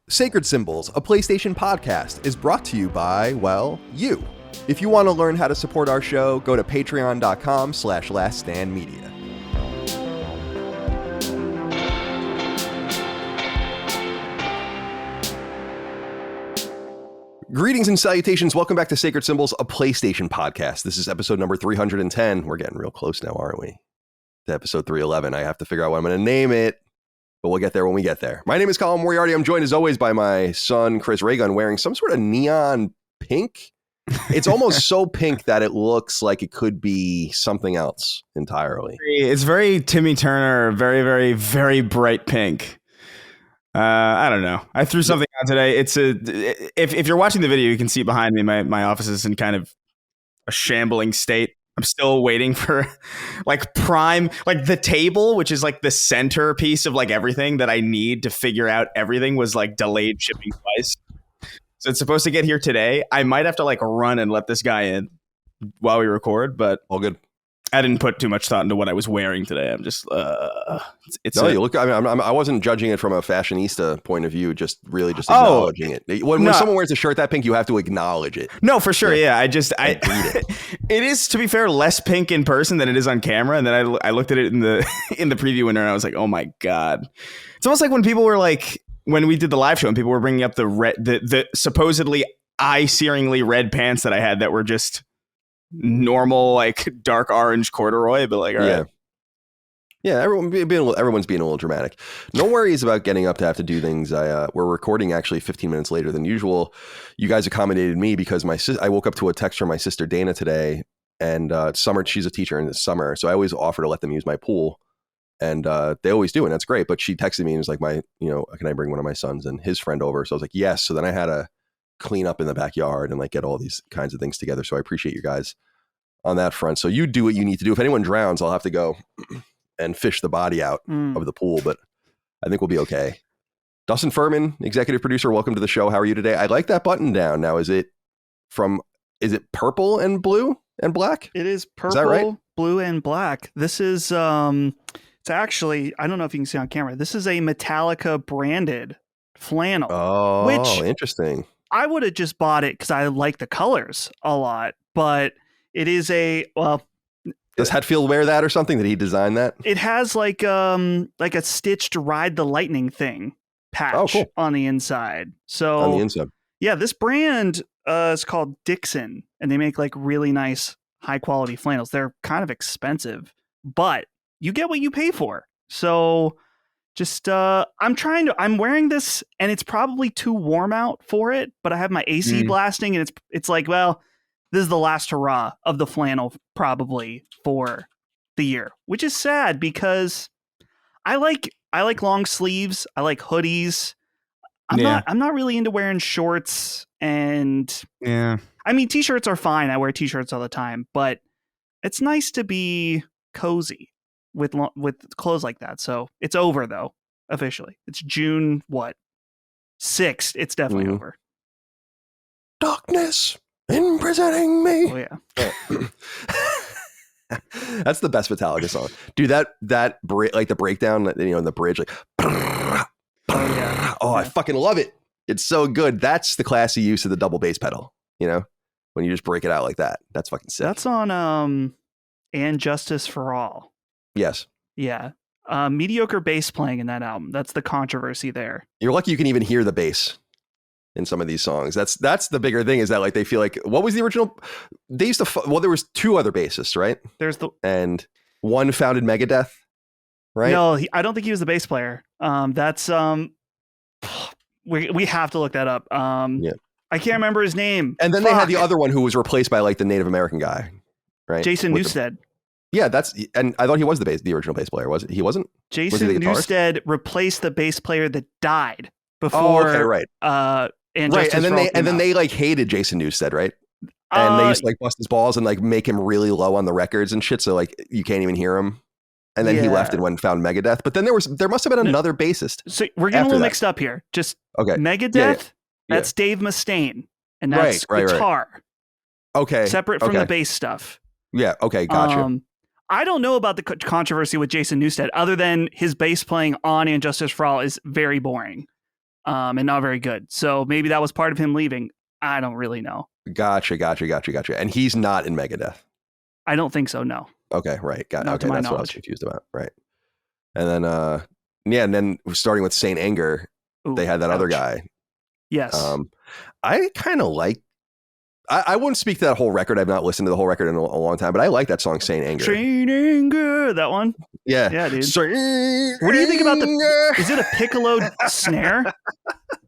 Sacred Symbols, a PlayStation podcast, is brought to you by, well, you. If you want to learn how to support our show, go to patreon.com/laststandmedia. Greetings and salutations. Welcome back to Sacred Symbols, a PlayStation podcast. This is episode number 310. We're getting real close now, aren't we? To episode 311. I have to figure out what I'm going to name it, but we'll get there when we get there. My name is Colin Moriarty. I'm joined as always by my son, Chris Raygun, wearing some sort of neon pink. It's almost so pink that it looks like it could be something else entirely. It's very Timmy Turner, very, very, very bright pink. I don't know. I threw something on today. If you're watching the video, you can see behind me, my office is in kind of a shambling state. I'm still waiting for like the table, which is like the center piece of like everything that I need to figure out everything, was like delayed shipping twice. So it's supposed to get here today. I might have to like run and let this guy in while we record, but all good. I didn't put too much thought into what I was wearing today. I'm just, you look. I mean, I wasn't judging it from a fashionista point of view. Just acknowledging it. When someone wears a shirt that pink, you have to acknowledge it. No, for sure. Yeah, it is, to be fair, less pink in person than it is on camera. And then I looked at it in the preview window and I was like, oh my god. It's almost like when people were like, when we did the live show and people were bringing up the supposedly eye-searingly red pants that I had that were just normal like dark orange corduroy, but like all right. Yeah, everyone's being a little dramatic. No worries about getting up to have to do things. We're recording actually 15 minutes later than usual. You guys accommodated me because I woke up to a text from my sister Dana today, and summer, she's a teacher in the summer, so I always offer to let them use my pool, and they always do, and that's great. But she texted me and was like, can I bring one of my sons and his friend over? So I was like, yes. So then I had to clean up in the backyard and like get all these kinds of things together. So I appreciate you guys on that front. So you do what you need to do. If anyone drowns, I'll have to go and fish the body out of the pool, but I think we'll be okay. Dustin Furman, executive producer, welcome to the show. How are you today? I like that button down. Now, is it purple and blue and black? It is purple, is that right? Blue and black. This is, it's actually, I don't know if you can see on camera, this is a Metallica branded flannel. Oh, which interesting. I would have just bought it because I like the colors a lot, but it is does Hetfield wear that or something? Did he design that? It has like a stitched Ride the Lightning thing patch on the inside. So on the inside. Yeah, this brand is called Dixon, and they make like really nice high quality flannels. They're kind of expensive, but you get what you pay for. So just I'm wearing this and it's probably too warm out for it, but I have my AC blasting and it's like, well, this is the last hurrah of the flannel probably for the year, which is sad because I like long sleeves. I like hoodies. I'm not really into wearing shorts, and I mean, t-shirts are fine. I wear t-shirts all the time, but it's nice to be cozy with clothes like that. So it's over though. Officially, it's June 6th. It's definitely over. Darkness imprisoning me. Oh yeah. That's the best Metallica song, dude. That like the breakdown, the bridge, like I fucking love it. It's so good. That's the classy use of the double bass pedal, when you just break it out like that. That's fucking sick. That's on And Justice for All. Yes. Yeah. Mediocre bass playing in that album. That's the controversy there. You're lucky you can even hear the bass in some of these songs. That's the bigger thing, is that like they feel like, what was the original? They used to there was two other bassists, right? And one founded Megadeth, right? No, I don't think he was the bass player. That's we have to look that up. I can't remember his name. And then they had the other one who was replaced by like the Native American guy, right? Jason Newsted. And I thought he was the original bass player. Was it? He wasn't? Jason Newsted replaced the bass player that died before. Oh, okay, right. And then they like hated Jason Newsted, right? And they used to like bust his balls and like make him really low on the records and shit, so like you can't even hear him. And then he left and went and found Megadeth. But then there must have been another bassist. So we're getting a little mixed up here. Just Megadeth. That's Dave Mustaine, and that's guitar. Right. Okay. Separate from the bass stuff. Yeah. Okay. Gotcha. I don't know about the controversy with Jason Newsted, other than his bass playing on And Justice for All is very boring. and not very good. So maybe that was part of him leaving. I don't really know. Gotcha. And he's not in Megadeth. I don't think so. No. Okay, right. Not Okay, to my that's what I was knowledge. confused about. Right. And then, and then starting with Saint Anger, Ooh, they had that other ouch. guy. Yes. I kind of like. I wouldn't speak to that whole record. I've not listened to the whole record in a long time, but I like that song, Saint Anger. Saint Anger, that one. Yeah, Yeah, dude. Saint What do you think about Anger. Is it a piccolo snare?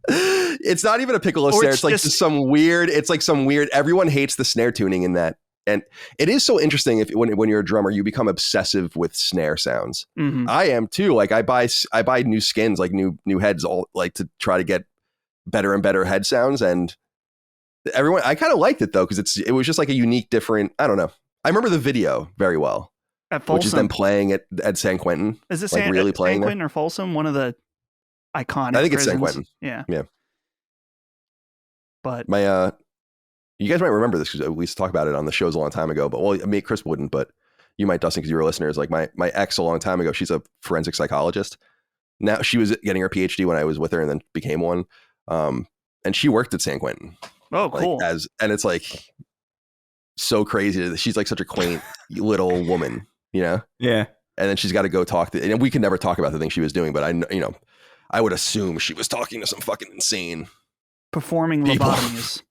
It's not even a piccolo Or snare. it's It's like just- some weird. It's like some weird. Everyone hates the snare tuning in that, and it is so interesting. When you're a drummer, you become obsessive with snare sounds. Mhm. I am too. Like I buy new skins, like new heads, all like to try to get better and better head sounds. And everyone, I kind of liked it though because it was just like a unique, different. I don't know. I remember the video very well, At Folsom. which is them playing at San Quentin. Is this like really playing San there? Quentin or Folsom? One of the iconic. I think it's San prisons. Quentin. Yeah. Yeah. But My you guys might remember this because we used to talk about it on the shows a long time ago. But well, me, Chris wouldn't, but you might, Dustin, because you were listeners. Like my ex a long time ago, she's a forensic psychologist. Now she was getting her PhD when I was with her, and then became one. And she worked at San Quentin. oh, cool. Like, and it's like so crazy. She's like such a quaint little woman, you know. Yeah. And then she's got to go talk to, and we could never talk about the thing she was doing, but I would assume she was talking to some fucking insane Performing people. lobotomies.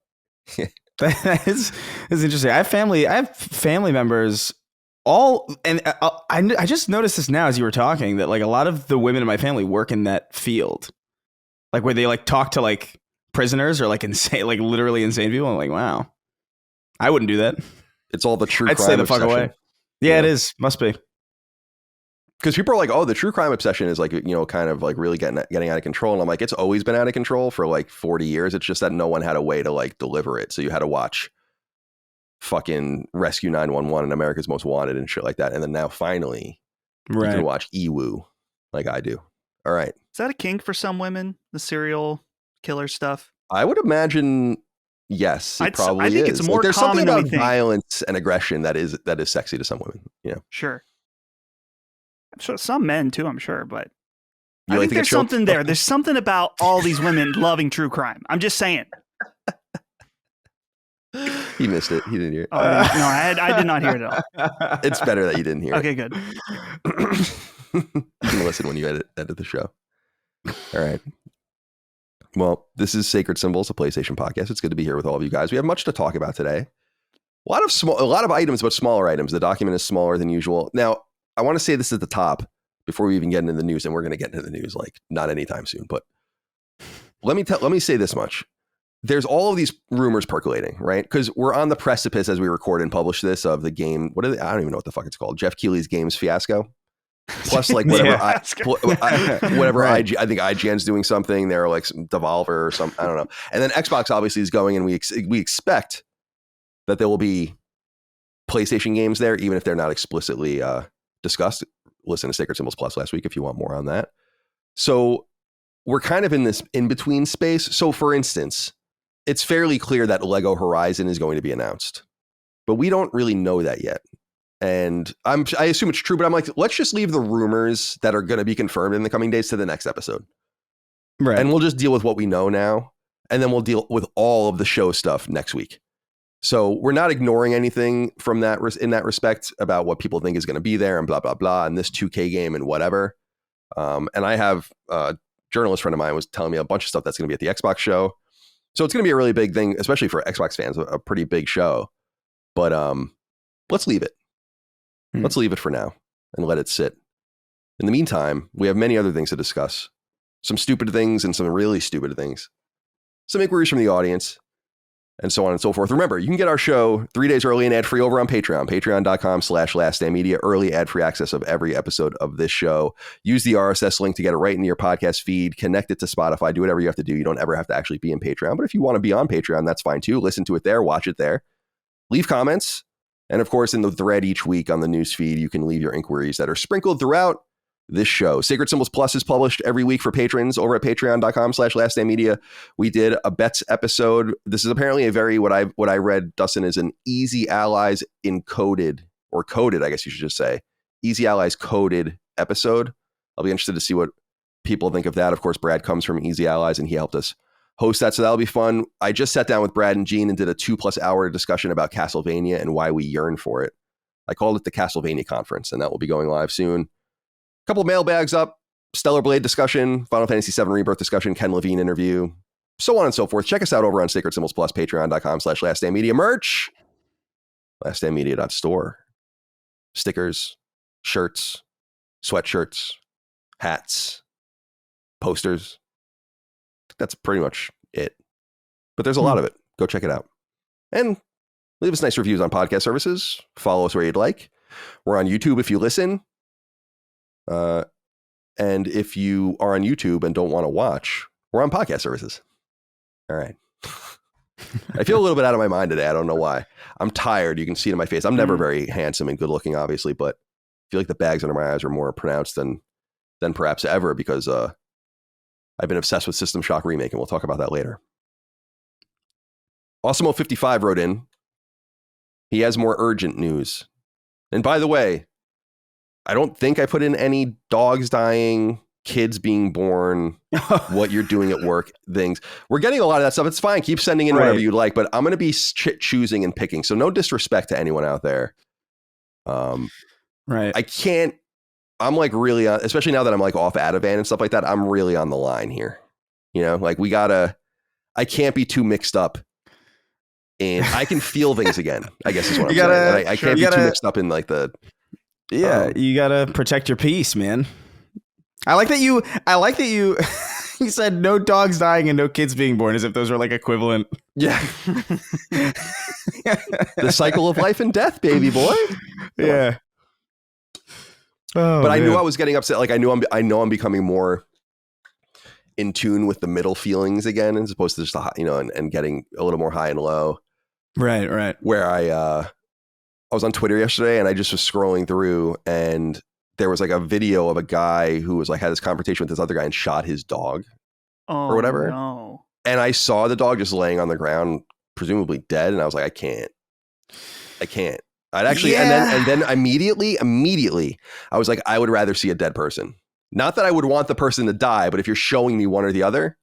That is interesting. I have family members all, and I just noticed this now as you were talking that like a lot of the women in my family work in that field, like where they like talk to like prisoners or like insane, like literally insane people. I'm like, wow, I wouldn't do that. It's all the true I'd crime stay the fuck obsession. away. Yeah, Yeah. it is. Must be. Because people are like, oh, the true crime obsession is like, kind of like really getting out of control. And I'm like, it's always been out of control for like 40 years. It's just that no one had a way to like deliver it. So you had to watch fucking Rescue 911 and America's Most Wanted and shit like that. And then now finally you can Right. watch EWU like I do. All right. Is that a kink for some women? The serial killer stuff. I would imagine, yes, it probably I think is. it's more Like, there's common something than we about think. violence and aggression that is sexy to some women. Yeah. Sure. I'm sure some men too, I'm sure, but You I like think to get there's choked? something there. There's something about all these women loving true crime. I'm just saying. He missed it. He didn't hear it. Oh, I did not hear it at all. It's better that you didn't hear Okay, good. it. You can listen when you edit the show. All right. Well, this is Sacred Symbols, a PlayStation podcast. It's good to be here with all of you guys. We have much to talk about today. A lot of items, but smaller items. The document is smaller than usual. Now, I want to say this at the top before we even get into the news, and we're going to get into the news like not anytime soon. But let me say this much. There's all of these rumors percolating, right? Because we're on the precipice as we record and publish this of the game. I don't even know what the fuck it's called. Jeff Keighley's Games fiasco. Plus, like whatever, Yeah. whatever Right. I think IGN's doing something. They're like some Devolver or something. I don't know. And then Xbox obviously is going, and we expect that there will be PlayStation games there, even if they're not explicitly discussed. Listen to Sacred Symbols Plus last week if you want more on that. So we're kind of in this in between space. So for instance, it's fairly clear that Lego Horizon is going to be announced, but we don't really know that yet. And I assume it's true, but I'm like, let's just leave the rumors that are going to be confirmed in the coming days to the next episode. Right. And we'll just deal with what we know now. And then we'll deal with all of the show stuff next week. So we're not ignoring anything from that in that respect about what people think is going to be there and blah, blah, blah. And this 2K game and whatever. And I have a journalist friend of mine was telling me a bunch of stuff that's going to be at the Xbox show. So it's going to be a really big thing, especially for Xbox fans, a pretty big show. But let's leave it. Let's leave it for now and let it sit. In the meantime, we have many other things to discuss. Some stupid things and some really stupid things. Some inquiries from the audience and so on and so forth. Remember, you can get our show 3 days early and ad-free over on Patreon. Patreon.com/laststandmedia. Early ad-free access of every episode of this show. Use the RSS link to get it right into your podcast feed. Connect it to Spotify. Do whatever you have to do. You don't ever have to actually be in Patreon. But if you want to be on Patreon, that's fine too. Listen to it there. Watch it there. Leave comments. And of course, in the thread each week on the news feed, you can leave your inquiries that are sprinkled throughout this show. Sacred Symbols Plus is published every week for patrons over at patreon.com/laststandmedia. We did a bets episode. This is apparently a very, what I read, Dustin, is an Easy Allies coded, I guess you should just say. Easy Allies coded episode. I'll be interested to see what people think of that. Of course, Brad comes from Easy Allies and he helped us host that. So that'll be fun. I just sat down with Brad and Gene and did a 2+ hour discussion about Castlevania and why we yearn for it. I called it the Castlevania Conference, and that will be going live soon. A couple of mailbags up, Stellar Blade discussion, Final Fantasy VII Rebirth discussion, Ken Levine interview, so on and so forth. Check us out over on Sacred Symbols Plus, patreon.com/laststandmedia merch, laststandmedia.store. Stickers, shirts, sweatshirts, hats, posters. That's pretty much it. But there's a lot of it. Go check it out. And leave us nice reviews on podcast services. Follow us where you'd like. We're on YouTube if you listen. And if you are on YouTube and don't want to watch, we're on podcast services. All right. I feel a little bit out of my mind today. I don't know why. I'm tired. You can see it in my face. I'm never very handsome and good looking, obviously, but I feel like the bags under my eyes are more pronounced than perhaps ever because I've been obsessed with System Shock Remake, and we'll talk about that later. Awesemo55 wrote in. He has more urgent news. And by the way, I don't think I put in any dogs dying, kids being born, what you're doing at work things. We're getting a lot of that stuff. It's fine. Keep sending in whatever you'd like, but I'm going to be choosing and picking. So no disrespect to anyone out there. Right. I can't, I'm like really, especially now that I'm like off Ativan and stuff like that, I'm really on the line here. You know, like I can't be too mixed up. And I can feel things again, I guess is what I'm saying. I can't be too mixed up in like the... Yeah, you gotta protect your peace, man. I like that you you said no dogs dying and no kids being born, as if those are like equivalent. Yeah. The cycle of life and death, baby boy. Yeah. Oh, but I knew I was getting upset. Like I know I'm becoming more in tune with the middle feelings again, as opposed to just and getting a little more high and low. Right. Where I was on Twitter yesterday and I just was scrolling through and there was like a video of a guy who was like had this confrontation with this other guy and shot his dog or whatever. No. And I saw the dog just laying on the ground, presumably dead. And I was like, I can't. I'd actually, and then immediately, I was like, I would rather see a dead person. Not that I would want the person to die, but if you're showing me one or the other,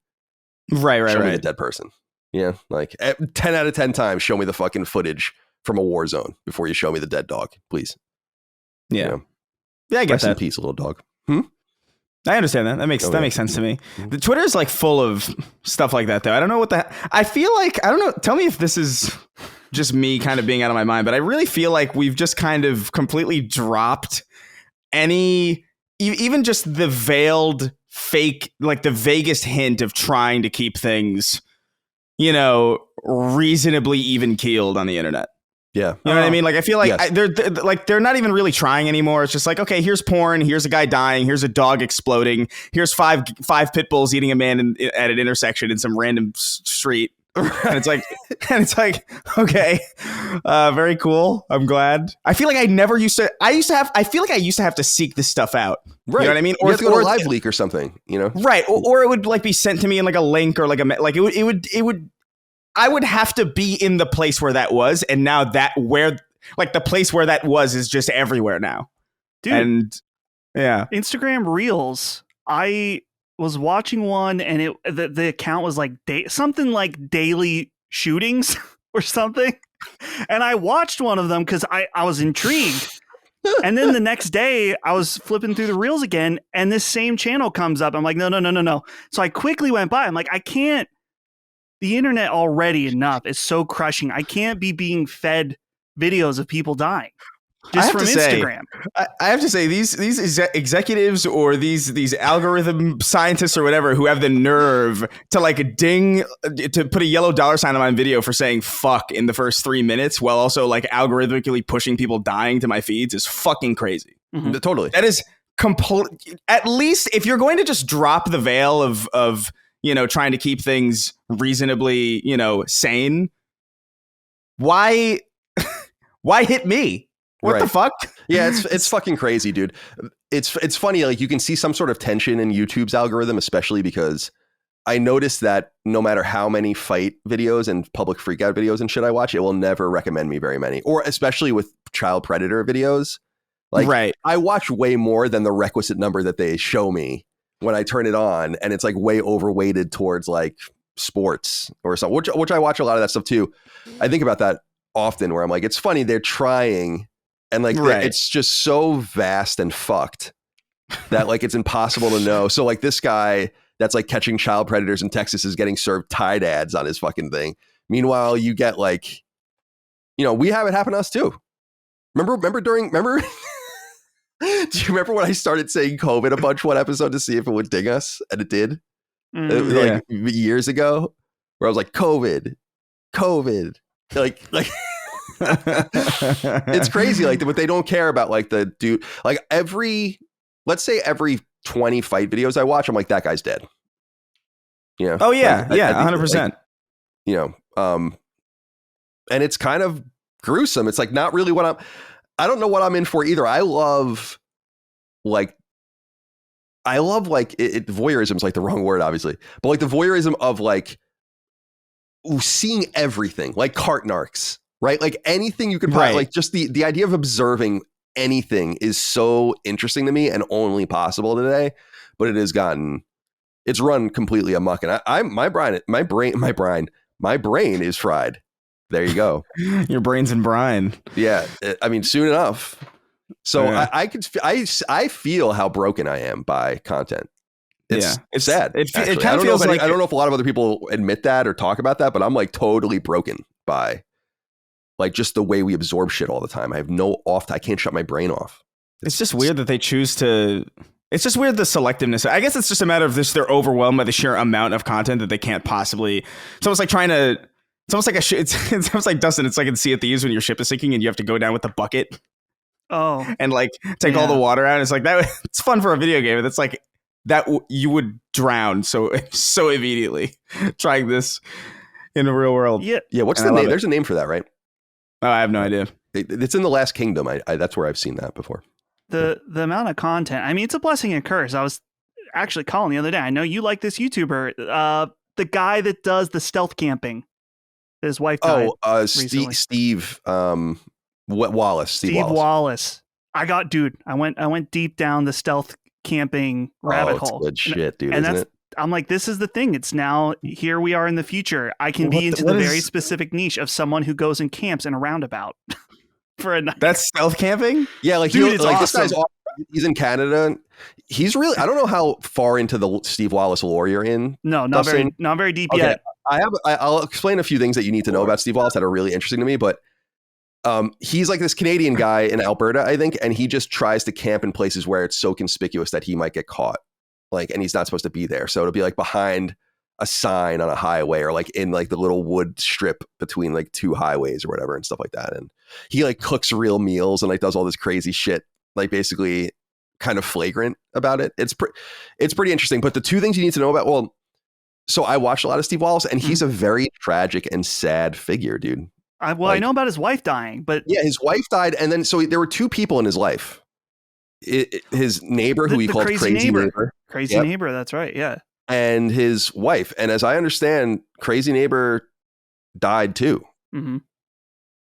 right. Show me the dead person. Yeah, like 10 out of 10 times, show me the fucking footage from a war zone before you show me the dead dog, please. Yeah, you know? Yeah, I get Rest that. in peace, little dog. I understand that. That makes sense to me. The Twitter is like full of stuff like that, though. I don't know what I feel like. I don't know. Tell me if this is just me kind of being out of my mind, but I really feel like we've just kind of completely dropped any, even just the veiled fake, like the vaguest hint of trying to keep things, reasonably even keeled on the internet. Yeah. You know what I mean? Like, I feel like yes. they're not even really trying anymore. It's just like, okay, here's porn. Here's a guy dying. Here's a dog exploding. Here's five pit bulls eating a man at an intersection in some random street. And it's like, okay, very cool. I'm glad. I feel like I feel like I used to have to seek this stuff out. Right. You know what I mean? Or you have to go to Live Leak or something, Right. Or it would like be sent to me in like a link or like it would I would have to be in the place where that was, and now the place where that was is just everywhere now. Dude, and yeah. Instagram Reels, I was watching one and the account was like something like daily shootings or something. And I watched one of them because I was intrigued. And then the next day I was flipping through the Reels again and this same channel comes up. I'm like, no. So I quickly went by. I'm like, I can't. The internet already enough is so crushing. I can't be being fed videos of people dying just from Instagram. I have to say, these executives or these algorithm scientists or whatever who have the nerve to like to put a yellow $sign on my video for saying fuck in the first 3 minutes while also like algorithmically pushing people dying to my feeds is fucking crazy. Mm-hmm. Totally. That is complete. At least if you're going to just drop the veil of trying to keep things reasonably, sane. Why hit me? What the fuck? Yeah, it's fucking crazy, dude. It's funny. Like you can see some sort of tension in YouTube's algorithm, especially because I noticed that no matter how many fight videos and public freakout videos and shit I watch, it will never recommend me very many, or especially with child predator videos. Like, right. I watch way more than the requisite number that they show me. when I turn it on, and it's like way overweighted towards like sports or something, which I watch a lot of that stuff too. I think about that often, where I'm like, it's funny they're trying, and like it's just so vast and fucked that like it's impossible to know. So like this guy that's like catching child predators in Texas is getting served Tide ads on his fucking thing. Meanwhile, you get like, you know, we have it happen to us too. Remember do you remember when I started saying COVID a bunch one episode to see if it would ding us? And it did. Like years ago, where I was like, COVID. Like it's crazy. Like, but they don't care about like the dude. Like let's say every 20 fight videos I watch, I'm like, that guy's dead. You know? Oh yeah, like, 100%. Like, you know, and it's kind of gruesome. It's like not really I don't know what I'm in for either. I love voyeurism is like the wrong word, obviously, but like the voyeurism of like seeing everything, like cart narcs, right? Like anything you could like just the idea of observing anything is so interesting to me and only possible today. But it's run completely amok, and my brain is fried. There you go. Your brain's in brine. Yeah, I mean, soon enough. So I feel how broken I am by content. It's sad. It kind of feels like I don't know if a lot of other people admit that or talk about that, but I'm like totally broken by like just the way we absorb shit all the time. I have I can't shut my brain off. It's just weird that they choose to. It's just weird, the selectiveness. I guess it's just a matter of this. They're overwhelmed by the sheer amount of content that they can't possibly. It's almost like trying to. It's almost like it's almost like Dustin. It's like in Sea of Thieves when your ship is sinking and you have to go down with the bucket. Oh, and like take all the water out. It's like that. It's fun for a video game. That's like that. You would drown so immediately trying this in the real world. Yeah. What's the name? There's a name for that, right? Oh, I have no idea. It's in The Last Kingdom. That's where I've seen that before. The amount of content. I mean, it's a blessing and curse. I was actually calling the other day. I know you like this YouTuber, the guy that does the stealth camping. His wife died. Steve Wallace. Steve Wallace. I went deep down the stealth camping rabbit hole. Good shit, dude. Isn't it? I'm like, this is the thing. It's now, here we are in the future. I can be into the very specific niche of someone who goes and camps in a roundabout for a night. That's stealth camping? Yeah, like, dude, it's awesome. This guy's awesome. He's in Canada. He's really, I don't know how far into the Steve Wallace lore you're in. No, not very deep yet. I'll explain a few things that you need to know about Steve Wallace that are really interesting to me, but he's like this Canadian guy in Alberta, I think, and he just tries to camp in places where it's so conspicuous that he might get caught. Like, and he's not supposed to be there. So it'll be like behind a sign on a highway or like in like the little wood strip between like two highways or whatever and stuff like that. And he like cooks real meals and like does all this crazy shit, like basically kind of flagrant about it. It's pretty interesting. But the two things you need to know about, so I watched a lot of Steve Wallace, and he's a very tragic and sad figure, dude. I know about his wife dying, but yeah, his wife died, and then so there were two people in his life. His neighbor, who he called Crazy Neighbor. Crazy Neighbor, that's right, yeah. And his wife, and as I understand, Crazy Neighbor died too. Mm-hmm.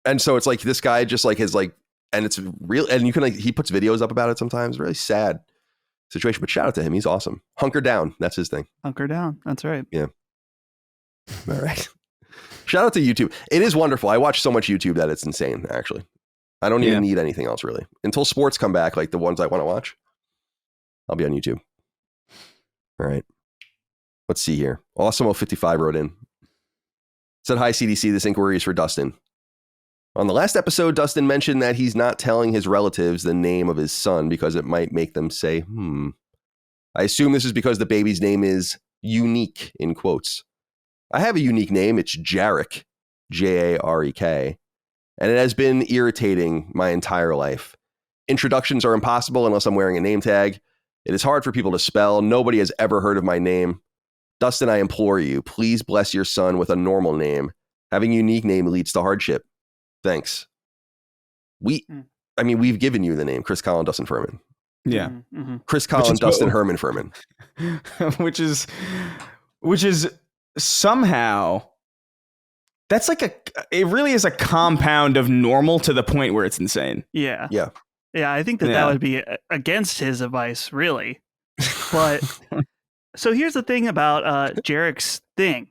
And so it's like this guy just like his like, and it's real, and you can like he puts videos up about it sometimes. Really sad situation, but shout out to him. He's awesome. Hunker down. That's his thing. Hunker down. That's right. Yeah. All right. Shout out to YouTube. It is wonderful. I watch so much YouTube that it's insane, actually. I don't even need anything else, really. Until sports come back, like the ones I want to watch, I'll be on YouTube. All right. Let's see here. Awesome055 wrote in. Said, hi, CDC. This inquiry is for Dustin. On the last episode, Dustin mentioned that he's not telling his relatives the name of his son because it might make them say, I assume this is because the baby's name is unique, in quotes. I have a unique name. It's Jarek, Jarek, and it has been irritating my entire life. Introductions are impossible unless I'm wearing a name tag. It is hard for people to spell. Nobody has ever heard of my name. Dustin, I implore you, please bless your son with a normal name. Having a unique name leads to hardship. Thanks. We've given you the name Chris Colin Dustin Furman. Yeah. Mm-hmm. Chris Colin Dustin Herman Furman. which is somehow, that's like it really is a compound of normal to the point where it's insane. Yeah. Yeah. Yeah, I think that would be against his advice, really. But so here's the thing about Jarek's thing.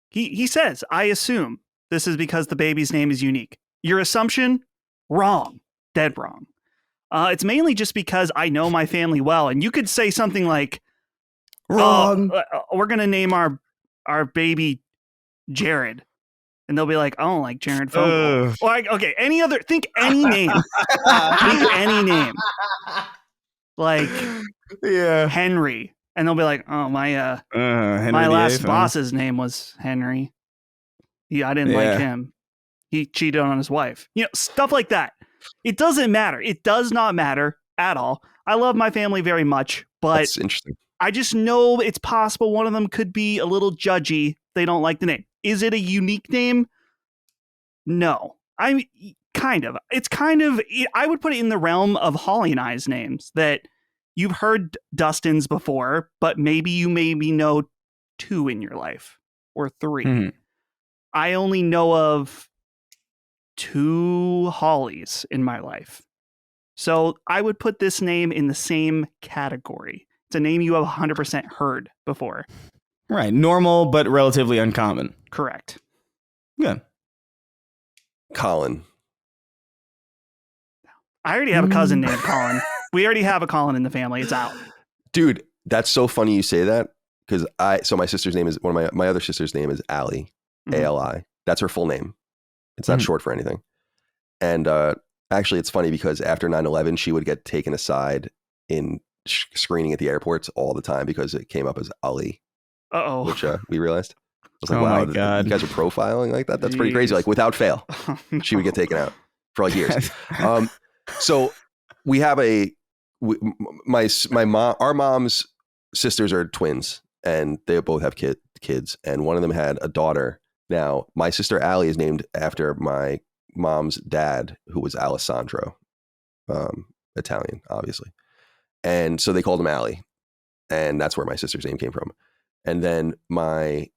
He says, I assume this is because the baby's name is unique. Your assumption? Wrong. Dead wrong. It's mainly just because I know my family well. And you could say something like, Wrong. We're going to name our baby Jared. And they'll be like, oh, like Jared Fogle. Like, okay, think any name. Think any name. Like Henry. And they'll be like, oh, my last boss's name was Henry. I didn't like him. He cheated on his wife. Stuff like that. It doesn't matter. It does not matter at all. I love my family very much, but That's interesting. I just know it's possible one of them could be a little judgy. They don't like the name. Is it a unique name? No. Kind of. It's kind of, I would put it in the realm of Holly and I's names that you've heard Dustin's before, but maybe you know 2 in your life or 3. Mm-hmm. I only know of 2 Hollies in my life. So I would put this name in the same category. It's a name you have 100% heard before. Right. Normal, but relatively uncommon. Correct. Good. Colin. I already have a cousin named Colin. We already have a Colin in the family. It's out. Dude, that's so funny you say that because so my sister's name is my other sister's name is Allie, A-L-I. That's her full name. It's not short for anything. And actually, it's funny because after 9/11, she would get taken aside in screening at the airports all the time because it came up as Ali. Uh-oh. Which we realized. I was like, Oh wow, my God. you guys are profiling like that? That's pretty crazy. Like without fail, she would get taken out for like years. So we have our mom's sisters are twins and they both have kids. And one of them had a daughter. Now, my sister Allie is named after my mom's dad, who was Alessandro, Italian, obviously. And so they called him Allie. And that's where my sister's name came from. And then my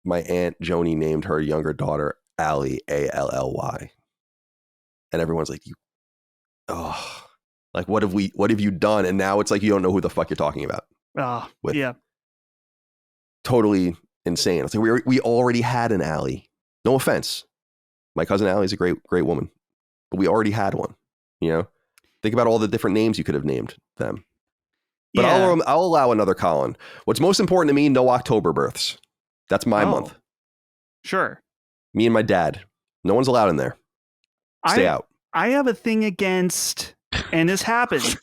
aunt Joni named her younger daughter Allie, A-L-L-Y. And everyone's like, like what have you done? And now it's like you don't know who the fuck you're talking about. Yeah. Totally insane. It's like we already had an Allie. No offense. My cousin Allie is a great woman. But we already had one. Think about all the different names you could have named them. But I'll allow another Colin. What's most important to me, no October births. That's my month. Sure. Me and my dad. No one's allowed in there. Stay out. I have a thing against, and this happens,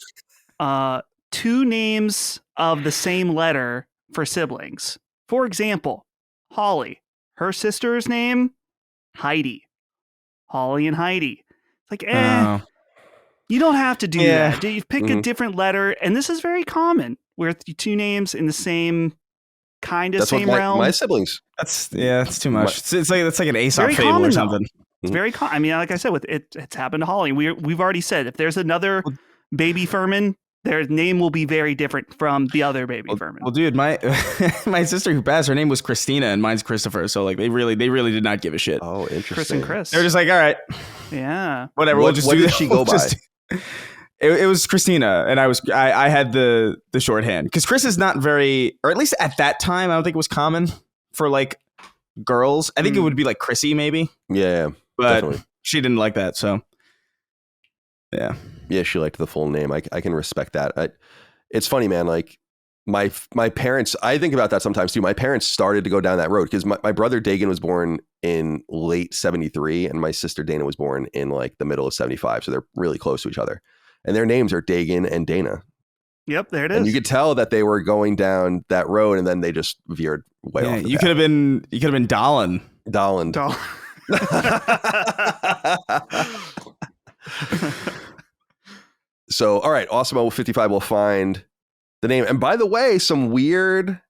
2 names of the same letter for siblings. For example, Holly. Her sister's name, Heidi. Holly and Heidi. It's like, you don't have to do that. You pick a different letter, and this is very common with 2 names in the same kind of same realm. My siblings. That's too much. It's like an Aesop fable or something. Though. It's very common. I mean, like I said, it's happened to Holly. We've already said if there's another baby Furman, their name will be very different from the other baby Furman. Well, dude, my sister who passed, her name was Christina, and mine's Christopher. So like they really did not give a shit. Oh, interesting. Chris and Chris. They're just like, all right, yeah, whatever. What did she go by? It was Christina, and I had the shorthand because Chris is not very, or at least at that time, I don't think it was common for like girls. I think it would be like Chrissy maybe. Yeah, but definitely. She didn't like that, so yeah. Yeah, she liked the full name. I can respect that. It's funny, man. Like my parents, I think about that sometimes too. My parents started to go down that road because my brother Dagan was born in late 73 and my sister Dana was born in like the middle of 75. So they're really close to each other. And their names are Dagan and Dana. Yep, there it is. And you could tell that they were going down that road and then they just veered way off. You could have been Dolan. So, all right, Awesome 55 will find the name. And by the way, some weird,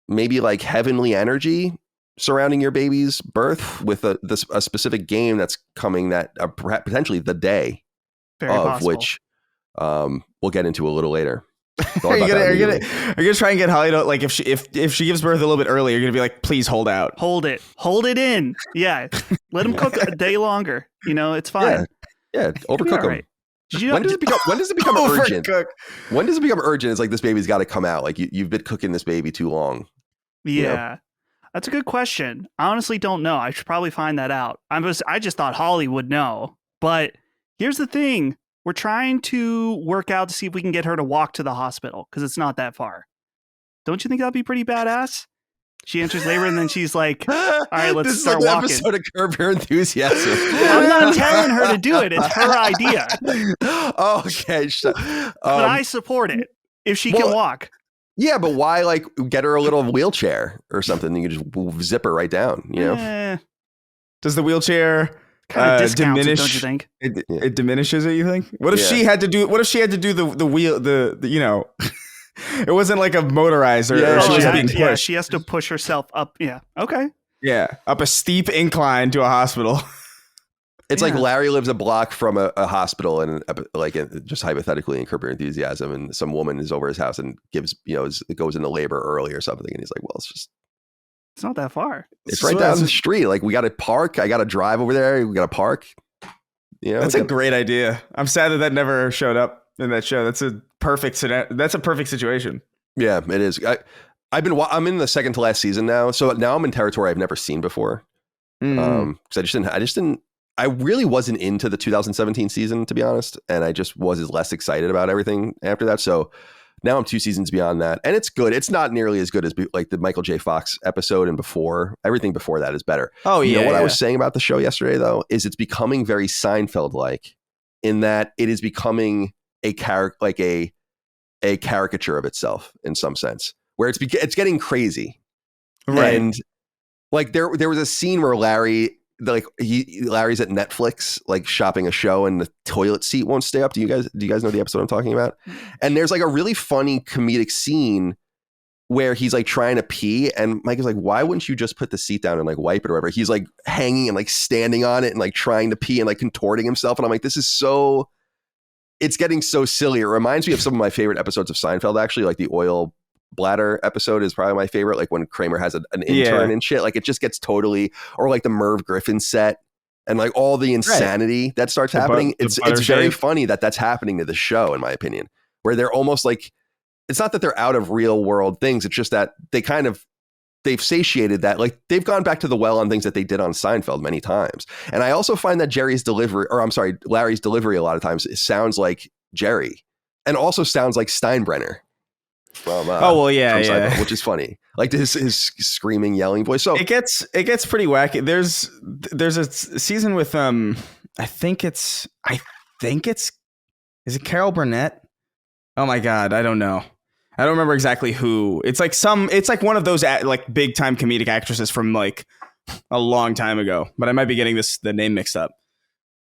maybe like heavenly energy surrounding your baby's birth with a specific game that's coming that potentially the day Very of possible. which we'll get into a little later. Are you gonna try and get Holly to, like if she gives birth a little bit early, you're gonna be like, please hold out. Hold it in. Yeah. Let them cook a day longer. It's fine. Yeah, overcook them. Right. Did you When does it become urgent? Overcooked. When does it become urgent? It's like this baby's got to come out. Like you've been cooking this baby too long. Yeah. That's a good question. I honestly don't know. I should probably find that out. I just thought Holly would know. But here's the thing. We're trying to work out to see if we can get her to walk to the hospital because it's not that far. Don't you think that'd be pretty badass? She enters labor and then she's like, all right, let's start walking. This is an episode of Curb Your Enthusiasm. I'm not telling her to do it. It's her idea. Okay. But I support it if she can walk. Yeah, but why like get her a little wheelchair or something? You can just zip her right down, you know? Does the wheelchair kind of diminish? Don't you think? It diminishes it, you think? What if she had to do the wheel you know it wasn't like a motorized or she was being pushed. Yeah, she has to push herself up. Yeah. Okay. Yeah. Up a steep incline to a hospital. It's like Larry lives a block from a hospital and like just hypothetically in Curb Your Enthusiasm, and some woman is over his house and gives, it goes into labor early or something. And he's like, well, it's not that far. It's right down the street. Like we got to park. I got to drive over there. We got to park. That's a great idea. I'm sad that never showed up in that show. That's a perfect situation. Yeah, it is. I'm in the second to last season now. So now I'm in territory I've never seen before. Because I really wasn't into the 2017 season, to be honest. And I just was less excited about everything after that. So now I'm 2 seasons beyond that. And it's good. It's not nearly as good as like the Michael J. Fox episode and before. Everything before that is better. Oh, yeah. You know what I was saying about the show yesterday, though, is it's becoming very Seinfeld-like in that it is becoming a caricature of itself in some sense, where it's getting crazy. Right. And like there was a scene where Larry's at Netflix, like shopping a show, and the toilet seat won't stay up. Do you guys know the episode I'm talking about? And there's like a really funny comedic scene where he's like trying to pee, and Mike is like, why wouldn't you just put the seat down and like wipe it or whatever? He's like hanging and like standing on it and like trying to pee and like contorting himself. And I'm like, it's getting so silly. It reminds me of some of my favorite episodes of Seinfeld, actually, like the oil bladder episode is probably my favorite, like when Kramer has an intern and shit. Like it just gets totally, or like the Merv Griffin set and like all the insanity that starts happening. It's very funny that's happening to the show, in my opinion, where they're almost like, it's not that they're out of real world things, it's just that they've satiated that, like they've gone back to the well on things that they did on Seinfeld many times. And I also find that Larry's delivery a lot of times, it sounds like Jerry and also sounds like Steinbrenner from Seinfeld, which is funny, like his screaming, yelling voice. So it gets pretty wacky. There's a season with I think it's is it Carol Burnett? Oh my god, I don't know. I don't remember exactly who. It's like one of those like big time comedic actresses from like a long time ago, but I might be getting the name mixed up.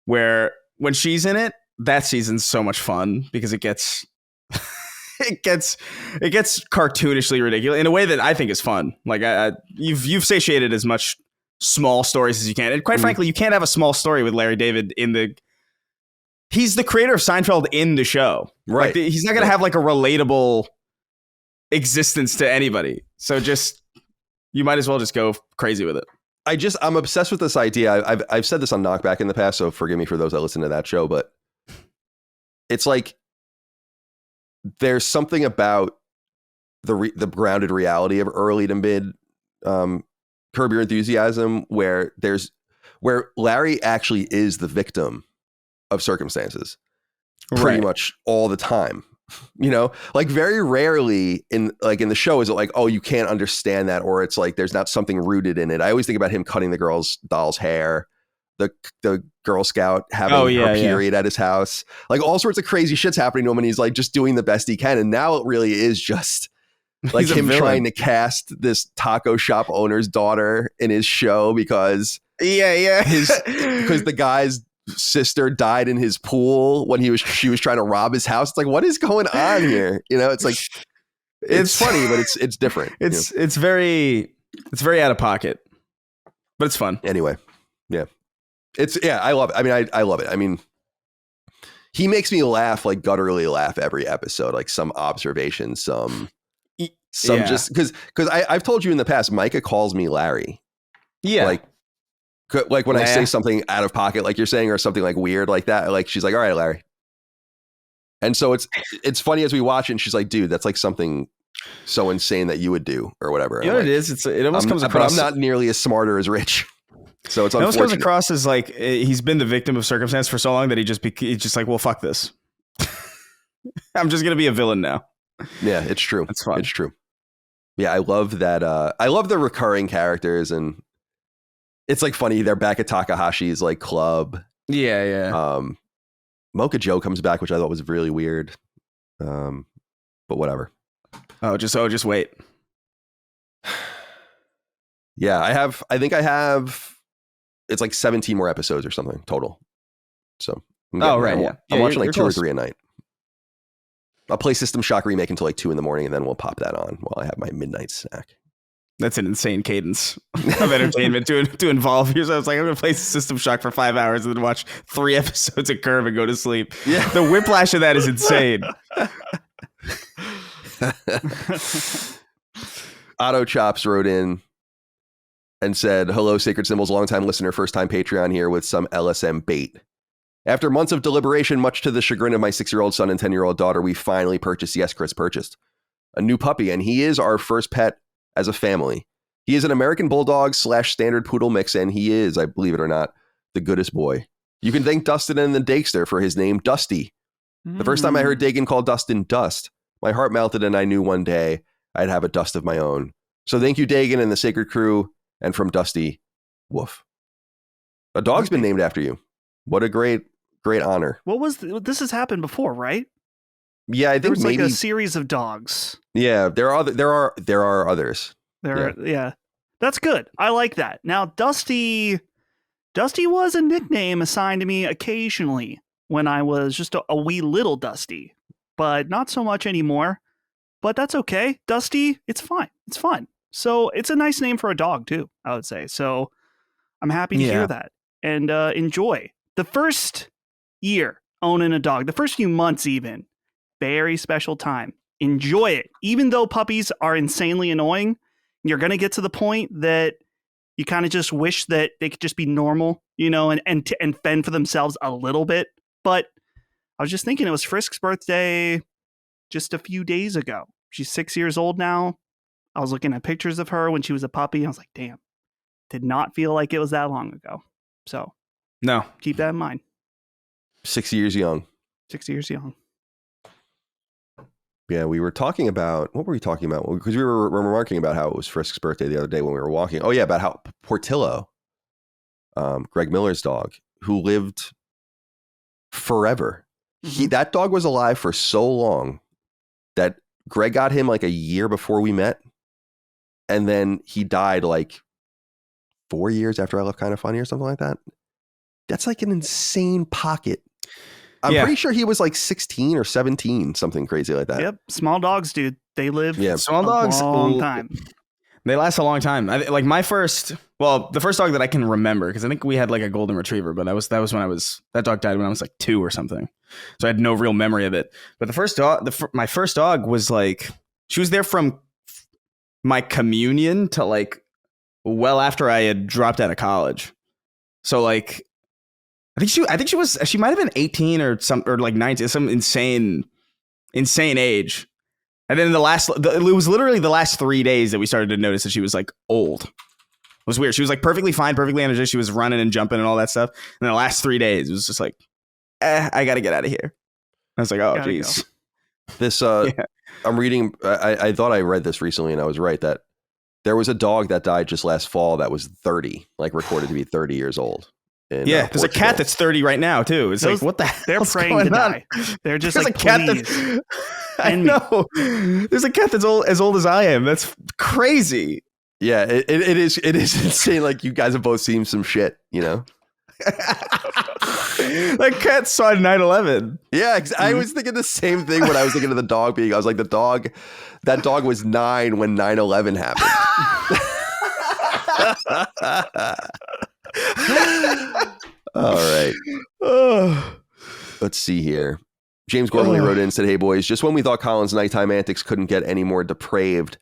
Where when she's in it, that season's so much fun because it gets cartoonishly ridiculous in a way that I think is fun. Like you've satiated as much small stories as you can, and quite frankly, you can't have a small story with Larry David he's the creator of Seinfeld in the show, right? Like he's not gonna have like a relatable existence to anybody. So you might as well just go crazy with it. I'm obsessed with this idea. I've said this on Knockback in the past, so forgive me for those that listen to that show, but it's like there's something about the grounded reality of early to mid Curb Your Enthusiasm where Larry actually is the victim of circumstances pretty much all the time. Like very rarely in the show is it like, oh, you can't understand that, or it's like there's not something rooted in it. I always think about him cutting the doll's hair, the Girl Scout having her period at his house, like all sorts of crazy shit's happening to him, and he's like just doing the best he can. And now it really is just like him trying to cast this taco shop owner's daughter in his show because because the guy's sister died in his pool when she was trying to rob his house. It's like, what is going on here? It's like it's funny, but it's different. It's very out of pocket, but it's fun anyway. I love it. I mean, I love it. I mean, he makes me laugh, like gutturally laugh every episode, like some observation, some just because I've told you in the past, Micah calls me Larry. Yeah. Like when I say something out of pocket, like you're saying, or something like weird like that, like she's like, all right, Larry. And so it's funny as we watch it, and she's like, dude, that's like something so insane that you would do or whatever. You know what it is? It almost comes across. But I'm not nearly as smart or as rich. So it's unfortunate. It almost comes across as like he's been the victim of circumstance for so long that he's just like, well, fuck this. I'm just going to be a villain now. Yeah, it's true. That's fun. It's true. Yeah, I love that. I love the recurring characters, and it's like funny. They're back at Takahashi's like club. Yeah. Mocha Joe comes back, which I thought was really weird. But whatever. Just wait. Yeah, I think I have. It's like 17 more episodes or something total. So. I'm watching like 2 or 3 a night. I'll play System Shock Remake until like 2 a.m, and then we'll pop that on while I have my midnight snack. That's an insane cadence of entertainment to involve yourself. It's like, I'm going to play System Shock for 5 hours and then watch 3 episodes of Curve and go to sleep. Yeah. The whiplash of that is insane. Otto Chops wrote in and said, hello, Sacred Symbols, longtime listener, first time Patreon here with some LSM bait. After months of deliberation, much to the chagrin of my 6-year-old son and 10-year-old daughter, we finally purchased, yes, Chris purchased, a new puppy, and he is our first pet as a family. He is an American Bulldog / standard poodle mix, and he is, I believe it or not, the goodest boy. You can thank Dustin and the Dakester for his name, Dusty. The first time I heard Dagan call Dustin Dust, my heart melted, and I knew one day I'd have a Dust of my own. So thank you, Dagan and the Sacred Crew, and from Dusty, woof. A dog's been named after you. What a great honor. This has happened before, right? Yeah, I think there was maybe like a series of dogs. Yeah, there are others. Yeah. That's good. I like that. Now, Dusty was a nickname assigned to me occasionally when I was just a wee little Dusty, but not so much anymore. But that's okay. Dusty, it's fine. It's fun. So it's a nice name for a dog too, I would say. So I'm happy to hear that and enjoy the first year owning a dog, the first few months even. Very special time. Enjoy it. Even though puppies are insanely annoying, you're going to get to the point that you kind of just wish that they could just be normal, and fend for themselves a little bit. But I was just thinking it was Frisk's birthday just a few days ago. She's 6 years old now. I was looking at pictures of her when she was a puppy. I was like, damn, did not feel like it was that long ago. So no, keep that in mind. 6 years young. 6 years young. Yeah, we were talking about, what were we talking about? Because we were remarking about how it was Frisk's birthday the other day when we were walking. Oh yeah, about how Portillo, Greg Miller's dog, who lived forever. That dog was alive for so long that Greg got him like a year before we met. And then he died like 4 years after I left Kind of Funny or something like that. That's like an insane pocket. I'm pretty sure he was like 16 or 17, something crazy like that. Yep. Small dogs, dude. They live small dogs, a long time. They last a long time. The first dog that I can remember, because I think we had like a golden retriever, but that was when that dog died when I was like 2 or something. So I had no real memory of it. But the first dog, my first dog was like, she was there from my communion to like well after I had dropped out of college. So like, I think she might have been 18 or like 19, some insane age. And then it was literally the last 3 days that we started to notice that she was like old. It was weird. She was like perfectly fine, perfectly energetic. She was running and jumping and all that stuff. And then the last 3 days, it was just like, I got to get out of here. I was like, oh, geez. This, I'm reading, I thought I read this recently and I was right that there was a dog that died just last fall that was 30, like recorded to be 30 years old. There's a cat that's 30 right now too. It's like, what the hell? They're praying to die. They're just like, please. I know. There's a cat that's as old as I am. That's crazy. Yeah, it is insane. Like, you guys have both seen some shit, That cat saw 9/11. Yeah, I was thinking the same thing when I was thinking of the dog being. I was like, that dog was 9 when 9/11 happened. All right. Let's see here. James Gormley wrote in and said, hey boys, just when we thought Colin's nighttime antics couldn't get any more depraved,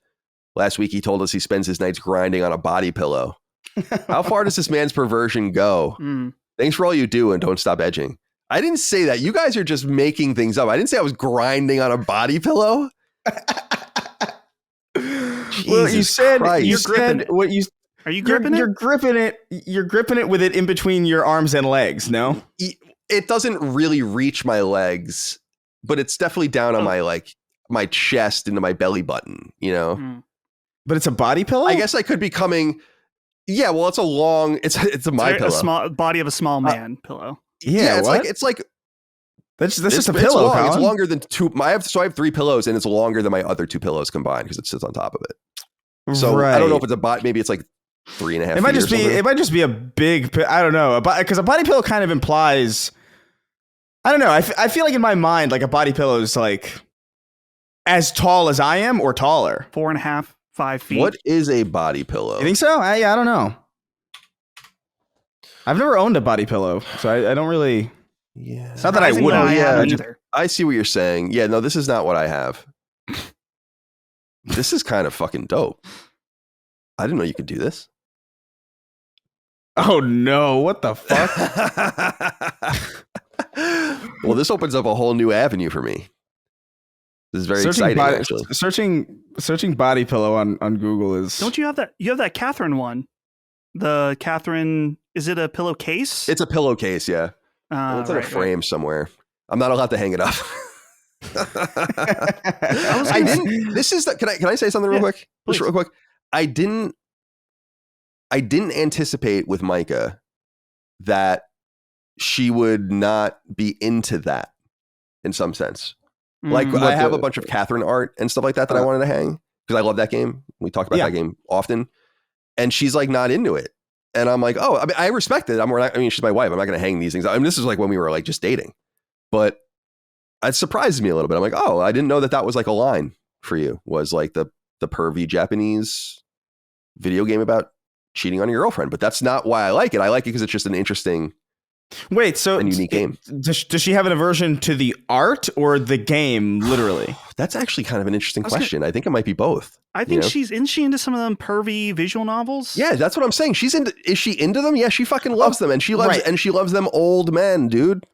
last week he told us he spends his nights grinding on a body pillow. How far does this man's perversion go? Thanks for all you do and don't stop edging. I didn't say that. You guys are just making things up. I didn't say I was grinding on a body pillow. Well, you said Christ. you said what you. Are you gripping it? You're gripping it. You're gripping it with it in between your arms and legs. No, it doesn't really reach my legs, but it's definitely down on my chest into my belly button. You know, but it's a body pillow. I guess I could be coming. Yeah, well, it's a long. It's a my pillow. A small body of a small man pillow. Yeah, it's like that's just a pillow. Long. Colin. It's longer than two. I have 3 pillows, and it's longer than my other 2 pillows combined because it sits on top of it. So I don't know if it's a body. Maybe it's like 3.5. It might just be. It might just be a big. I don't know. Because a body pillow kind of implies. I don't know. I feel like in my mind, like a body pillow is like as tall as I am or taller. 4.5, 5 feet. What is a body pillow? You think so? I don't know. I've never owned a body pillow, so I don't really. Yeah. It's not that I wouldn't. Either. I see what you're saying. Yeah, no, this is not what I have. This is kind of fucking dope. I didn't know you could do this. Oh no! What the fuck? Well, this opens up a whole new avenue for me. This is very exciting, actually. Searching body pillow on Google is. Don't you have that? You have that Catherine one. The Catherine. Is it a pillowcase? It's a pillowcase, yeah. It's in a frame somewhere. I'm not allowed to hang it up. I didn't. This is. Can I say something real quick? Just real quick. I didn't anticipate with Micah that she would not be into that in some sense. Like I have a bunch of Catherine art and stuff like that I wanted to hang because I love that game. We talk about that game often, and she's like not into it. And I'm like, oh, I mean, I respect it. She's my wife. I'm not going to hang these things. I mean, this is like when we were like just dating, but it surprised me a little bit. I'm like, oh, I didn't know that was like a line for you, was like the pervy Japanese video game about cheating on your girlfriend. But that's not why I like it. I like it because it's just an interesting, unique game. Does she have an aversion to the art or the game, literally? That's actually kind of an interesting question. I think it might be both. I think isn't she into some of them pervy visual novels? Yeah, that's what I'm saying. Is she into them? Yeah, she fucking loves them, and she loves them old men, dude.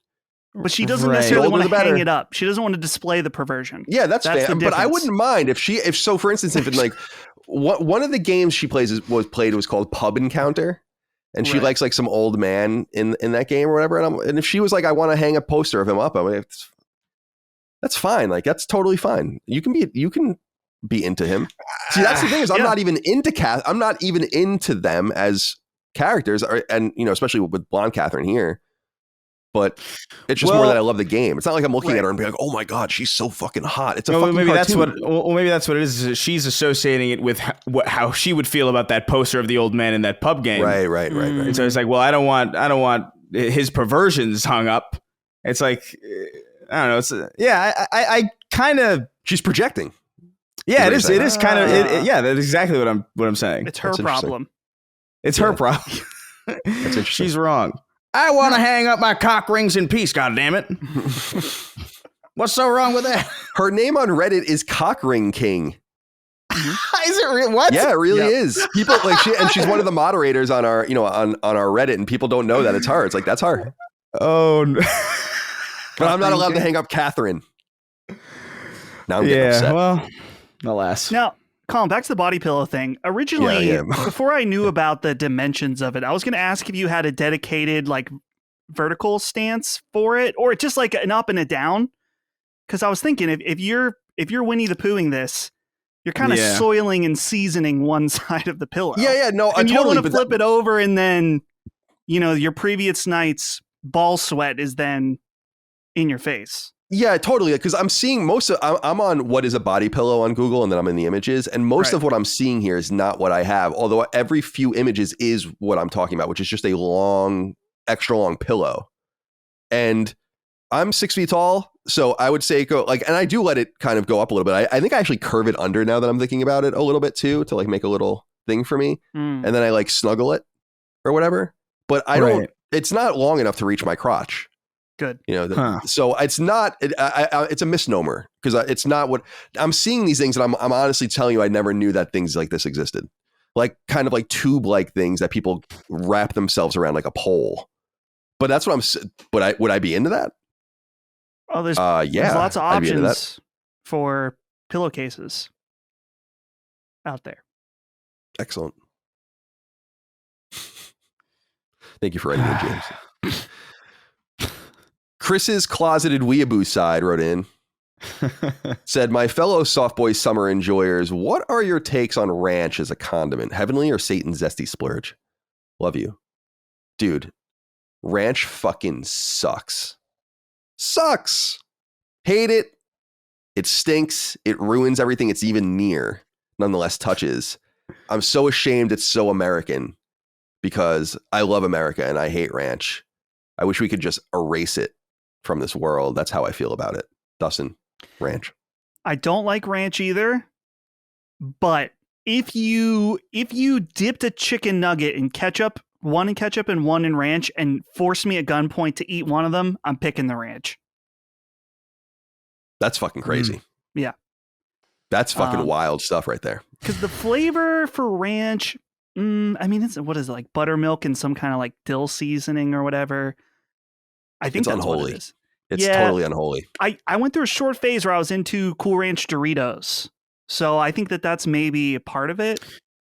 But she doesn't necessarily want to hang it up. She doesn't want to display the perversion. Yeah, that's fair. But I wouldn't mind if for instance, if it like one of the games she was called Pub Encounter, and she likes like some old man in that game or whatever. And if she was like, I want to hang a poster of him up, I'm like, that's fine. Like that's totally fine. You can be into him. See, that's the thing is I'm not even into them as characters, and especially with blonde Catherine here. But it's just more that I love the game. It's not like I'm looking at her and being like, "Oh my god, she's so fucking hot." It's a fucking maybe cartoon. Maybe that's what it is. She's associating it with how she would feel about that poster of the old man in that pub game. Right. And so it's like, well, I don't want his perversions hung up. It's like, I don't know. It's I kind of. She's projecting. Yeah, it is. It is kind of. Yeah, that's exactly what I'm saying. It's her problem. It's her problem. That's interesting. She's wrong. I want to hang up my cock rings in peace, goddammit. What's so wrong with that? Her name on Reddit is Cockring King. Is it real? What? Yeah, it really is. People like she's one of the moderators on our, on our Reddit, and people don't know that it's her. It's like, that's her. Oh, no. But I'm not allowed to hang up Catherine. Now I'm getting upset. Well, alas. Now, Colin, back to the body pillow thing. Originally, before I knew about the dimensions of it, I was going to ask if you had a dedicated like vertical stance for it, or just like an up and a down. Because I was thinking, if you're Winnie the Poohing this, you're kind of soiling and seasoning one side of the pillow. Yeah, no, and you don't want to flip it over, and then your previous night's ball sweat is then in your face. Yeah, totally. Because I'm seeing I'm on what is a body pillow on Google, and then I'm in the images. And most of what I'm seeing here is not what I have. Although every few images is what I'm talking about, which is just a long, extra long pillow. And I'm 6 feet tall. So I would say and I do let it kind of go up a little bit. I think I actually curve it under now that I'm thinking about it a little bit too, to like make a little thing for me. And then I like snuggle it or whatever. But I don't, it's not long enough to reach my crotch. Good. So it's not, it's a misnomer because it's not what I'm seeing these things. And I'm honestly telling you, I never knew that things like this existed. Like kind of like tube like things that people wrap themselves around like a pole. But that's what would I be into that? Oh, there's yeah, lots of I'd be into that. options for pillowcases out there. Excellent. Thank you for writing in, James. Chris's closeted weeaboo side wrote in, said, my fellow soft boy summer enjoyers, what are your takes on ranch as a condiment? Heavenly or Satan's zesty splurge? Love you. Dude, ranch fucking sucks. Sucks. Hate it. It stinks. It ruins everything it's even near. Nonetheless touches. I'm so ashamed it's so American because I love America and I hate ranch. I wish we could just erase it from this world. That's how I feel about it. Dustin, ranch. I don't like ranch either, but if you dipped a chicken nugget in ketchup, one in ketchup and one in ranch, and forced me at gunpoint to eat one of them, I'm picking the ranch. That's fucking crazy. Yeah. That's fucking wild stuff right there. Because the flavor for ranch, I mean, what is it, like buttermilk and some kind of like dill seasoning or whatever? I think it's that's unholy. What it is. It's totally unholy. I went through a short phase where I was into Cool Ranch Doritos. So I think that's maybe a part of it.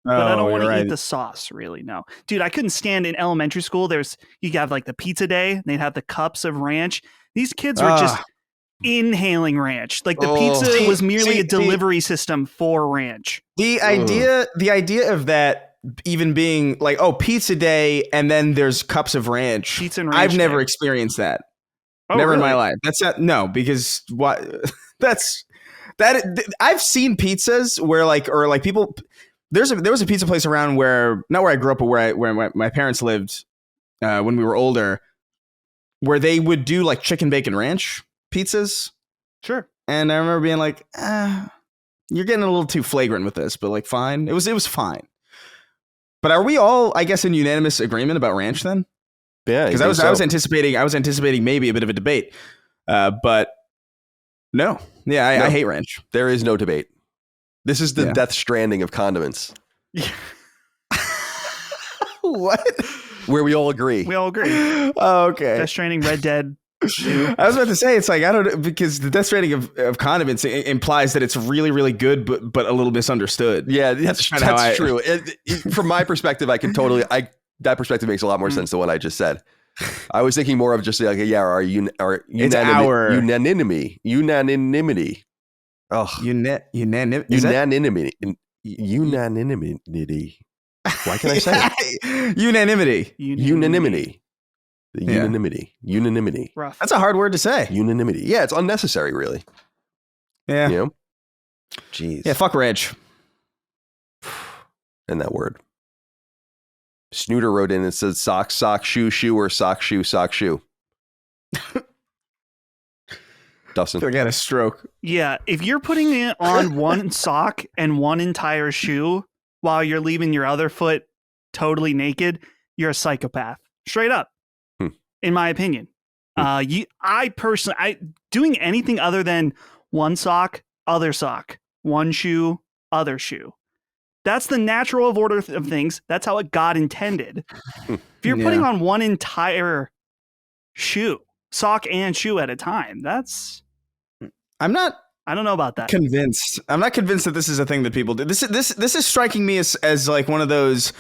But I don't want to eat the sauce, really. No. Dude, I couldn't stand in elementary school. You have like the pizza day, and they'd have the cups of ranch. These kids were just inhaling ranch. Like the pizza was merely a delivery system for ranch. The idea of that even being like, pizza day, and then there's cups of ranch. Pizza and ranch I've never day. experienced that. Oh, never really? in my life. That's not because what I've seen pizzas where people. There was a pizza place around where, not where I grew up, but where my parents lived when we were older, where they would do like chicken bacon ranch pizzas. Sure. And I remember being like, you're getting a little too flagrant with this, but like, fine. It was fine. But are we all, I guess, in unanimous agreement about ranch then? Yeah, because I was anticipating maybe a bit of a debate, but no. Yeah, I hate ranch. There is no debate. This is the Death Stranding of condiments. What? Where we all agree. We all agree. Oh, okay. Death Stranding, Red Dead. I was about to say, it's like, I don't know, because the Death Stranding of condiments implies that it's really, really good, but a little misunderstood. Yeah, that's true. From my perspective, that perspective makes a lot more sense than what I just said. I was thinking more of just like, our unanimity. Oh, unanimity. Why can I say it? Unanimity. Unanimity. Rough. That's a hard word to say. Unanimity. Yeah, it's unnecessary, really. Yeah. You know? Jeez. Yeah, fuck ranch. And that word. Snooter wrote in and said sock, shoe, or sock, shoe. Dustin. I feel like I had a stroke. Yeah, if you're putting it on one sock and one entire shoe while you're leaving your other foot totally naked, you're a psychopath. Straight up, in my opinion. I personally, doing anything other than one sock, other sock, one shoe, other shoe. That's the natural order of things. That's how God intended. If you're putting on one entire shoe, sock and shoe at a time, I don't know about that. Convinced. I'm not convinced that this is a thing that people do. This is striking me as like one of those,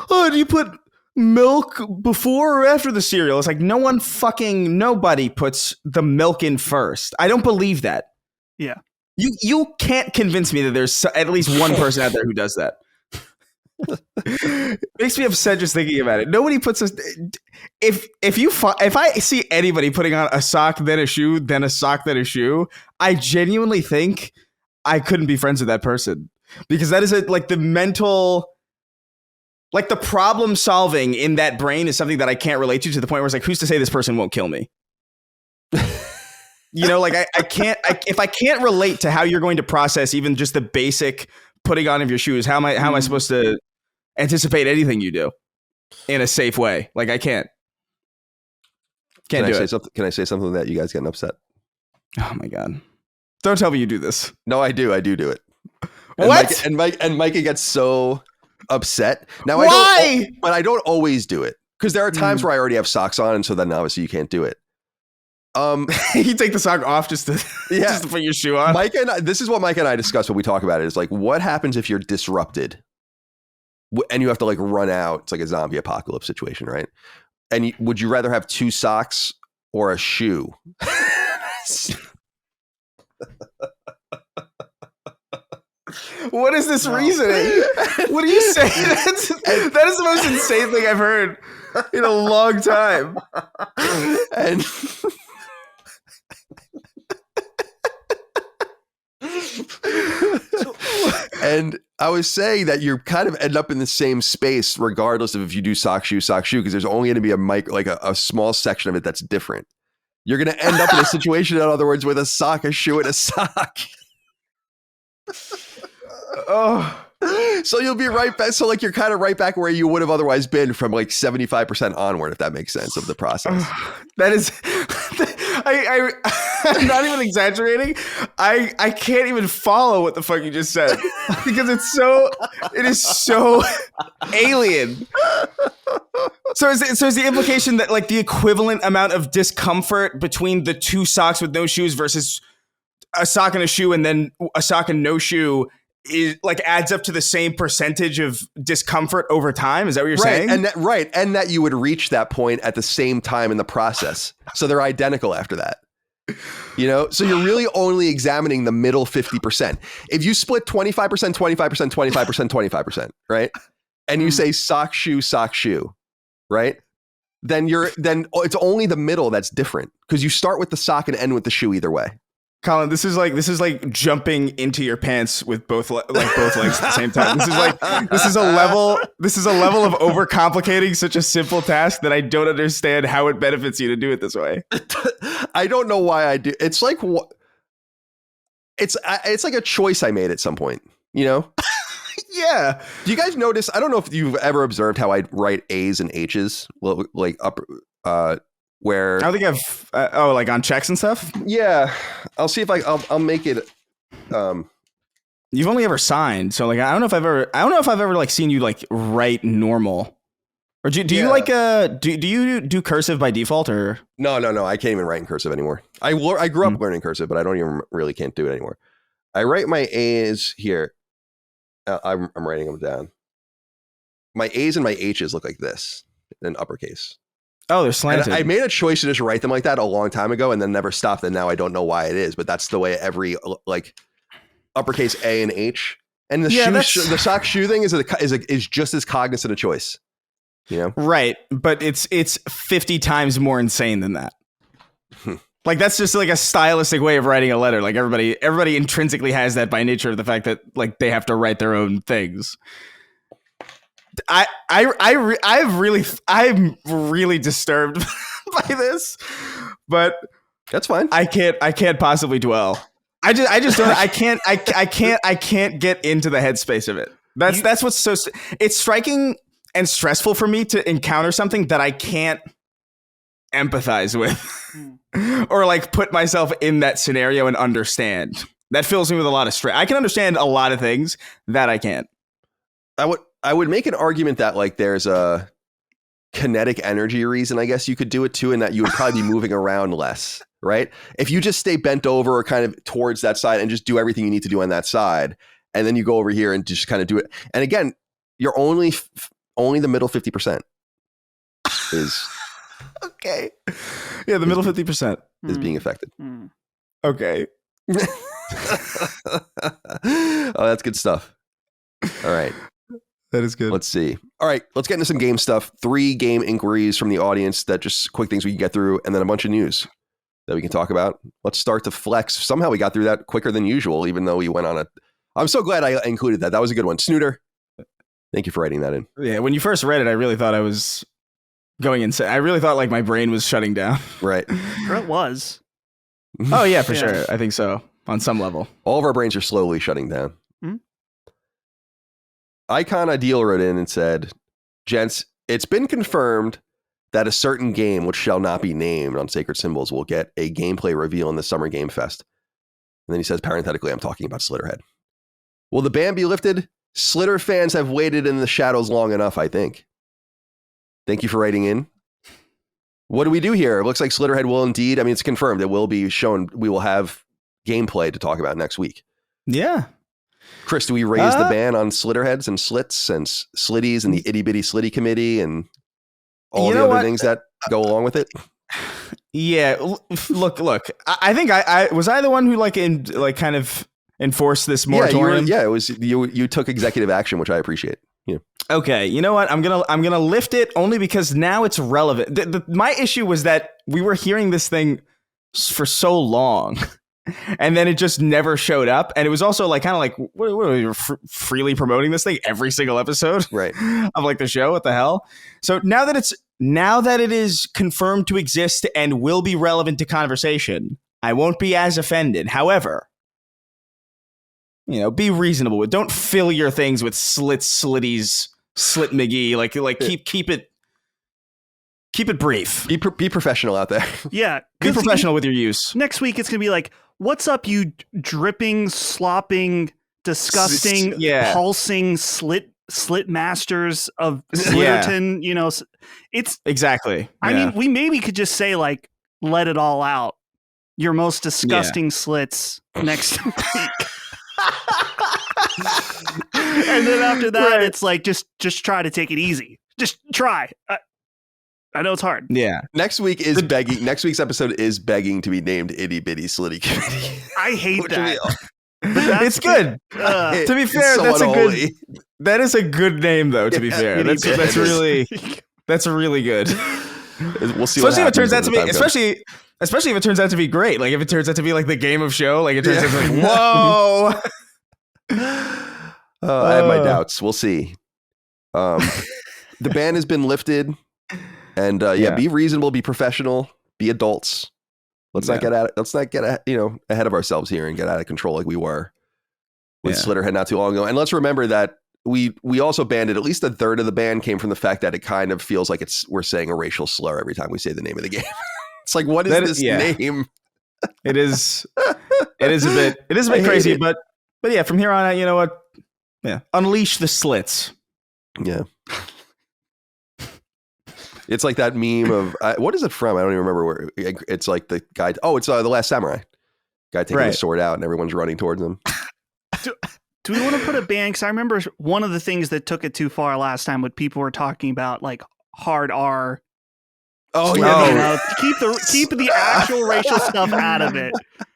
do you put milk before or after the cereal? It's like nobody puts the milk in first. I don't believe that. Yeah. You can't convince me that there's at least one person out there who does that. Makes me upset just thinking about it. Nobody puts if I see anybody putting on a sock, then a shoe, then a sock, then a shoe, I genuinely think I couldn't be friends with that person, because that is the mental, like the problem solving in that brain is something that I can't relate to the point where it's like, who's to say this person won't kill me? You know, like I can't, if I can't relate to how you're going to process even just the basic putting on of your shoes, how am I supposed to anticipate anything you do in a safe way? Like I can't do it. Can I say something that you guys getting upset? Oh my God. Don't tell me you do this. No, I do it. What? And Micah gets so upset. Now, why? I don't always do it. Because there are times where I already have socks on, and so then obviously you can't do it. You take the sock off just to just to put your shoe on. This is what Mike and I discuss when we talk about it. Is like, what happens if you're disrupted, and you have to like run out? It's like a zombie apocalypse situation, right? And would you rather have 2 socks or a shoe? What is this reasoning? What are you saying? That is the most insane thing I've heard in a long time. And and I was saying that you kind of end up in the same space regardless of if you do sock shoe, because there's only going to be a small section of it that's different. You're going to end up in a situation, in other words, with a sock, a shoe, and a sock. Oh, so you'll be right back. So like you're kind of right back where you would have otherwise been from like 75% onward, if that makes sense of the process. That is, I'm not even exaggerating. I can't even follow what the fuck you just said because it is so alien. So is the implication that like the equivalent amount of discomfort between the 2 socks with no shoes versus a sock and a shoe and then a sock and no shoe is like adds up to the same percentage of discomfort over time? Is that what you're saying? And that you would reach that point at the same time in the process. So they're identical after that. You know, so you're really only examining the middle 50%. If you split 25%, 25%, 25%, 25%, right? And you say sock shoe, right? Then it's only the middle that's different because you start with the sock and end with the shoe either way. Colin, this is like jumping into your pants with both legs at the same time. This is a level of overcomplicating such a simple task that I don't understand how it benefits you to do it this way. I don't know why I do. It's like it's like a choice I made at some point, you know? Yeah. Do you guys notice? I don't know if you've ever observed how I write A's and H's, like up, where I think I've like on checks and stuff. Yeah, I'll see if I'll make it. You've only ever signed, so like I don't know if I've ever like seen you like write normal, or do you like do you do cursive by default or no? I can't even write in cursive anymore. I grew up learning cursive, but I don't even really can't do it anymore. I write my A's here. I'm writing them down. My A's and my H's look like this in uppercase. Oh, they're slanted. And I made a choice to just write them like that a long time ago and then never stopped. And now I don't know why it is, but that's the way every like uppercase A and H. And the sock shoe thing is just as cognizant a choice. You know? Right. But it's 50 times more insane than that. Like that's just like a stylistic way of writing a letter. Like everybody intrinsically has that by nature of the fact that like they have to write their own things. I'm really disturbed by this, but that's fine. I can't possibly dwell. I just don't. I can't get into the headspace of it. That's what's so. It's striking and stressful for me to encounter something that I can't empathize with, or like put myself in that scenario and understand. That fills me with a lot of stress. I can understand a lot of things that I can't. I would make an argument that like there's a kinetic energy reason, I guess you could do it too, and that you would probably be moving around less, right? If you just stay bent over or kind of towards that side and just do everything you need to do on that side, and then you go over here and just kind of do it. And again, you're only the middle 50% is okay. Yeah, the middle 50% is being affected. Okay. Oh, that's good stuff. All right. That is good. Let's see. All right, let's get into some game stuff. 3 game inquiries from the audience that just quick things we can get through, and then a bunch of news that we can talk about. Let's start to flex. Somehow we got through that quicker than usual, even though we went on I'm so glad I included that. That was a good one. Snooter, thank you for writing that in. Yeah, when you first read it, I really thought I was going insane. I really thought like my brain was shutting down. Right. It was. Oh yeah, for sure. I think so on some level. All of our brains are slowly shutting down. Icon Ideal wrote in and said, gents, it's been confirmed that a certain game, which shall not be named on Sacred Symbols, will get a gameplay reveal in the Summer Game Fest. And then he says, parenthetically, I'm talking about Slitterhead. Will the ban be lifted? Slitter fans have waited in the shadows long enough, I think. Thank you for writing in. What do we do here? It looks like Slitterhead will indeed. I mean, it's confirmed. It will be shown. We will have gameplay to talk about next week. Yeah. Chris, do we raise the ban on Slitterheads and slits and slitties and the itty bitty slitty committee and all the other things that go along with it? Yeah. Look. I think I was the one who kind of enforced this moratorium. It was you took executive action, which I appreciate. Yeah. Okay, you know what? I'm gonna lift it only because now it's relevant. My issue was that we were hearing this thing for so long, and then it just never showed up. And it was also like kind of like what are we freely promoting this thing every single episode, right? Of like the show. What the hell? So now that it is confirmed to exist and will be relevant to conversation, I won't be as offended. However, be reasonable with. Don't fill your things with slitties, slit McGee. Like keep it brief. Be professional out there. Yeah, be professional with your use. Next week it's gonna be like, what's up, you dripping, slopping, disgusting, pulsing slit masters of Slitterton. Yeah. It's exactly. I mean, we maybe could just say like, let it all out. Your most disgusting slits next week. And then after that, It's like just try to take it easy. Just try. I know it's hard. Yeah. Next week is begging. Next week's episode is begging to be named Itty Bitty Slitty Committee. I hate that. It's good. To be fair, that is a good name, though. To be fair, that's really good. We'll see. Especially if it turns out to be, especially if it turns out to be great. Like if it turns out to be like the game of show, like it turns out to be like, whoa. I have my doubts. We'll see. The ban has been lifted, and be reasonable, be professional, be adults. Let's not get ahead of ourselves here and get out of control like we were with Slitterhead not too long ago. And let's remember that we also banned it. At least a third of the ban came from the fact that it kind of feels like we're saying a racial slur every time we say the name of the game. It's like, what is this name? It is a bit crazy, but yeah, from here on out, you know what? Yeah. Unleash the slits. Yeah. It's like that meme of, what is it from? I don't even remember where. It's like the guy. Oh, it's The Last Samurai. Guy taking his sword out and everyone's running towards him. Do we want to put a ban? Because I remember one of the things that took it too far last time when people were talking about like hard R. Oh yeah. Keep the actual racial stuff out of it.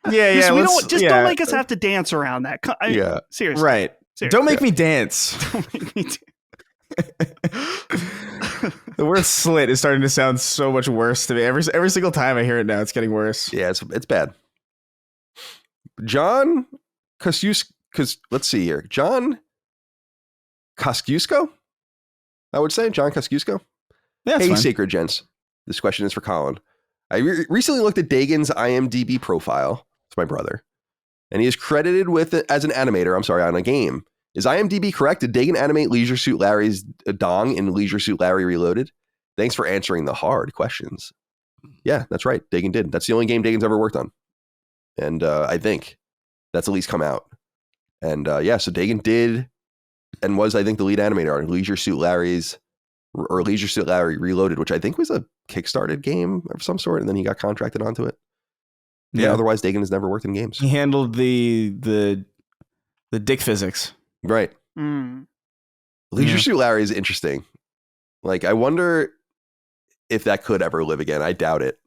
Yeah. Don't make us have to dance around that. Seriously. Right. Seriously. Don't make me dance. Don't make me dance. The word slit is starting to sound so much worse to me. Every single time I hear it now, it's getting worse. Yeah, it's bad. John Kosciuszko, let's see here. John Kosciuszko? I would say John Kosciuszko. Yeah, hey, fine. Sacred Gents. This question is for Colin. I recently looked at Dagan's IMDB profile. It's my brother. And he is credited with it as an animator, on a game. Is IMDb correct? Did Dagan animate Leisure Suit Larry's dong in Leisure Suit Larry Reloaded? Thanks for answering the hard questions. Yeah, that's right. Dagan did. That's the only game Dagan's ever worked on. And I think that's at least come out. And so Dagan did and was, I think, the lead animator on Leisure Suit Larry Reloaded, which I think was a Kickstarted game of some sort. And then he got contracted onto it. Yeah. Otherwise, Dagan has never worked in games. He handled the dick physics. Right. Leisure Suit Larry is interesting. Like, I wonder if that could ever live again. I doubt it.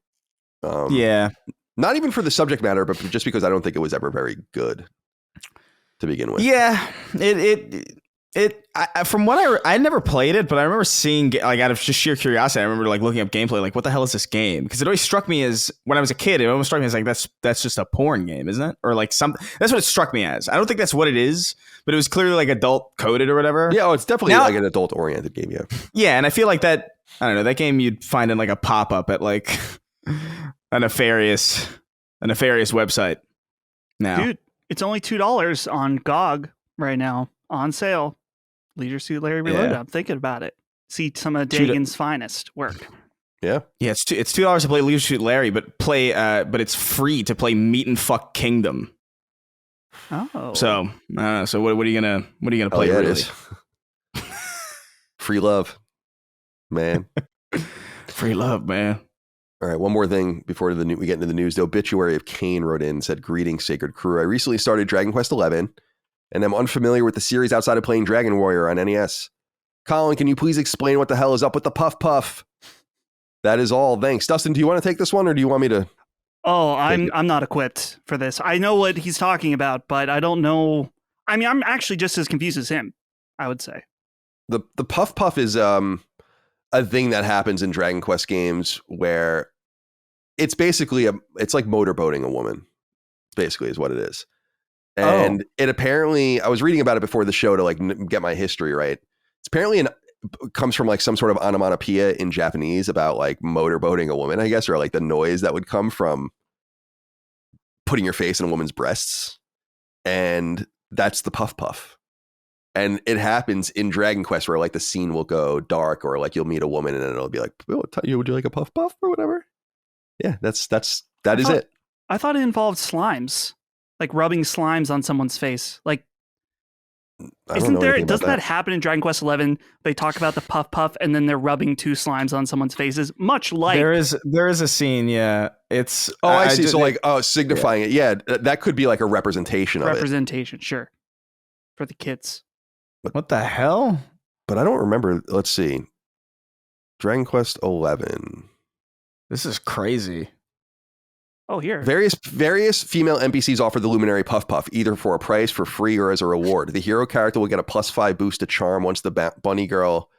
Not even for the subject matter, but just because I don't think it was ever very good to begin with. Yeah. From what I never played it, but I remember seeing, like, out of just sheer curiosity, I remember like looking up gameplay, like, what the hell is this game? Because it always struck me as, when I was a kid, it almost struck me as like, that's just a porn game, isn't it? Or like something. That's what it struck me as. I don't think that's what it is, but it was clearly like adult coded or whatever. Yeah, it's definitely like an adult oriented game. Yeah. Yeah, and I feel like that. I don't know, that game you'd find in like a pop up at like a nefarious website. Now, dude, it's only $2 on GOG right now on sale. Leisure Suit Larry Reloaded. I'm thinking about it. See some of Dagan's finest work. Yeah. It's $2 to play Leisure Suit Larry, but it's free to play Meat and Fuck Kingdom. Oh. So what are you gonna play? Yeah, really? it is. Free love, man. Free love, man. All right, one more thing before we get into the news. The obituary of Kane wrote in, said, "Greetings, sacred crew. I recently started Dragon Quest XI, and I'm unfamiliar with the series outside of playing Dragon Warrior on NES. Colin, can you please explain what the hell is up with the Puff Puff? That is all. Thanks. Dustin, do you want to take this one, or do you want me to? Oh, I'm not equipped for this. I know what he's talking about, but I don't know. I mean, I'm actually just as confused as him, I would say. The Puff Puff is a thing that happens in Dragon Quest games where it's basically it's like motorboating a woman, basically is what it is. And it apparently, I was reading about it before the show to like get my history right. It's apparently comes from like some sort of onomatopoeia in Japanese about like motorboating a woman, I guess, or like the noise that would come from putting your face in a woman's breasts. And that's the Puff Puff. And it happens in Dragon Quest where like the scene will go dark, or like you'll meet a woman and it'll be like, oh, would you like a puff puff or whatever? Yeah, that is it. I thought it involved slimes, like rubbing slimes on someone's face. Like, doesn't that happen in Dragon Quest XI? They talk about the puff puff and then they're rubbing two slimes on someone's faces, much like there is a scene. Yeah, it's I see. So like, signifying it. Yeah, that could be like a representation of it. Representation, sure, for the kids. What the hell? But I don't remember. Let's see. Dragon Quest XI. This is crazy. Oh, here. Various female NPCs offer the Luminary Puff Puff, either for a price, for free, or as a reward. The hero character will get a +5 boost to charm once the bunny girl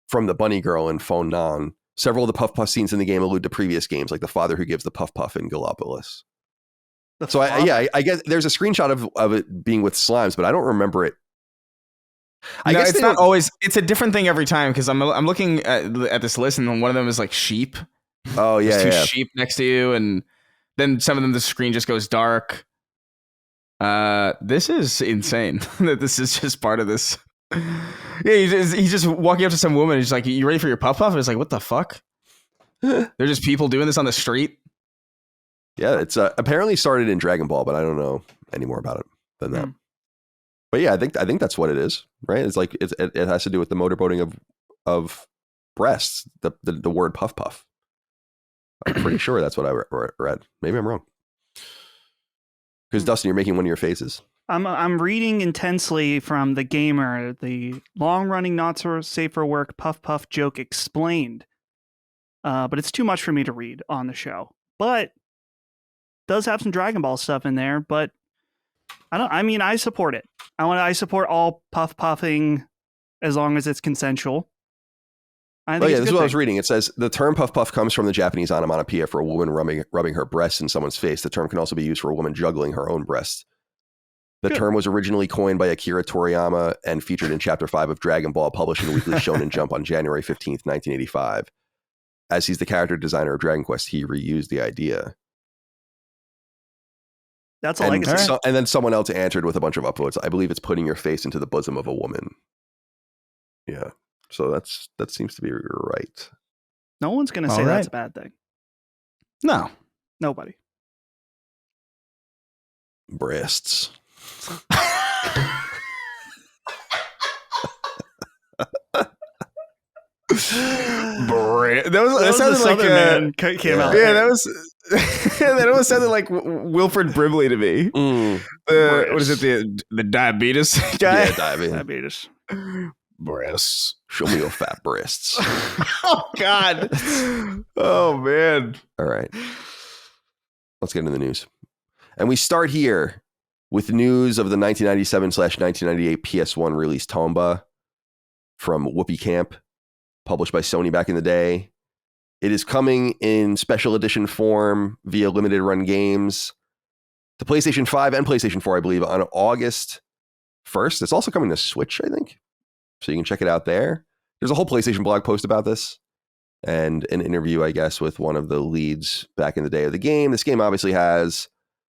from the bunny girl in Phone Non. Several of the Puff Puff scenes in the game allude to previous games, like the father who gives the Puff Puff in Gallipolis. So I guess there's a screenshot of it being with slimes, but I don't remember it. I guess it's not always. It's a different thing every time, because I'm looking at this list, and one of them is like sheep. Oh yeah, there's two sheep next to you, and then some of them the screen just goes dark. This is insane that this is just part of this. Yeah, he's just walking up to some woman. He's like, "You ready for your puff puff?" And it's like, what the fuck? They're just people doing this on the street. Yeah, it's apparently started in Dragon Ball, but I don't know any more about it than that. But yeah, I think that's what it is, right? It's like it has to do with the motorboating of breasts. The word puff puff. I'm pretty sure that's what I read. Maybe I'm wrong. Because Dustin, you're making one of your faces. I'm reading intensely from The Gamer, the long-running not so safe for work puff puff joke explained. But it's too much for me to read on the show. But does have some Dragon Ball stuff in there, but I support it. I support all puff puffing as long as it's consensual. This is what I was reading. It says the term puff puff comes from the Japanese onomatopoeia for a woman rubbing her breast in someone's face. The term can also be used for a woman juggling her own breast. The term was originally coined by Akira Toriyama and featured in Chapter 5 of Dragon Ball, published in Weekly Shonen Jump on January 15th, 1985. As he's the character designer of Dragon Quest, he reused the idea. That's a legacy. And then someone else answered with a bunch of upvotes. I believe it's putting your face into the bosom of a woman. Yeah. So that seems to be right. No one's going to say that's a bad thing. No. Nobody. Breasts. That sounded like man came out. Yeah, that was. That almost sounded like Wilfred Brimley to me. What is it? The diabetes guy? Yeah, diabetes. Breasts. Show me your fat breasts. Oh God. Oh man. All right. Let's get into the news. And we start here with news of the 1997/1998 PS1 release Tomba from Whoopee Camp, published by Sony back in the day. It is coming in special edition form via limited run games to PlayStation 5 and PlayStation 4, I believe, on August 1st. It's also coming to Switch, I think. So you can check it out there. There's a whole PlayStation blog post about this and an interview, I guess, with one of the leads back in the day of the game. This game obviously has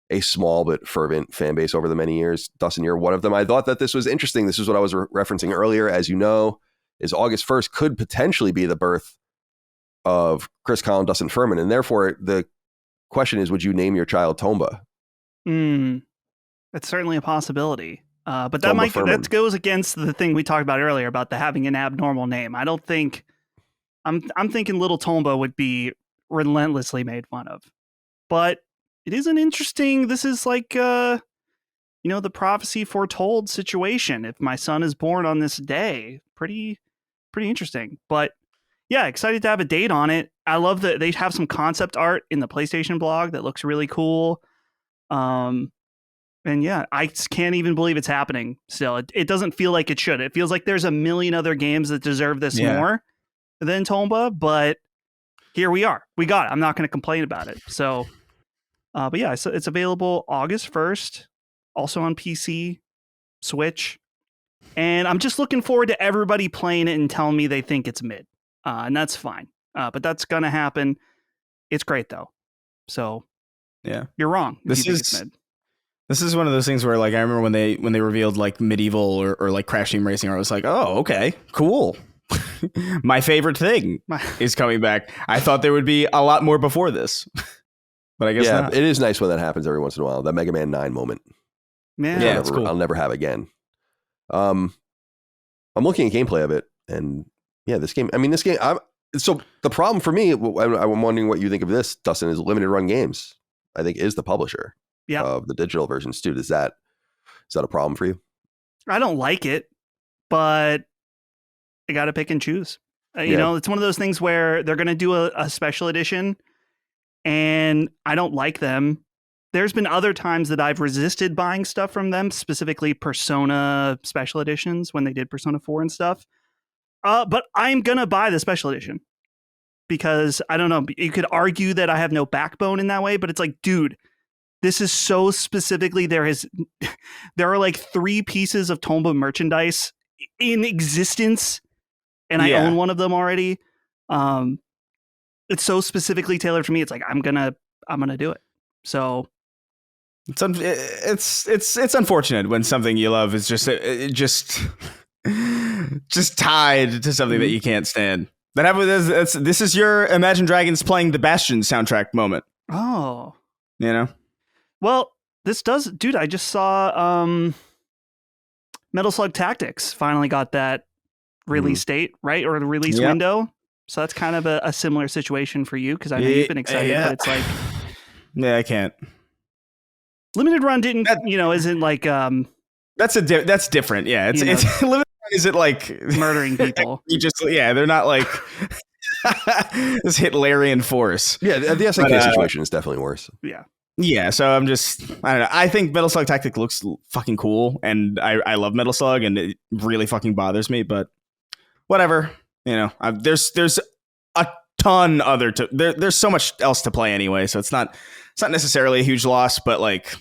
a small but fervent fan base over the many years. Dustin, you're one of them. I thought that this was interesting. This is what I was referencing earlier. As you know, is August 1st could potentially be the birth of Chris, Colin, Dustin Furman. And therefore, the question is, would you name your child Tomba? That's certainly a possibility. But that goes against the thing we talked about earlier about having an abnormal name. I don't think I'm thinking little Tomba would be relentlessly made fun of. But it is an interesting, this is like the prophecy foretold situation. If my son is born on this day, pretty interesting. But yeah, excited to have a date on it. I love that they have some concept art in the PlayStation blog that looks really cool. And yeah, I can't even believe it's happening still. It doesn't feel like it should. It feels like there's a million other games that deserve this more than Tomba, but here we are. We got it. I'm not going to complain about it. So, but yeah, so it's available August 1st, also on PC, Switch. And I'm just looking forward to everybody playing it and telling me they think it's mid. And that's fine. But that's going to happen. It's great, though. So, yeah, you're wrong. This is one of those things where, like, I remember when they revealed like Medieval or like Crash Team Racing, I was like, oh, okay, cool. My favorite thing is coming back. I thought there would be a lot more before this, but I guess not. It is nice when that happens every once in a while. That Mega Man 9 moment. Yeah, it's cool. I'll never have again. I'm looking at gameplay of it, and yeah, this game. So the problem for me, I'm wondering what you think of this, Dustin, is Limited Run Games. I think is the publisher of the digital versions too. Is that a problem for you? I don't like it, but I got to pick and choose. You know, it's one of those things where they're going to do a special edition and I don't like them. There's been other times that I've resisted buying stuff from them, specifically Persona special editions when they did Persona 4 and stuff. But I'm going to buy the special edition because I don't know. You could argue that I have no backbone in that way, but it's like, dude, this is so specifically there are like 3 pieces of Tomba merchandise in existence. And I own one of them already. It's so specifically tailored for me. It's like I'm gonna do it. So it's unfortunate when something you love is just tied to something that you can't stand. This is your Imagine Dragons playing the Bastion soundtrack moment. Oh, you know. Well, this does, dude. I just saw Metal Slug Tactics finally got that release date, right? Or the release window. So that's kind of a similar situation for you because I know you've been excited, but it's like, yeah, I can't. Limited Run isn't like that's different. Yeah, it's Limited Run isn't like murdering people. They're not like this Hitlerian force. Yeah, the SNK situation is definitely worse. Yeah. Yeah, so I don't know. I think Metal Slug Tactic looks fucking cool, and I love Metal Slug, and it really fucking bothers me, but whatever. You know, there's a ton there's so much else to play anyway, so it's not necessarily a huge loss, but like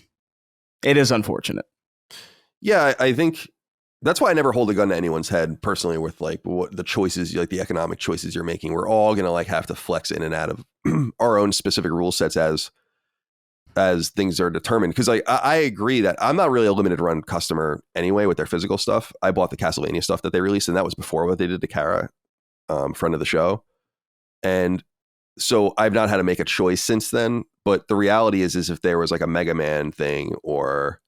it is unfortunate. Yeah, I think that's why I never hold a gun to anyone's head personally with like what the choices, like the economic choices you're making. We're all going to like have to flex in and out of our own specific rule sets as things are determined. Because like I agree that I'm not really a limited run customer anyway with their physical stuff. I bought the Castlevania stuff that they released, and that was before what they did to Kara, friend of the show. And so I've not had to make a choice since then. But the reality is if there was like a Mega Man thing or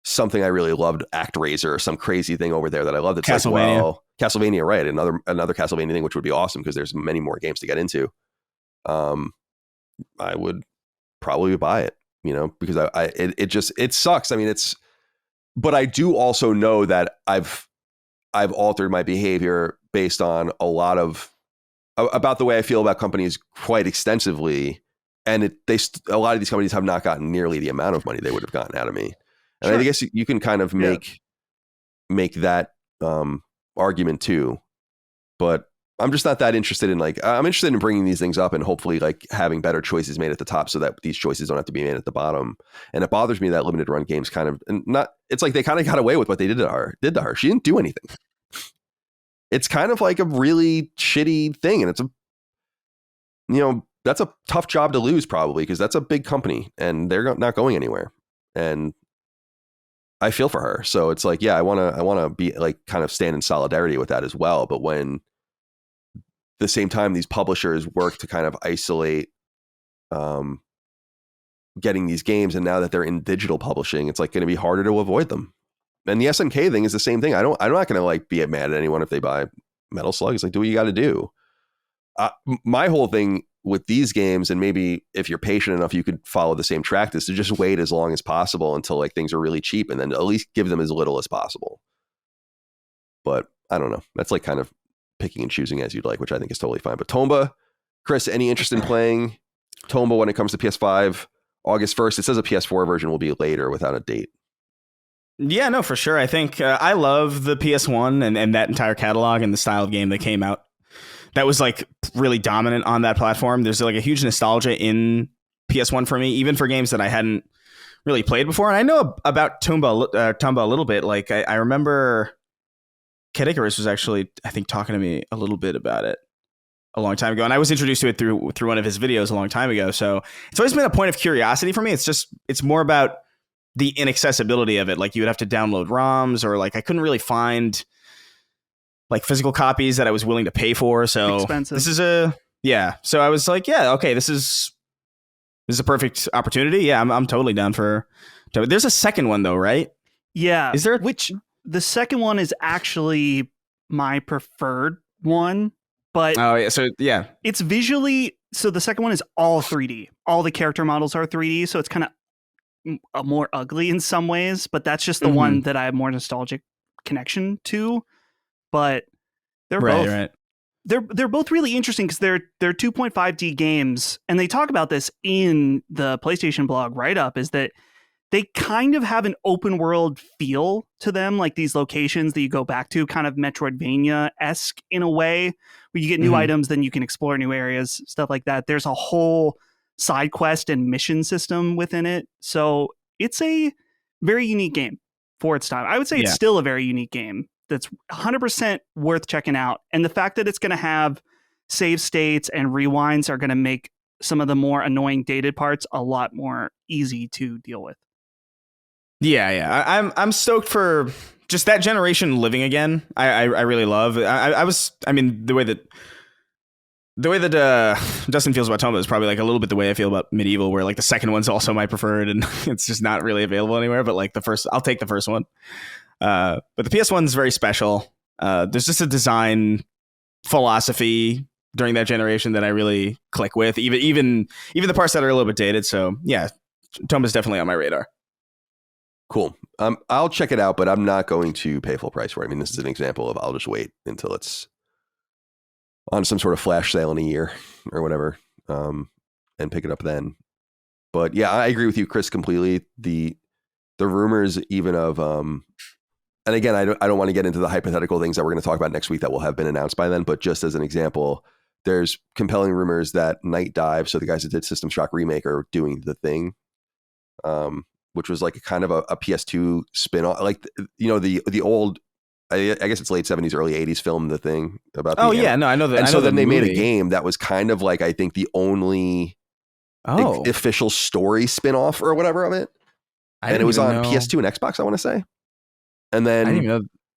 something I really loved, ActRaiser or some crazy thing over there that I loved, it's Castlevania. like, well, Castlevania, right? Another Castlevania thing, which would be awesome because there's many more games to get into. I would probably buy it, you know, because it sucks. I mean, but I do also know that I've altered my behavior based on a lot of about the way I feel about companies quite extensively. And a lot of these companies have not gotten nearly the amount of money they would have gotten out of me. And I guess you can kind of make that argument too, but I'm just not that interested in I'm interested in bringing these things up and hopefully like having better choices made at the top so that these choices don't have to be made at the bottom. And it bothers me that limited run games it's like they kind of got away with what they did to her. She didn't do anything. It's kind of like a really shitty thing. And that's a tough job to lose probably because that's a big company and they're not going anywhere. And I feel for her. So it's like, yeah, I want to be like kind of stand in solidarity with that as well. But when the same time these publishers work to kind of isolate getting these games, and now that they're in digital publishing, it's like going to be harder to avoid them. And the SNK thing is the same thing. I'm not going to like be mad at anyone if they buy Metal Slug. It's like, do what you got to do. my whole thing with these games, and maybe if you're patient enough, you could follow the same track, is to just wait as long as possible until like things are really cheap, and then at least give them as little as possible. But I don't know. That's like kind of picking and choosing as you'd like, which I think is totally fine. But Tomba, Chris, any interest in playing Tomba when it comes to PS5? August 1st. It says a PS4 version will be later without a date. Yeah, no, for sure. I think I love the PS1 and that entire catalog and the style of game that came out. That was like really dominant on that platform. There's like a huge nostalgia in PS1 for me, even for games that I hadn't really played before. And I know about Tomba a little bit. Like I remember Kid Icarus was actually, I think, talking to me a little bit about it a long time ago, and I was introduced to it through one of his videos a long time ago. So it's always been a point of curiosity for me. It's more about the inaccessibility of it. Like you would have to download ROMs, or like I couldn't really find like physical copies that I was willing to pay for. So Expensive. So I was like, yeah, okay, this is a perfect opportunity. Yeah, I'm totally down for. There's a second one though, right? Yeah. Is there? Which the second one is actually my preferred one. But oh yeah, so yeah, it's visually, so the second one is all 3D. All the character models are 3D, so it's kind of more ugly in some ways, but that's just the one that I have more nostalgic connection to. But they're both they're both really interesting because they're 2.5D games, and they talk about this in the PlayStation blog write-up, is that they kind of have an open world feel to them, like these locations that you go back to, kind of Metroidvania-esque in a way, where you get new items, then you can explore new areas, stuff like that. There's a whole side quest and mission system within it. So it's a very unique game for its time. I would say it's still a very unique game that's 100% worth checking out. And the fact that it's going to have save states and rewinds are going to make some of the more annoying dated parts a lot more easy to deal with. Yeah. I'm stoked for just that generation living again. I really love. I mean, the way that Dustin feels about Tomba is probably like a little bit the way I feel about Medieval, where like the second one's also my preferred, and it's just not really available anywhere. But like I'll take the first one. But the PS1's very special. There's just a design philosophy during that generation that I really click with. Even the parts that are a little bit dated. So yeah, Tomba's definitely on my radar. Cool. I'll check it out, but I'm not going to pay full price for it. I mean, this is an example of I'll just wait until it's on some sort of flash sale in a year or whatever, and pick it up then. But yeah, I agree with you, Chris, completely. The rumors even of and again, I don't want to get into the hypothetical things that we're going to talk about next week that will have been announced by then. But just as an example, there's compelling rumors that Night Dive, so the guys that did System Shock Remake, are doing The Thing. Which was like a kind of a PS2 spin-off, like, you know, the old, I guess it's late 70s, early 80s film, The Thing, about I know that. And so then they made a game that was kind of like, I think, the only official story spin-off or whatever of it. And it was on PS2 and Xbox, I want to say. And then I didn't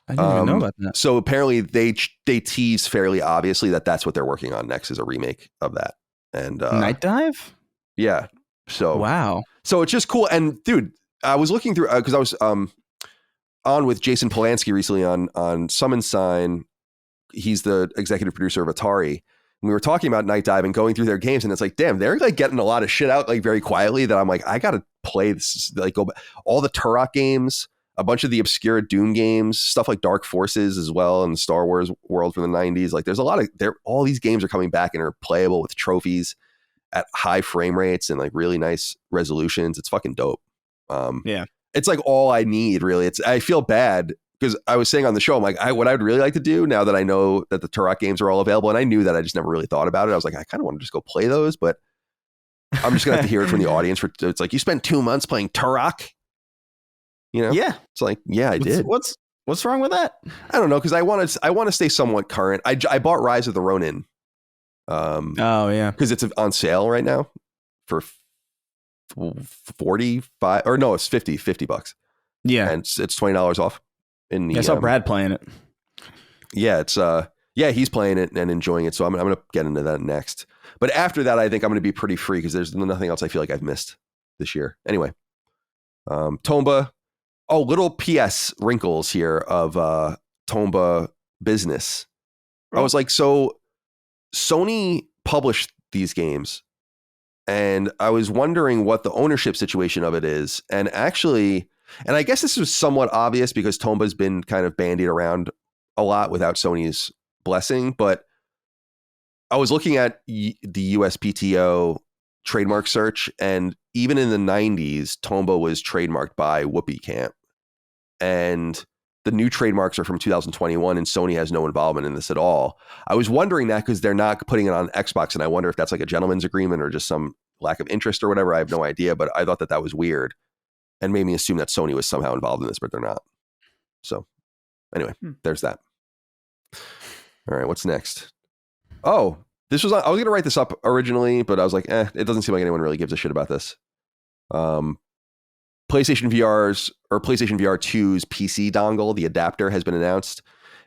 even know about that. So apparently they tease fairly obviously that's what they're working on next, is a remake of that. And Night Dive? Yeah. So wow. So it's just cool. And dude, I was looking through because I was on with Jason Polanski recently on Summon Sign. He's the executive producer of Atari. And we were talking about Night Dive and going through their games, and it's like, damn, they're like getting a lot of shit out like very quietly that I'm like, I gotta play this. Like, go back. All the Turok games, a bunch of the obscure Dune games, stuff like Dark Forces as well, and Star Wars world from the 90s. Like, there's a lot of all these games are coming back and are playable with trophies at high frame rates and like really nice resolutions. It's fucking dope. Yeah, it's like all I need, really. I feel bad because I was saying on the show, I'm like, what I'd really like to do now that I know that the Turok games are all available, and I knew that, I just never really thought about it. I was like, I kind of want to just go play those, but I'm just gonna have to hear it from the audience. It's like, you spent 2 months playing Turok, you know? Yeah, it's like, yeah, I did. What's wrong with that? I don't know, because I want to stay somewhat current. I bought Rise of the Ronin. Oh yeah, because it's on sale right now for 45, or no, it's $50. Yeah, and it's $20 off. I saw Brad playing it. Yeah, it's he's playing it and enjoying it. So I'm gonna get into that next. But after that, I think I'm gonna be pretty free because there's nothing else I feel like I've missed this year. Anyway, Tomba. Oh, little PS wrinkles here of Tomba business. I was like, so Sony published these games, and I was wondering what the ownership situation of it is. And actually, and I guess this was somewhat obvious because Tomba's been kind of bandied around a lot without Sony's blessing, but I was looking at the USPTO trademark search, and even in the 90s, Tomba was trademarked by Whoopee Camp. And the new trademarks are from 2021, and Sony has no involvement in this at all. I was wondering that because they're not putting it on Xbox, and I wonder if that's like a gentleman's agreement or just some lack of interest or whatever. I have no idea, but I thought that was weird and made me assume that Sony was somehow involved in this, but they're not. So anyway, there's that. All right, what's next? Oh, I was going to write this up originally, but I was like, it doesn't seem like anyone really gives a shit about this. PlayStation VR 2's PC dongle, the adapter, has been announced.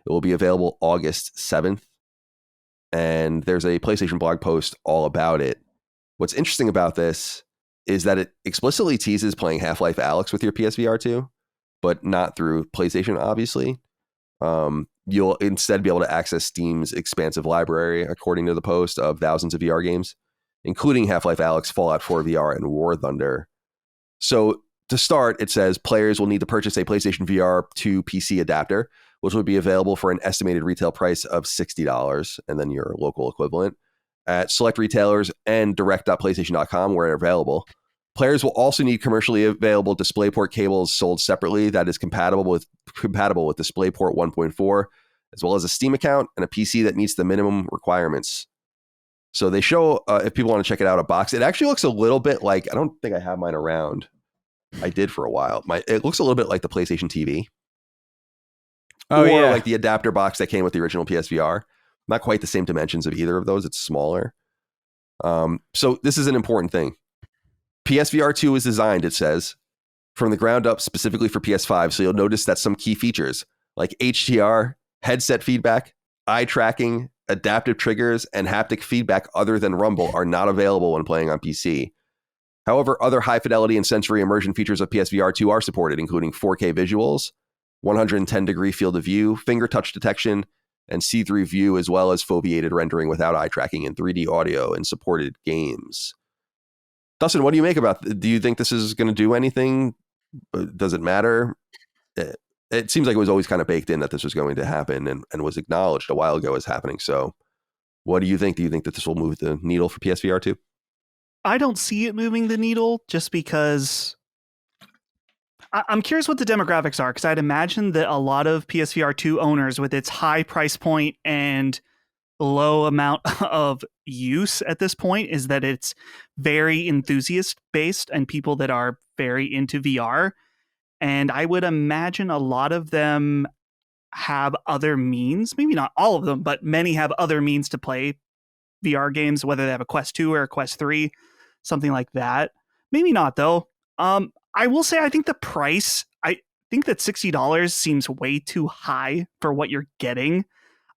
It will be available August 7th. And there's a PlayStation blog post all about it. What's interesting about this is that it explicitly teases playing Half-Life Alyx with your PSVR 2, but not through PlayStation, obviously. You'll instead be able to access Steam's expansive library, according to the post, of thousands of VR games, including Half-Life Alyx, Fallout 4 VR, and War Thunder. So to start, it says players will need to purchase a PlayStation VR 2 PC adapter, which will be available for an estimated retail price of $60, and then your local equivalent, at select retailers and direct.playstation.com where available. Players will also need commercially available DisplayPort cables sold separately that is compatible with DisplayPort 1.4, as well as a Steam account and a PC that meets the minimum requirements. So they show, if people want to check it out, a box. It actually looks a little bit like, I don't think I have mine around. I did for a while. It looks a little bit like the PlayStation TV. Oh, or yeah. like the adapter box that came with the original PSVR. Not quite the same dimensions of either of those. It's smaller. So this is an important thing. PSVR 2 is designed, it says, from the ground up specifically for PS5. So you'll notice that some key features like HDR, headset feedback, eye tracking, adaptive triggers, and haptic feedback other than rumble are not available when playing on PC. However, other high fidelity and sensory immersion features of PSVR 2 are supported, including 4K visuals, 110-degree field of view, finger touch detection, and see-through view, as well as foveated rendering without eye tracking and 3D audio in supported games. Dustin, what do you make about do you think this is going to do anything? Does it matter? It seems like it was always kind of baked in that this was going to happen and was acknowledged a while ago as happening. So what do you think? Do you think that this will move the needle for PSVR 2? I don't see it moving the needle just because I'm curious what the demographics are, because I'd imagine that a lot of PSVR 2 owners, with its high price point and low amount of use at this point, is that it's very enthusiast based and people that are very into VR. And I would imagine a lot of them have other means, maybe not all of them, but many have other means to play VR games, whether they have a Quest 2 or a Quest 3, something like that. Maybe not, though. I will say I think the price, I think that $60 seems way too high for what you're getting.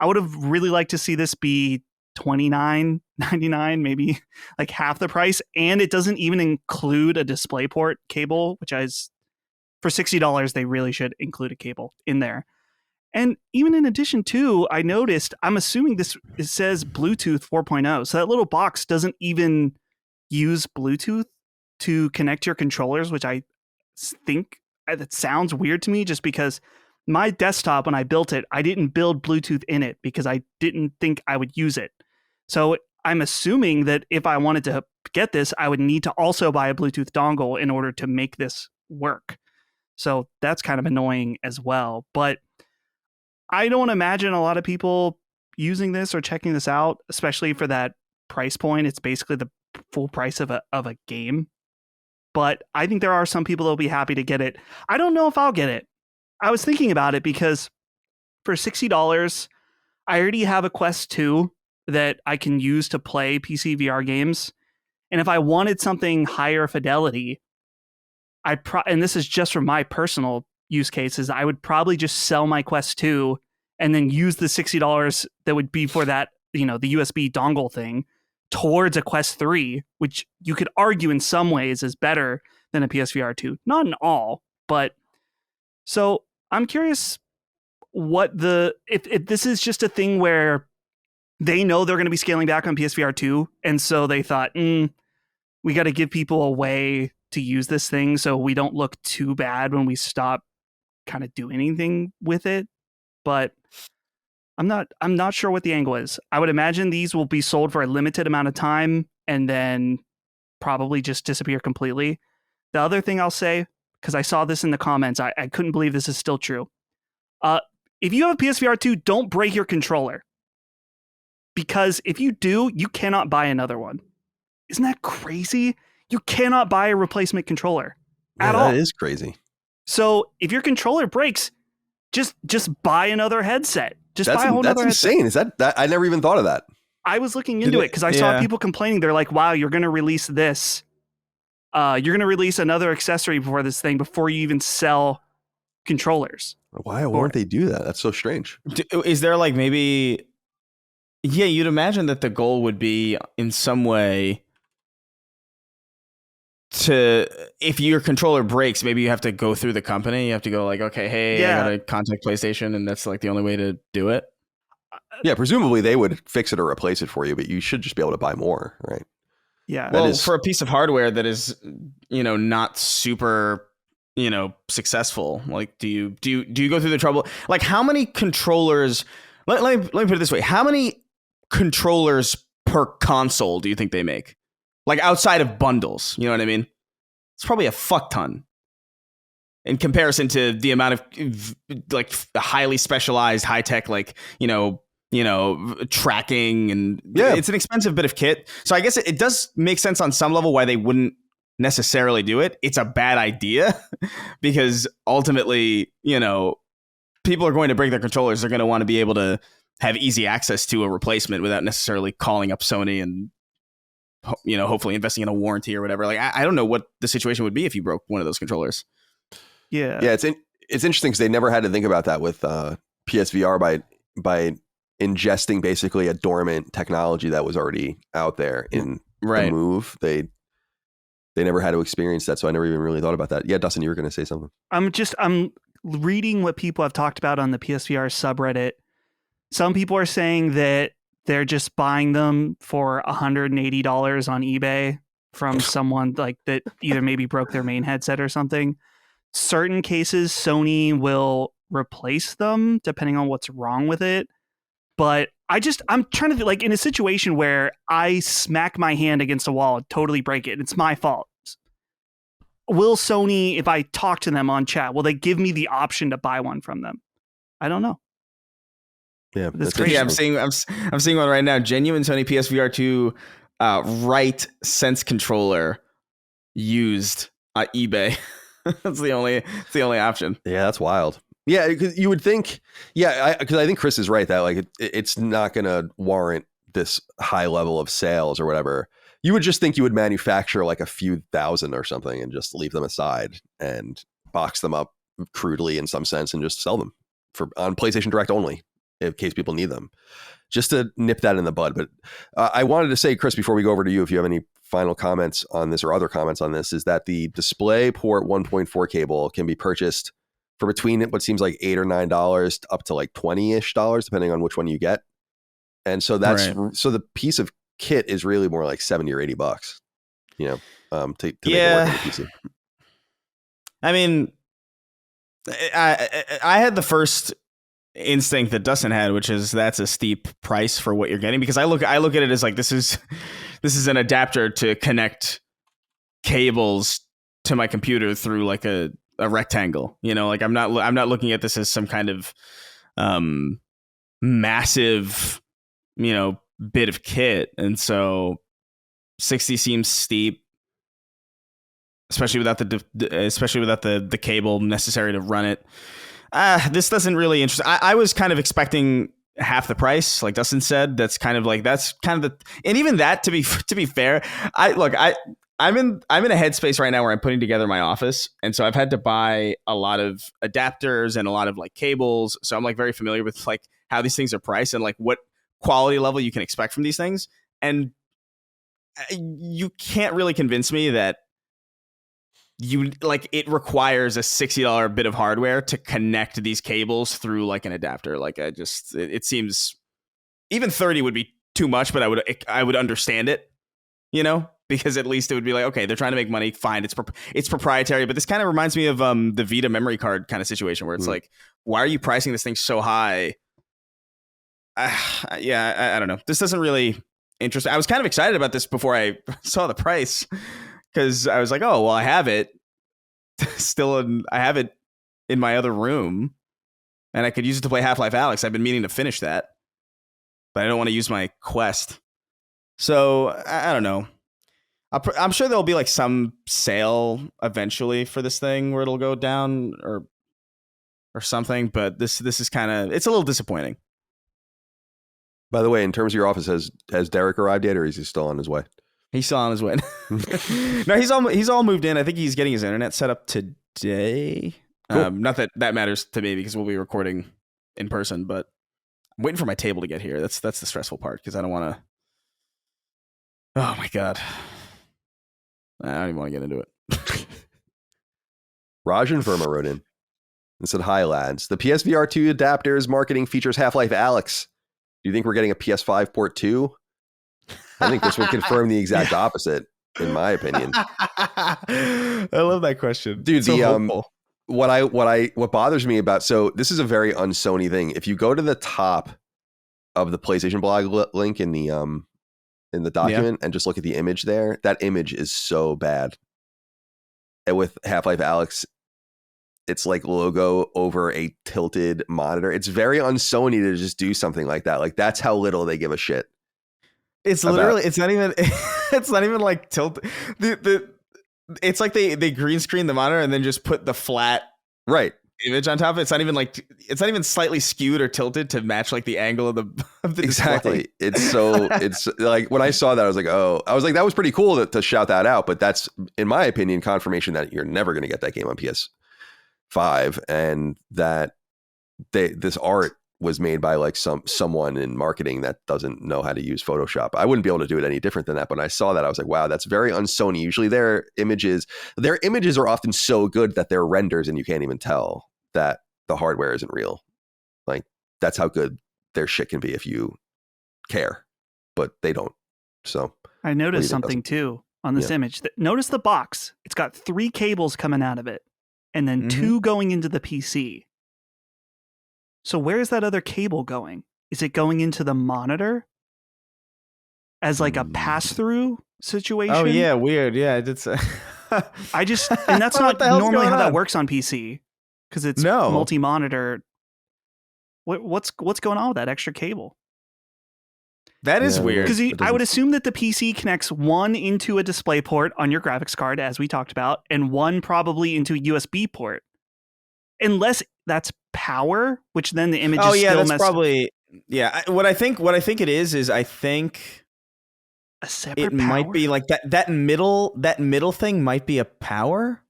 I would have really liked to see this be $29.99, maybe like half the price. And it doesn't even include a DisplayPort cable, which is for $60, they really should include a cable in there. And even in addition to, I noticed, I'm assuming it says Bluetooth 4.0. So that little box doesn't even use Bluetooth to connect your controllers, which I think that sounds weird to me, just because my desktop, when I built it, I didn't build Bluetooth in it because I didn't think I would use it. So I'm assuming that if I wanted to get this, I would need to also buy a Bluetooth dongle in order to make this work. So that's kind of annoying as well. But I don't imagine a lot of people using this or checking this out, especially for that price point. It's basically the full price of a game. But I think there are some people that will be happy to get it. I don't know if I'll get it. I was thinking about it because for $60, I already have a Quest 2 that I can use to play PC VR games. And if I wanted something higher fidelity, and this is just from my personal use cases, I would probably just sell my Quest 2 and then use the $60 that would be for that, the USB dongle thing towards a Quest 3, which you could argue in some ways is better than a PSVR 2. Not in all, but so I'm curious what if this is just a thing where they know they're going to be scaling back on PSVR 2. And so they thought, we got to give people a way to use this thing so we don't look too bad when we stop kind of doing anything with it. But I'm not sure what the angle is. I would imagine these will be sold for a limited amount of time and then probably just disappear completely. The other thing I'll say, because I saw this in the comments, I couldn't believe this is still true. If you have a PSVR 2, don't break your controller. Because if you do, you cannot buy another one. Isn't that crazy? You cannot buy a replacement controller at all. That is crazy. So if your controller breaks, just buy another headset. Buy a whole that's nother insane. headset. Is that I never even thought of that. I was looking into it because I saw people complaining. They're like, wow, you're going to release this. You're going to release another accessory before this thing before you even sell controllers. Why won't they do that? That's so strange. Is there like maybe... Yeah, you'd imagine that the goal would be in some way to, if your controller breaks, maybe you have to go through the company. You have to go like, okay, hey, I got to contact PlayStation, and that's like the only way to do it. Yeah, presumably they would fix it or replace it for you, but you should just be able to buy more, right? Yeah. Well, for a piece of hardware that is, not super, successful, like do you go through the trouble? Like how many controllers? Let me put it this way: how many controllers per console do you think they make? Like outside of bundles, you know what I mean? It's probably a fuck ton in comparison to the amount of like highly specialized high tech, like, tracking, and it's an expensive bit of kit. So I guess it does make sense on some level why they wouldn't necessarily do it. It's a bad idea because ultimately, people are going to break their controllers. They're going to want to be able to have easy access to a replacement without necessarily calling up Sony and, hopefully investing in a warranty or whatever. Like, I don't know what the situation would be if you broke one of those controllers. Yeah. Yeah. It's interesting because they never had to think about that with PSVR by ingesting basically a dormant technology that was already out there in the Move. They never had to experience that. So I never even really thought about that. Yeah. Dustin, you were going to say something. I'm reading what people have talked about on the PSVR subreddit. Some people are saying that they're just buying them for $180 on eBay from someone like that either maybe broke their main headset or something. Certain cases, Sony will replace them depending on what's wrong with it. But I'm trying to like in a situation where I smack my hand against a wall and totally break it. It's my fault. Will Sony, if I talk to them on chat, will they give me the option to buy one from them? I don't know. Yeah, that's crazy. I'm seeing one right now. Genuine Sony PSVR 2 right sense controller used on eBay. That's the only option. Yeah, that's wild. Yeah, because you would think. Yeah, because I think Chris is right that like it's not going to warrant this high level of sales or whatever. You would just think you would manufacture like a few thousand or something and just leave them aside and box them up crudely in some sense and just sell them on PlayStation Direct only in case people need them, just to nip that in the bud. But I wanted to say, Chris, before we go over to you, if you have any final comments on this or other comments on this, is that the DisplayPort 1.4 cable can be purchased for between what seems like $8 or $9 up to like $20-ish, depending on which one you get. And so so the piece of kit is really more like $70 or $80, to make it work on the PC. I mean, I had the first instinct that Dustin had, which is that's a steep price for what you're getting, because I look at it as like this is an adapter to connect cables to my computer through like a rectangle. Like I'm not looking at this as some kind of massive bit of kit, and so 60 seems steep, especially without the cable necessary to run it. This doesn't really interest. I was kind of expecting half the price, like Dustin said. That's kind of and even that, to be fair, I'm in a headspace right now where I'm putting together my office, and so I've had to buy a lot of adapters and a lot of like cables. So I'm like very familiar with like how these things are priced and like what quality level you can expect from these things. And you can't really convince me that it requires a $60 bit of hardware to connect these cables through like an adapter. Like it seems even 30 would be too much, but I would understand it, because at least it would be like, okay, they're trying to make money. Fine. It's proprietary, but this kind of reminds me of the Vita memory card kind of situation where it's like, why are you pricing this thing so high? I don't know. This doesn't really interest. I was kind of excited about this before I saw the price because I was like, oh, well, I have it I have it in my other room and I could use it to play Half-Life Alyx. I've been meaning to finish that, but I don't want to use my Quest. So I don't know. I'm sure there'll be like some sale eventually for this thing where it'll go down or something. But this is kind of, it's a little disappointing. By the way, in terms of your office, has Derek arrived yet, or is he still on his way? He's still on his way. No, he's all moved in. I think he's getting his internet set up today. Cool. Not that matters to me because we'll be recording in person. But I'm waiting for my table to get here. That's the stressful part because I don't want to. Oh my god, I don't even want to get into it. Raj and Verma wrote in and said, "Hi lads, the PSVR 2 adapter's marketing features Half-Life Alyx. Do you think we're getting a PS5 port too? I think this would confirm the exact opposite, in my opinion." I love that question, dude. So what bothers me about, so this is a very un-Sony thing. If you go to the top of the PlayStation blog link in the document and just look at the image there, that image is so bad. And with Half-Life Alyx, it's like logo over a tilted monitor. It's very un-Sony to just do something like that. Like that's how little they give a shit. It's literally, it's not even like tilt. It's like they green screen the monitor and then just put the flat image on top of it. It's not even slightly skewed or tilted to match like the angle of the exactly display. It's like when I saw that, I was like, that was pretty cool to shout that out. But that's, in my opinion, confirmation that you're never going to get that game on PS5 and that this art was made by like someone in marketing that doesn't know how to use Photoshop. I wouldn't be able to do it any different than that. But when I saw that, I was like, wow, that's very un-Sony. Usually their images are often so good that they're renders and you can't even tell that the hardware isn't real. Like that's how good their shit can be if you care, but they don't. So I noticed something too on this image. Notice the box. It's got 3 cables coming out of it and then 2 going into the PC. So where's that other cable going? Is it going into the monitor as like a pass-through situation? Oh yeah, weird. Yeah, I did say. And that's not normally how that works on PC because it's multi-monitor. What's going on with that extra cable? That is weird. Because I would assume that the PC connects one into a display port on your graphics card, as we talked about, and one probably into a USB port. Unless that's power, which then the image is still that's probably what I think it is I think a separate it power? Might be like that middle thing might be a power.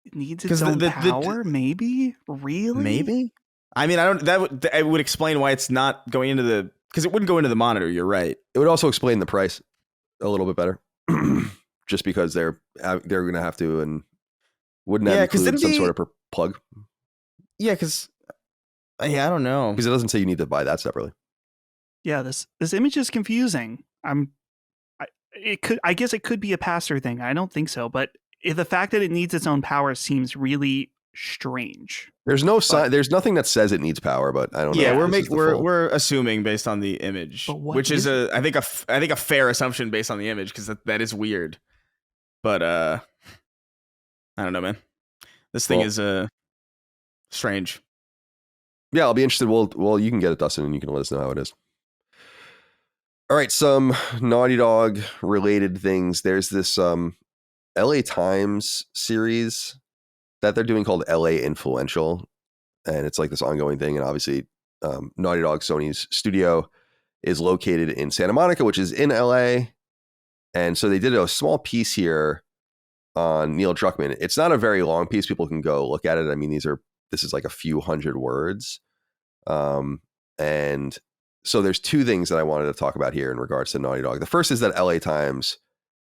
It needs its own power, maybe? Really? Maybe. I mean, I would explain why it's not going into because it wouldn't go into the monitor. You're right. It would also explain the price a little bit better, just because they're going to have to, and wouldn't that include some sort of plug? Yeah, because I don't know, because it doesn't say you need to buy that separately. Yeah, this image is confusing. I guess it could be a pass-through thing. I don't think so, but the fact that it needs its own power seems really strange. There's no sign. There's nothing that says it needs power, but I don't know. Yeah, we're assuming based on the image, which is I think a fair assumption based on the image because that is weird. But I don't know, man. This thing is strange. Yeah, I'll be interested. Well, you can get it, Dustin, and you can let us know how it is. All right, some Naughty Dog related things. There's this LA Times series that they're doing called LA Influential, and it's like this ongoing thing. And obviously, Naughty Dog, Sony's studio, is located in Santa Monica, which is in LA. And so they did a small piece here on Neil Druckmann. It's not a very long piece. People can go look at it. I mean, this is like a few hundred words. And so there's 2 things that I wanted to talk about here in regards to Naughty Dog. The first is that LA Times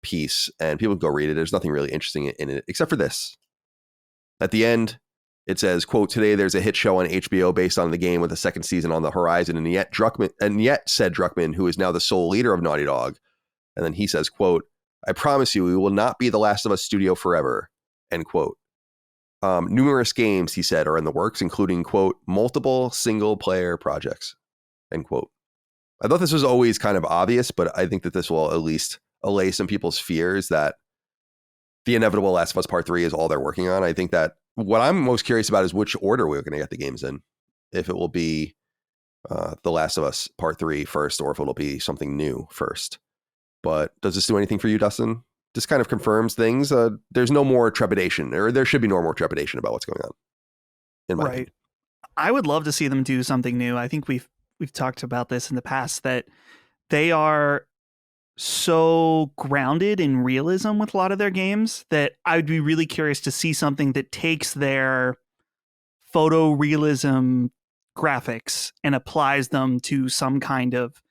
piece, and people go read it. There's nothing really interesting in it except for this. At the end, It says, quote, today there's a hit show on HBO based on the game with a second season on the horizon. And yet said Druckmann, who is now the sole leader of Naughty Dog. And then he says, quote, I promise you, we will not be the Last of Us studio forever, end quote. Numerous games, he said, are in the works, including, quote, multiple single player projects, end quote. I thought this was always kind of obvious, but I think that this will at least allay some people's fears that the inevitable Last of Us Part 3 is all they're working on. I think that what I'm most curious about is which order we're going to get the games in. If it will be The Last of Us Part 3 first, or if it'll be something new first. But does this do anything for you, Dustin? This kind of confirms things. There's no more trepidation, or there should be no more trepidation about what's going on. In my opinion. I would love to see them do something new. I think we've talked about this in the past, that they are so grounded in realism with a lot of their games that I would be really curious to see something that takes their photorealism graphics and applies them to some kind of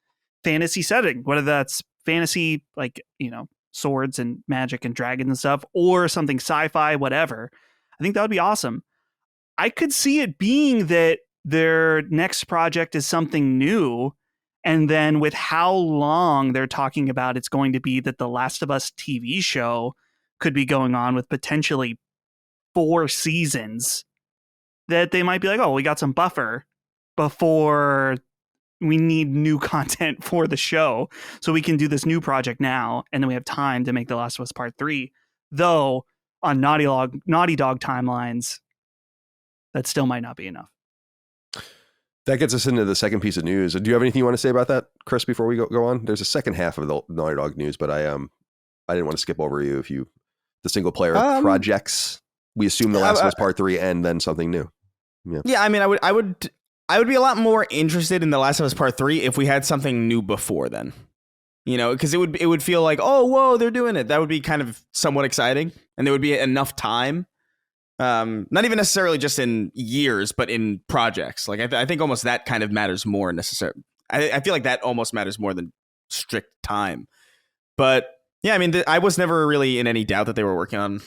fantasy setting, whether that's fantasy, like, swords and magic and dragons and stuff, or something sci-fi, whatever. I think that would be awesome. I could see it being that their next project is something new, and then with how long they're talking about it's going to be, that the Last of Us TV show could be going on with potentially 4 seasons, that they might be like, oh, we got some buffer before we need new content for the show, so we can do this new project now, and then we have time to make The Last of Us Part 3. Though on Naughty Dog timelines, that still might not be enough. That gets us into the second piece of news. Do you have anything you want to say about that, Chris, before we go on? There's a second half of the Naughty Dog news, but I didn't want to skip over you. The single player projects, we assume The Last of Us Part 3 and then something new. Yeah, I mean, I would be a lot more interested in The Last of Us Part 3 if we had something new before then. Because it would feel like, oh, whoa, they're doing it. That would be kind of somewhat exciting, and there would be enough time. Not even necessarily just in years, but in projects. Like I think almost that kind of matters more necessarily. I feel like that almost matters more than strict time. But yeah, I mean, I was never really in any doubt that they were working on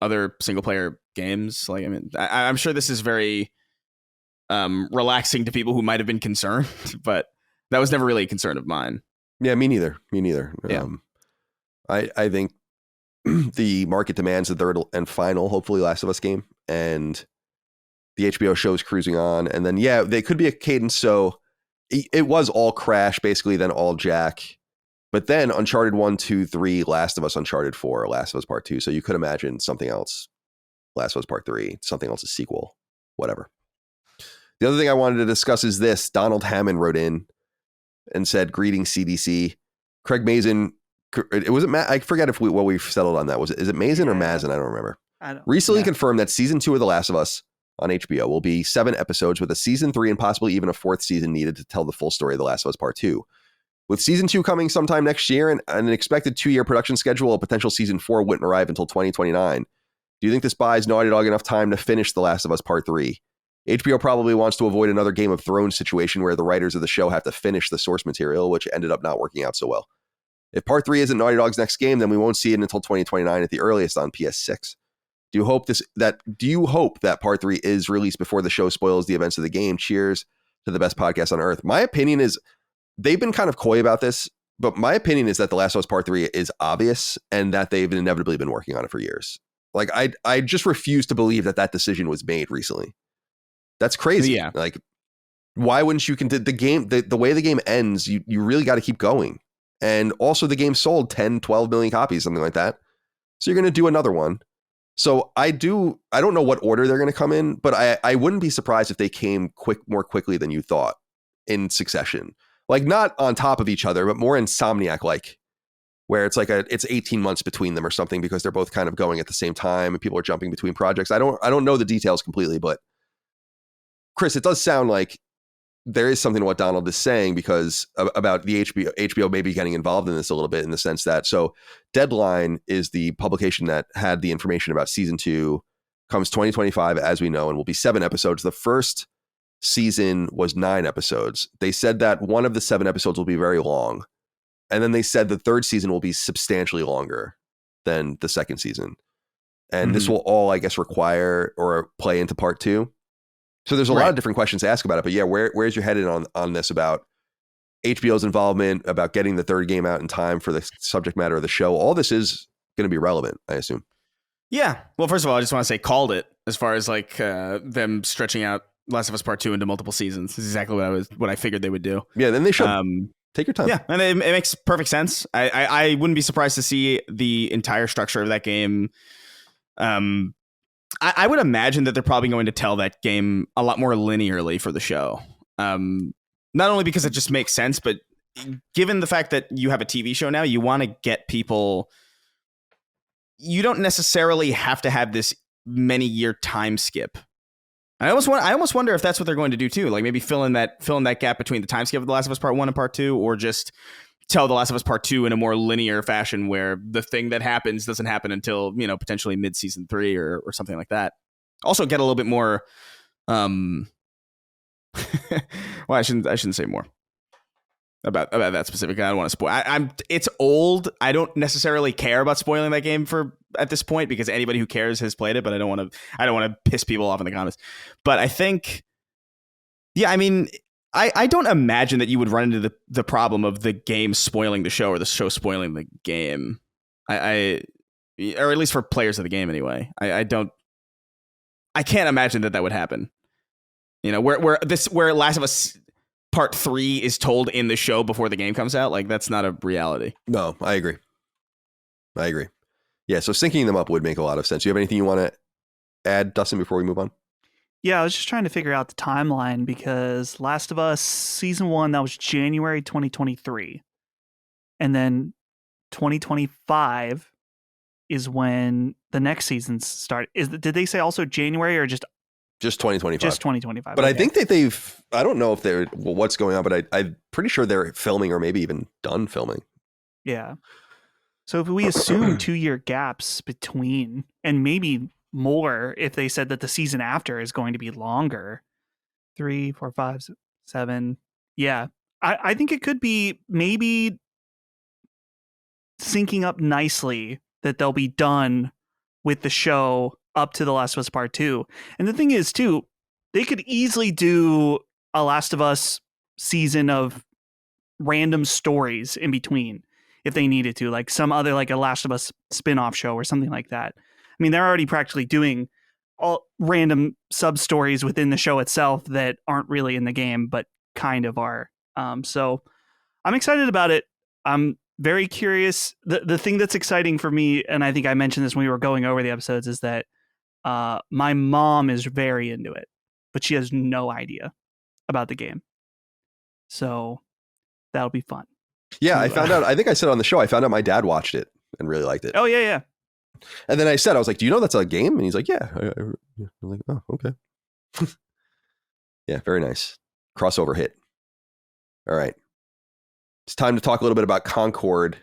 other single player games. Like, I mean, I'm sure this is very relaxing to people who might have been concerned, but that was never really a concern of mine. Yeah, me neither. Yeah. I think the market demands the third and final, hopefully, Last of Us game, and the HBO show's cruising on. And then, yeah, they could be a cadence. So it was all Crash, basically, then all Jack. But then Uncharted 1, 2, 3, Last of Us, Uncharted 4, Last of Us Part 2. So you could imagine something else, Last of Us Part 3, something else, a sequel, whatever. The other thing I wanted to discuss is this. Donald Hammond wrote in and said, greetings, CDC. Craig Mazin, it wasn't, I forget what we've settled on that. Is it Mazin or Mazin? I don't remember. Recently confirmed that season 2 of The Last of Us on HBO will be 7 episodes, with a season 3 and possibly even a 4th season needed to tell the full story of The Last of Us Part 2. With season 2 coming sometime next year and an expected 2-year production schedule, a potential season 4 wouldn't arrive until 2029. Do you think this buys Naughty Dog enough time to finish The Last of Us Part 3? HBO probably wants to avoid another Game of Thrones situation where the writers of the show have to finish the source material, which ended up not working out so well. If Part 3 isn't Naughty Dog's next game, then we won't see it until 2029 at the earliest on PS6. Do you hope that Part 3 is released before the show spoils the events of the game? Cheers to the best podcast on earth. My opinion is, they've been kind of coy about this, but my opinion is that The Last of Us Part 3 is obvious and that they've inevitably been working on it for years. Like, I just refuse to believe that decision was made recently. That's crazy. Yeah. Like, why wouldn't you continue the game? The way the game ends, you really got to keep going. And also the game sold 10, 12 million copies, something like that. So you're going to do another one. So I don't know what order they're going to come in, but I wouldn't be surprised if they came more quickly than you thought in succession. Like, not on top of each other, but more Insomniac-like, where it's like it's 18 months between them or something, because they're both kind of going at the same time and people are jumping between projects. I don't know the details completely, but Chris, it does sound like there is something to what Donald is saying, because about the HBO maybe getting involved in this a little bit, in the sense that, so Deadline is the publication that had the information about season 2, comes 2025, as we know, and will be 7 episodes. The first season was 9 episodes. They said that one of the 7 episodes will be very long. And then they said the third season will be substantially longer than the second season. And this will all, I guess, require or play into part 2. So there's a lot of different questions to ask about it. But yeah, where's your head on this about HBO's involvement, about getting the third game out in time for the subject matter of the show? All this is going to be relevant, I assume. Yeah. Well, first of all, I just want to say called it as far as like them stretching out Last of Us Part 2 into multiple seasons. This is exactly what I figured they would do. Yeah, then they should. Take your time. Yeah, and it makes perfect sense. I wouldn't be surprised to see the entire structure of that game. I would imagine that they're probably going to tell that game a lot more linearly for the show. Not only because it just makes sense, but given the fact that you have a TV show now, you want to get people. You don't necessarily have to have this many year time skip. I almost wonder if that's what they're going to do too. Like maybe fill in that gap between the time skip of The Last of Us Part 1 and Part 2, or just tell The Last of Us Part 2 in a more linear fashion where the thing that happens doesn't happen until, potentially mid-season 3 or something like that. Also get a little bit more well, I shouldn't say more about that specific. I don't want to spoil. It's old. I don't necessarily care about spoiling that game at this point because anybody who cares has played it, but I don't want to piss people off in the comments. But I think, yeah, I mean, I don't imagine that you would run into the problem of the game spoiling the show or the show spoiling the game. Or at least for players of the game anyway. I can't imagine that would happen. Where Last of Us Part 3 is told in the show before the game comes out, like that's not a reality. No, I agree. Yeah, so syncing them up would make a lot of sense. Do you have anything you want to add, Dustin, before we move on? Yeah, I was just trying to figure out the timeline because Last of Us Season 1, that was January 2023. And then 2025 is when the next seasons start. Did they say also January or just 2025? Just 2025. But okay. I think that I don't know if what's going on, but I'm pretty sure they're filming or maybe even done filming. Yeah. So if we assume 2-year gaps between, and maybe more if they said that the season after is going to be longer, 3, 4, 5, 7. Yeah. I think it could be maybe syncing up nicely that they'll be done with the show up to The Last of Us Part 2. And the thing is, too, they could easily do a Last of Us season of random stories in between if they needed to, like some other, like a Last of Us spin-off show or something like that. I mean, they're already practically doing all random sub-stories within the show itself that aren't really in the game, but kind of are. So I'm excited about it. I'm very curious. The thing that's exciting for me, and I think I mentioned this when we were going over the episodes, is that my mom is very into it, but she has no idea about the game. So that'll be fun. Yeah, I found out, I think I said on the show, I found out my dad watched it and really liked it. Oh, yeah. And then I was like, do you know that's a game? And he's like, yeah. I'm like, oh, okay. Yeah, very nice. Crossover hit. All right. It's time to talk a little bit about Concord.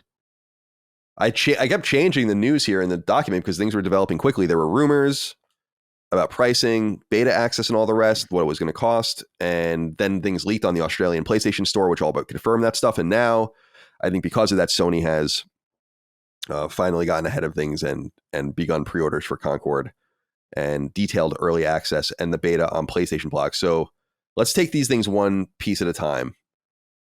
I kept changing the news here in the document because things were developing quickly. There were rumors about pricing, beta access, and all the rest, what it was going to cost. And then things leaked on the Australian PlayStation Store, which all but confirmed that stuff. And now, I think because of that, Sony has finally gotten ahead of things and begun pre-orders for Concord and detailed early access and the beta on PlayStation Blog. So let's take these things one piece at a time.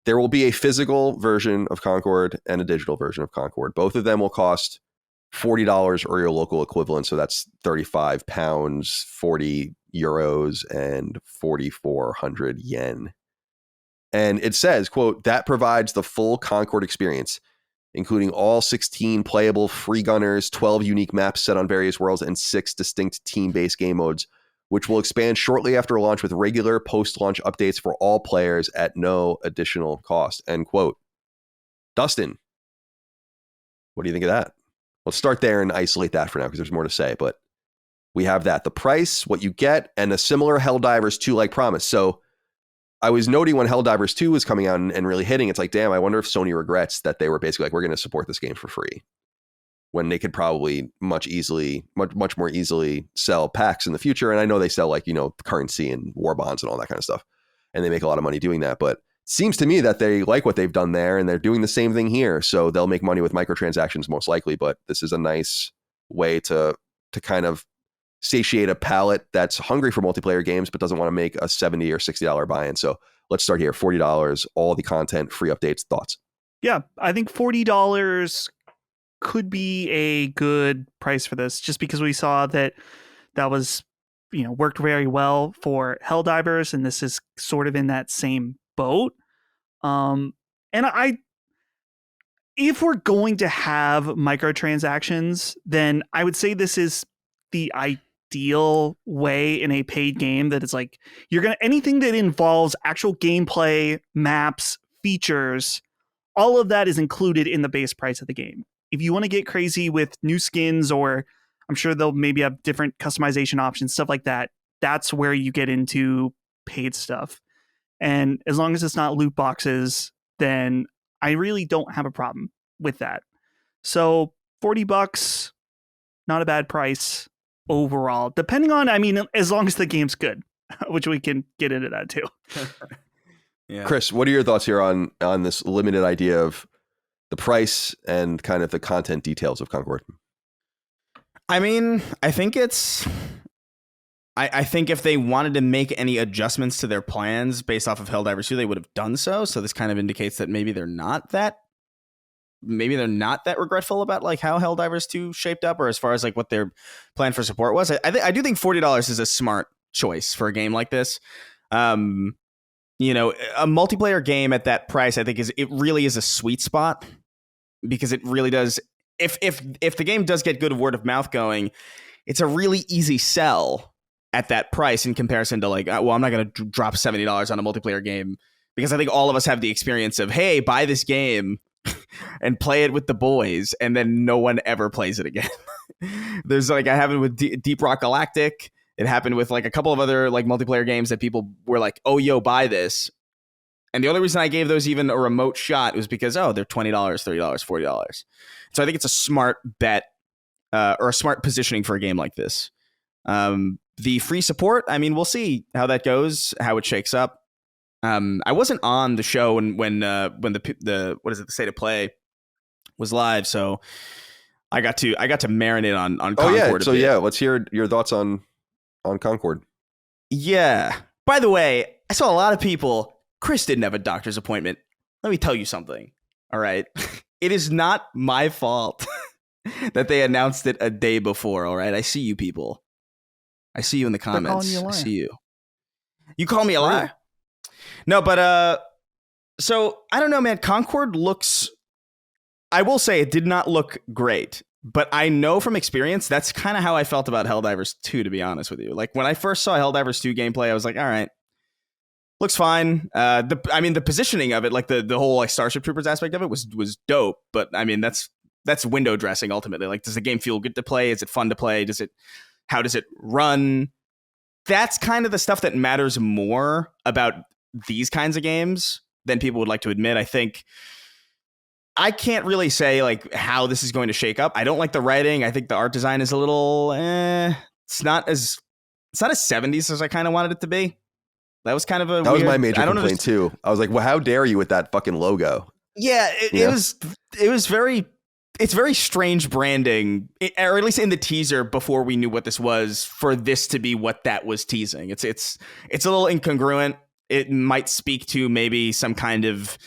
There will be a physical version of Concord and a digital version of Concord. Both of them will cost $40 or your local equivalent. So that's £35, 40 euros, and 4,400 yen. And it says, quote, that provides the full Concord experience, including all 16 playable free gunners, 12 unique maps set on various worlds, and 6 distinct team-based game modes, which will expand shortly after launch with regular post-launch updates for all players at no additional cost, end quote. Dustin, what do you think of that? Let's start there and isolate that for now because there's more to say, but we have that. The price, what you get, and a similar Helldivers 2-like promise. So I was noting when Helldivers 2 was coming out and really hitting, it's like, damn, I wonder if Sony regrets that they were basically like, we're going to support this game for free, when they could probably much more easily sell packs in the future. And I know they sell like, currency and war bonds and all that kind of stuff, and they make a lot of money doing that. But it seems to me that they like what they've done there and they're doing the same thing here. So they'll make money with microtransactions most likely, but this is a nice way to to kind of satiate a palate that's hungry for multiplayer games but doesn't want to make a $70 or $60 buy-in. So let's start here. $40, all the content, free updates, thoughts? Yeah, I think $40 could be a good price for this, just because we saw that was, worked very well for Helldivers, and this is sort of in that same boat. And if we're going to have microtransactions, then I would say this is the ideal way in a paid game, that it's like anything that involves actual gameplay, maps, features, all of that is included in the base price of the game. If you want to get crazy with new skins, or I'm sure they'll maybe have different customization options, stuff like that, that's where you get into paid stuff. And as long as it's not loot boxes, then I really don't have a problem with that. So $40, not a bad price overall, depending on, as long as the game's good, which we can get into that too. Yeah. Chris, what are your thoughts here on this limited idea of the price and kind of the content details of Concord? I think I think if they wanted to make any adjustments to their plans based off of Helldivers 2, they would have done so. So this kind of indicates that maybe they're not that regretful about like how Helldivers 2 shaped up, or as far as like what their plan for support was. I do think $40 is a smart choice for a game like this. A multiplayer game at that price, I think it really is a sweet spot, because it really does. If the game does get good word of mouth going, it's a really easy sell at that price in comparison to like, well, I'm not going to drop $70 on a multiplayer game, because I think all of us have the experience of, hey, buy this game and play it with the boys, and then no one ever plays it again. There's like, I happened with Deep Rock Galactic. It happened with like a couple of other like multiplayer games that people were like, oh, yo, buy this. And the only reason I gave those even a remote shot was because, they're $20, $30, $40. So I think it's a smart bet, or a smart positioning for a game like this. The free support, we'll see how that goes, how it shakes up. I wasn't on the show when the what is it, the State of Play was live, so I got to marinate on Concord. Let's hear your thoughts on Concord. Yeah. By the way, I saw a lot of people. Chris didn't have a doctor's appointment. Let me tell you something. All right. It is not my fault that they announced it a day before. All right. I see you people. I see you in the comments. I see you. You call me a liar? No, but so I don't know, man. Concord looks, I will say it did not look great, but I know from experience that's kind of how I felt about Helldivers 2, to be honest with you. Like when I first saw Helldivers 2 gameplay, I was like, all right, looks fine. The positioning of it, like the whole like Starship Troopers aspect of it was dope, but that's window dressing ultimately. Like, does the game feel good to play? Is it fun to play? How does it run? That's kind of the stuff that matters more about these kinds of games than people would like to admit. I think I can't really say like how this is going to shake up. I don't like the writing. I think the art design is a little it's not as 70s as I kind of wanted it to be. That was kind of that was my major complaint too. I was like, well, how dare you with that fucking logo? Yeah, it was very, it's very strange branding, or at least in the teaser before we knew what this was, for this to be what that was teasing. It's a little incongruent. It might speak to maybe some kind of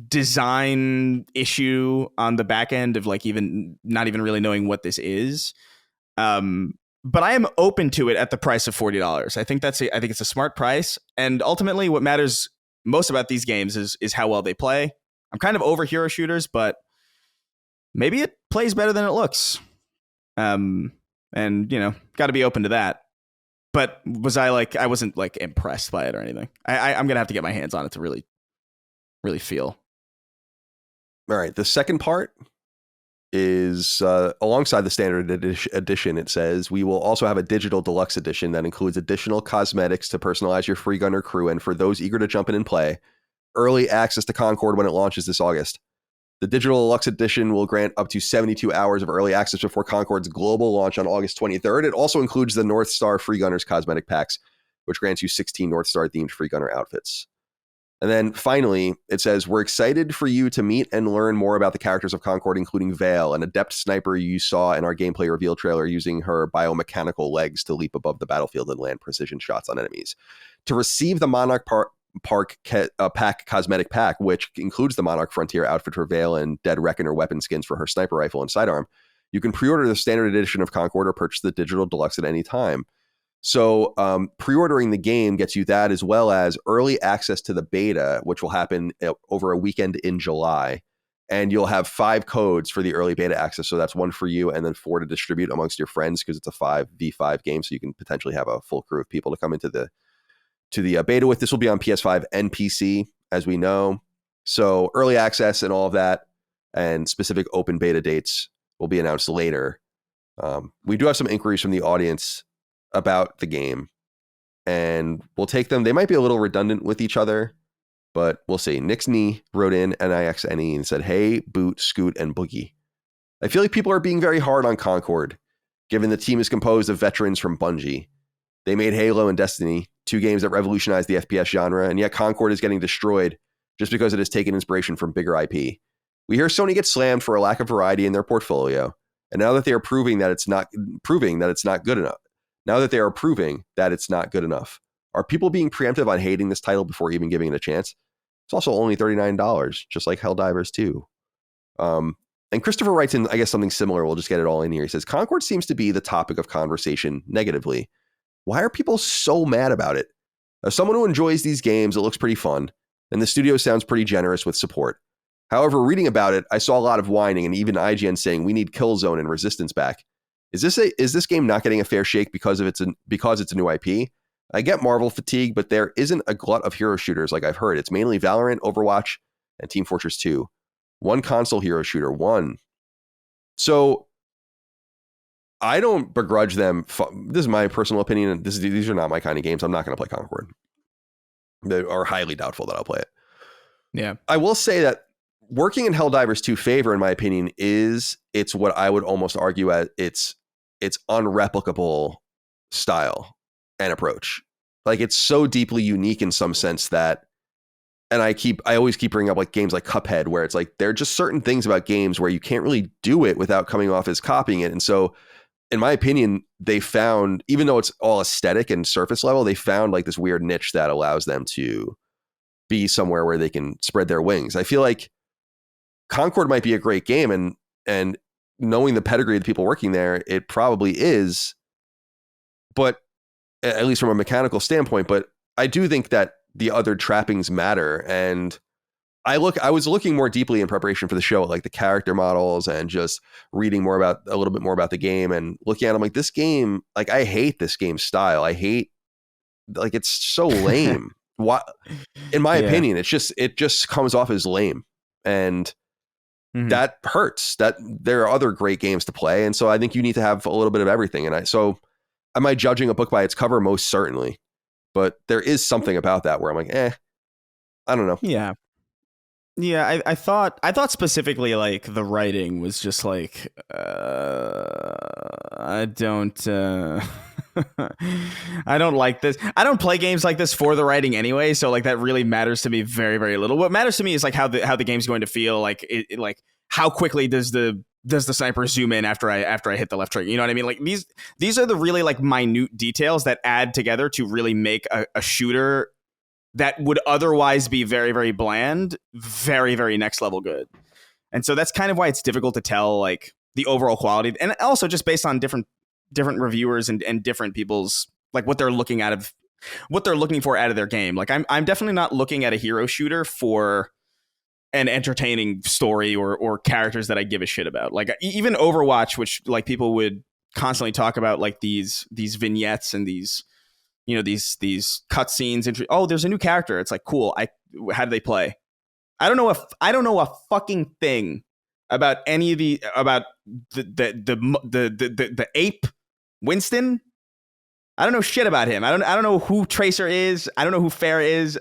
design issue on the back end of like even not even really knowing what this is. But I am open to it at the price of $40. I think it's a smart price, and ultimately, what matters most about these games is how well they play. I'm kind of over hero shooters, but maybe it plays better than it looks. And got to be open to that. But I wasn't like impressed by it or anything. I'm gonna have to get my hands on it to really, really feel. All right, the second part is alongside the standard edition. It says we will also have a digital deluxe edition that includes additional cosmetics to personalize your free gunner crew, and for those eager to jump in and play, early access to Concord when it launches this August. The digital deluxe edition will grant up to 72 hours of early access before Concord's global launch on August 23rd. It also includes the North Star Free Gunners cosmetic packs, which grants you 16 North Star themed free gunner outfits. And then finally, it says, we're excited for you to meet and learn more about the characters of Concord, including Vale, an adept sniper you saw in our gameplay reveal trailer using her biomechanical legs to leap above the battlefield and land precision shots on enemies. To receive the Monarch Pack cosmetic pack, which includes the Monarch Frontier outfit for Vale and Dead Reckoner weapon skins for her sniper rifle and sidearm, you can pre-order the standard edition of Concord or purchase the digital deluxe at any time. So pre-ordering the game gets you that, as well as early access to the beta, which will happen over a weekend in July. And you'll have 5 codes for the early beta access. So that's 1 for you and then 4 to distribute amongst your friends, because it's a 5v5 game. So you can potentially have a full crew of people to come into the beta with. This will be on PS5 and PC, as we know. So early access and all of that, and specific open beta dates will be announced later. We do have some inquiries from the audience about the game, and we'll take them. They might be a little redundant with each other, but we'll see. Nixney wrote in NIXNE and said, hey, Boot, Scoot, and Boogie. I feel like people are being very hard on Concord, given the team is composed of veterans from Bungie. They made Halo and Destiny, 2 games that revolutionized the FPS genre, and yet Concord is getting destroyed just because it has taken inspiration from bigger IP. We hear Sony get slammed for a lack of variety in their portfolio, and now that they are proving that it's not good enough. Now that they are proving that it's not good enough, are people being preemptive on hating this title before even giving it a chance? It's also only $39, just like Helldivers 2. And Christopher writes in, I guess, something similar. We'll just get it all in here. He says, Concord seems to be the topic of conversation negatively. Why are people so mad about it? As someone who enjoys these games, it looks pretty fun, and the studio sounds pretty generous with support. However, reading about it, I saw a lot of whining and even IGN saying we need Killzone and Resistance back. Is this game not getting a fair shake because it's a new IP? I get Marvel fatigue, but there isn't a glut of hero shooters like I've heard. It's mainly Valorant, Overwatch, and Team Fortress 2. One console hero shooter, one. So I don't begrudge them. This is my personal opinion. These are not my kind of games. I'm not going to play Concord. They are highly doubtful that I'll play it. Yeah. I will say that working in Helldivers 2 favor, in my opinion, is it's what I would almost argue as its unreplicable style and approach. Like, it's so deeply unique in some sense that, and I always keep bringing up like games like Cuphead, where it's like there are just certain things about games where you can't really do it without coming off as copying it. And so, in my opinion, they found, even though it's all aesthetic and surface level, they found like this weird niche that allows them to be somewhere where they can spread their wings. I feel like Concord might be a great game, and knowing the pedigree of the people working there, it probably is, but at least from a mechanical standpoint. But I do think that the other trappings matter. And I was looking more deeply in preparation for the show, like the character models and just reading a little bit more about the game and looking at them like this game, like I hate this game style. I hate, like, it's so lame. What, in my opinion, it just comes off as lame. And that hurts. That there are other great games to play, and so I think you need to have a little bit of everything. And am I judging a book by its cover? Most certainly, but there is something about that where I'm like, I don't know. Yeah, I thought specifically like the writing was just like, I don't like this. I don't play games like this for the writing anyway, so like that really matters to me very, very little. What matters to me is like how the game's going to feel. Like like how quickly does the sniper zoom in after I hit the left trigger? You know what I mean? Like these are the really like minute details that add together to really make a shooter that would otherwise be very, very bland, very, very next level good. And so that's kind of why it's difficult to tell like the overall quality, and also just based on different reviewers and different people's like what they're looking for out of their game. Like I'm definitely not looking at a hero shooter for an entertaining story or characters that I give a shit about. Like even Overwatch, which like people would constantly talk about, like these vignettes and these, you know, these cutscenes. Oh, there's a new character. It's like, cool. How do they play? I don't know a fucking thing about any of the ape Winston. I don't know shit about him. I don't know who Tracer is. I don't know who Fair is.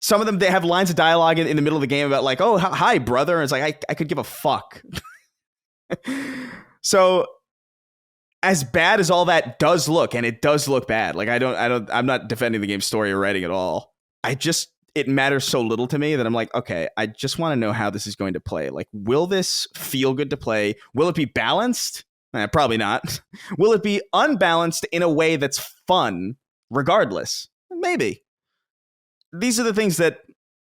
Some of them, they have lines of dialogue in the middle of the game about like, oh, hi, brother. And it's like, I could give a fuck. So as bad as all that does look, and it does look bad. Like I'm not defending the game's story or writing at all, it matters so little to me that I'm like, okay, I just want to know how this is going to play. Like, will this feel good to play? Will it be balanced? Probably not. Will it be unbalanced in a way that's fun regardless? Maybe. These are the things that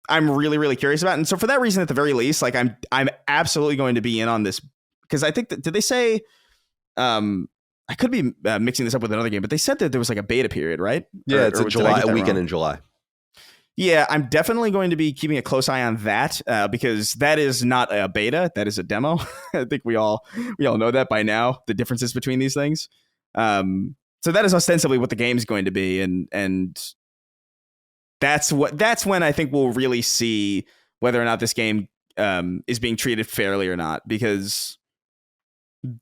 I'm really, really curious about. And so for that reason, at the very least, like I'm absolutely going to be in on this, because I think that, did they say, I could be mixing this up with another game, but they said that there was like a beta period, right? Yeah, it's a weekend in July. Yeah, I'm definitely going to be keeping a close eye on that because that is not a beta, that is a demo. I think we all know that by now, the differences between these things. So that is ostensibly what the game is going to be, and that's when I think we'll really see whether or not this game is being treated fairly or not, because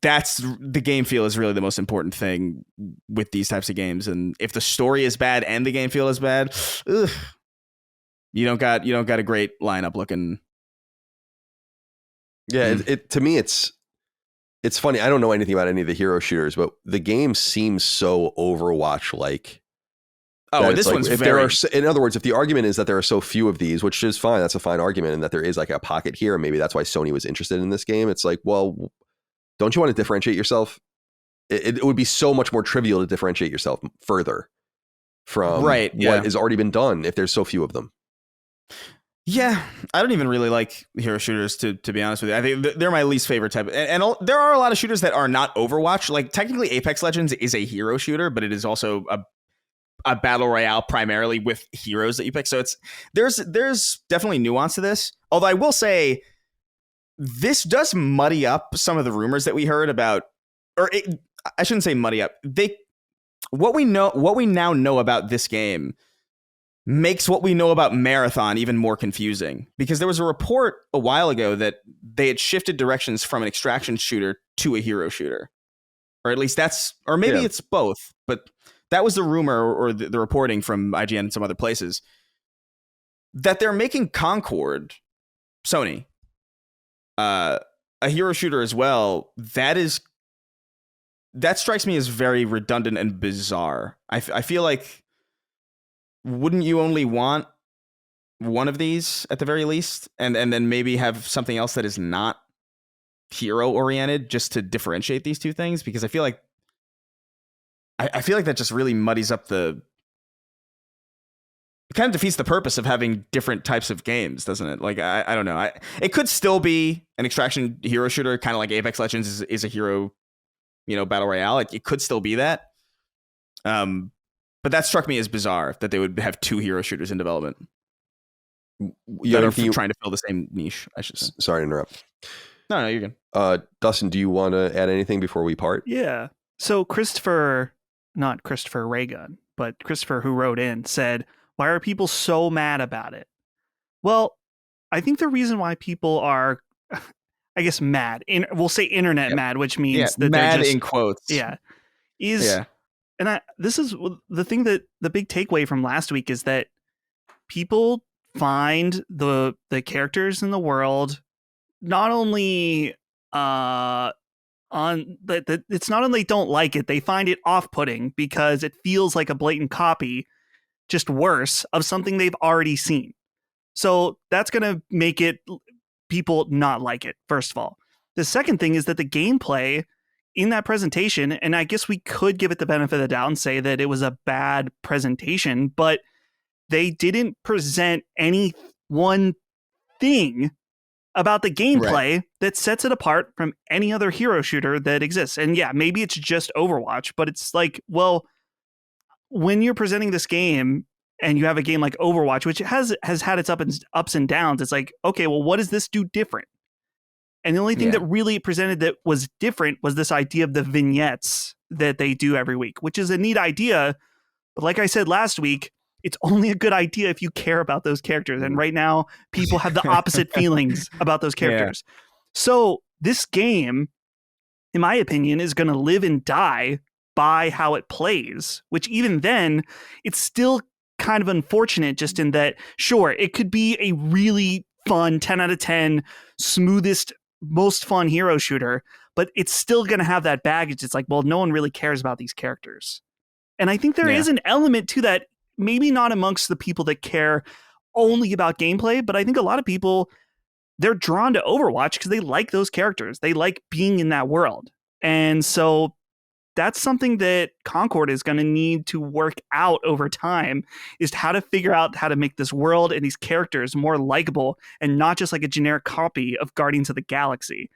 that's the game feel is really the most important thing with these types of games. And if the story is bad and the game feel is bad, you don't got a great lineup looking. Yeah, it to me it's funny. I don't know anything about any of the hero shooters, but the game seems so Overwatch like. Oh, this like, one's in other words, if the argument is that there are so few of these, which is fine, that's a fine argument, and that there is like a pocket here, and maybe that's why Sony was interested in this game. It's like, well, don't you want to differentiate yourself? It would be so much more trivial to differentiate yourself further from what has already been done if there's so few of them. Yeah, I don't even really like hero shooters, to be honest with you. I think they're my least favorite type. And there are a lot of shooters that are not Overwatch. Like, technically, Apex Legends is a hero shooter, but it is also a battle royale primarily with heroes that you pick. So there's definitely nuance to this. Although I will say, this does muddy up some of the rumors that we heard about, I shouldn't say muddy up. What we now know about this game makes what we know about Marathon even more confusing, because there was a report a while ago that they had shifted directions from an extraction shooter to a hero shooter, or at least maybe it's both, but that was the rumor or the reporting from IGN and some other places, that they're making Concord, Sony, a hero shooter as well. That strikes me as very redundant and bizarre. I feel like, wouldn't you only want one of these at the very least, and then maybe have something else that is not hero oriented, just to differentiate these two things? Because I feel like that just really muddies up it kind of defeats the purpose of having different types of games, doesn't it? Like, I don't know. It could still be an extraction hero shooter, kind of like Apex Legends is a hero, battle royale. It could still be that. But that struck me as bizarre, that they would have two hero shooters in development. That are trying to fill the same niche, I should say. Sorry to interrupt. No, you're good. Dustin, do you want to add anything before we part? Yeah. So not Christopher Raygun, but Christopher, who wrote in, said, why are people so mad about it? Well, I think the reason why people are, I guess, mad, we'll say internet mad, which means that mad they're just, in quotes. And this is the thing, that the big takeaway from last week is that people find the characters in the world not only it's not only don't like it, they find it off-putting because it feels like a blatant copy, just worse, of something they've already seen. So that's going to make people not like it, first of all. The second thing is that the gameplay in that presentation, and I guess we could give it the benefit of the doubt and say that it was a bad presentation, but they didn't present any one thing about the gameplay that sets it apart from any other hero shooter that exists. And yeah, maybe it's just Overwatch, but it's like, well, when you're presenting this game and you have a game like Overwatch, which has had its ups and downs, it's like, okay, well, what does this do different? And the only thing that really presented that was different was this idea of the vignettes that they do every week, which is a neat idea. But like I said last week, it's only a good idea if you care about those characters. And right now, people have the opposite feelings about those characters. Yeah. So this game, in my opinion, is going to live and die by how it plays, which even then, it's still kind of unfortunate, just in that, sure, it could be a really fun 10 out of 10, smoothest, most fun hero shooter, but it's still going to have that baggage. It's like, well, no one really cares about these characters. And I think there is an element to that maybe not amongst the people that care only about gameplay, but I think a lot of people, they're drawn to Overwatch because they like those characters. They like being in that world. And so that's something that Concord is going to need to work out over time, is how to figure out how to make this world and these characters more likable and not just like a generic copy of Guardians of the Galaxy.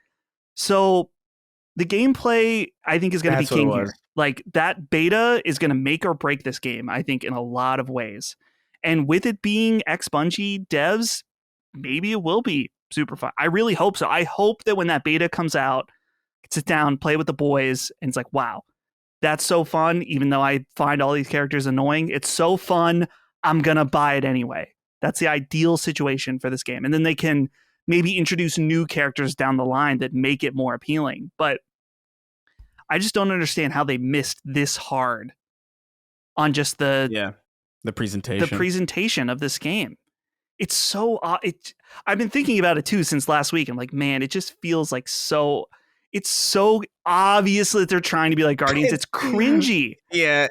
So the gameplay, I think, is going to be king here. Like, that beta is going to make or break this game, I think, in a lot of ways. And with it being ex-Bungie devs, maybe it will be super fun. I really hope so. I hope that when that beta comes out, sit down, play with the boys, and it's like, wow, that's so fun. Even though I find all these characters annoying, it's so fun. I'm going to buy it anyway. That's the ideal situation for this game. And then they can maybe introduce new characters down the line that make it more appealing. But I just don't understand how they missed this hard on just the presentation of this game. It's so I've been thinking about it too since last week. I'm like, man, it just feels like it's so obvious that they're trying to be like Guardians. It's cringy. Yeah,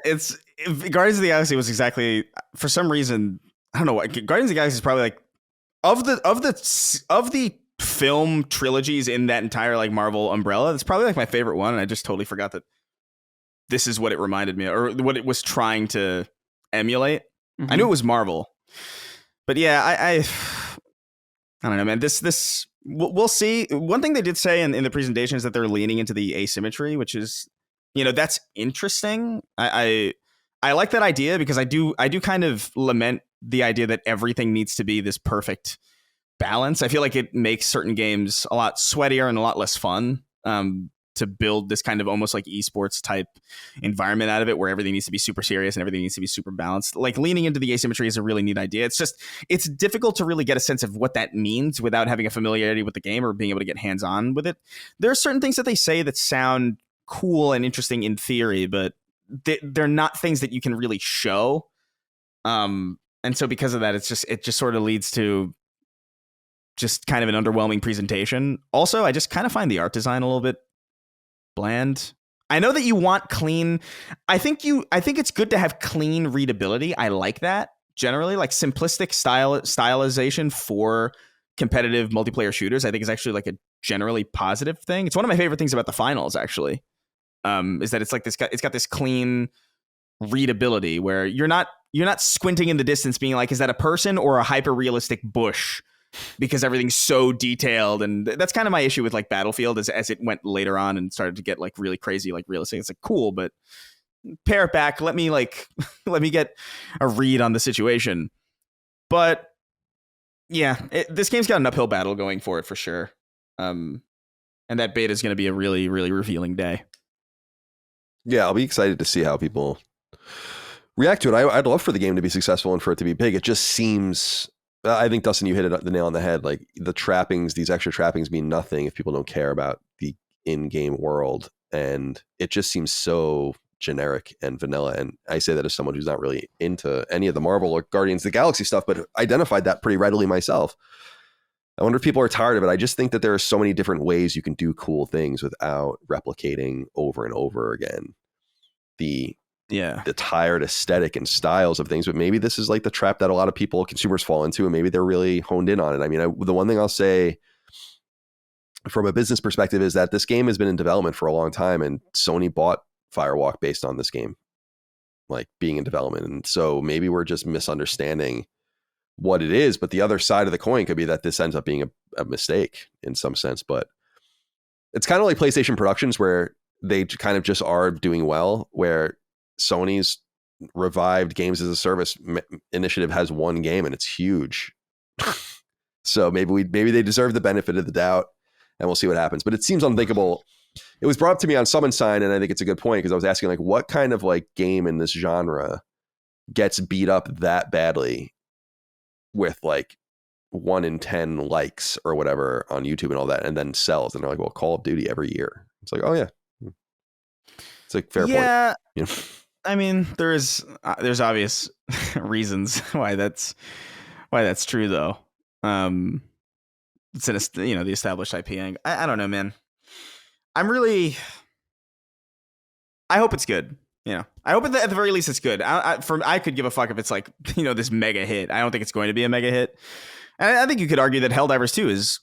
Guardians of the Galaxy was exactly, for some reason, I don't know what, Guardians of the Galaxy is probably like of the film trilogies in that entire like Marvel umbrella, it's probably like my favorite one, and I just totally forgot that this is what it reminded me of, or what it was trying to emulate. Mm-hmm. I knew it was Marvel, but yeah, I don't know, man. This we'll see. One thing they did say in the presentation is that they're leaning into the asymmetry, which is, that's interesting. I like that idea, because I do kind of lament the idea that everything needs to be this perfect balance. I feel like it makes certain games a lot sweatier and a lot less fun to build this kind of almost like esports type environment out of it, where everything needs to be super serious and everything needs to be super balanced. Like, leaning into the asymmetry is a really neat idea. It's difficult to really get a sense of what that means without having a familiarity with the game or being able to get hands-on with it. There are certain things that they say that sound cool and interesting in theory, but they're not things that you can really show. And so because of that, it just sort of leads to just kind of an underwhelming presentation. Also, I just kind of find the art design a little bit bland. I know that you want clean. I think it's good to have clean readability. I like that generally, like simplistic stylization for competitive multiplayer shooters. I think is actually like a generally positive thing. It's one of my favorite things about the finals, actually, is that it's like it's got this clean readability where you're not squinting in the distance being like, is that a person or a hyper realistic bush? Because everything's so detailed. And that's kind of my issue with like Battlefield as it went later on and started to get like really crazy, like realistic. It's like, cool, but pare it back. Let me get a read on the situation. But yeah, this game's got an uphill battle going for it for sure. And that beta is going to be a really, really revealing day. Yeah, I'll be excited to see how people react to it. I'd love for the game to be successful and for it to be big. It just seems, I think, Dustin, you hit the nail on the head. Like, the trappings, these extra trappings mean nothing if people don't care about the in-game world. And it just seems so generic and vanilla. And I say that as someone who's not really into any of the Marvel or Guardians of the Galaxy stuff, but identified that pretty readily myself. I wonder if people are tired of it. I just think that there are so many different ways you can do cool things without replicating over and over again the tired aesthetic and styles of things. But maybe this is like the trap that a lot of people, consumers, fall into, and maybe they're really honed in on it. I mean, the one thing I'll say from a business perspective is that this game has been in development for a long time, and Sony bought Firewalk based on this game, like, being in development. And so maybe we're just misunderstanding what it is, but the other side of the coin could be that this ends up being a mistake in some sense. But it's kind of like PlayStation Productions, where they kind of just are doing well, where Sony's revived games as a service initiative has one game and it's huge. So maybe they deserve the benefit of the doubt, and we'll see what happens. But it seems unthinkable. It was brought up to me on Summon Sign, and I think it's a good point, because I was asking, like, what kind of like game in this genre gets beat up that badly with like 1 in 10 likes or whatever on YouTube and all that, and then sells? And they're like, well, Call of Duty every year. It's like, oh yeah, it's like fair point. Yeah, you know? I mean, there's obvious reasons why that's true, though. It's the established IP. I don't know, man. I hope it's good. I hope at the very least it's good. I could give a fuck if it's like, this mega hit. I don't think it's going to be a mega hit. And I think you could argue that Helldivers 2 is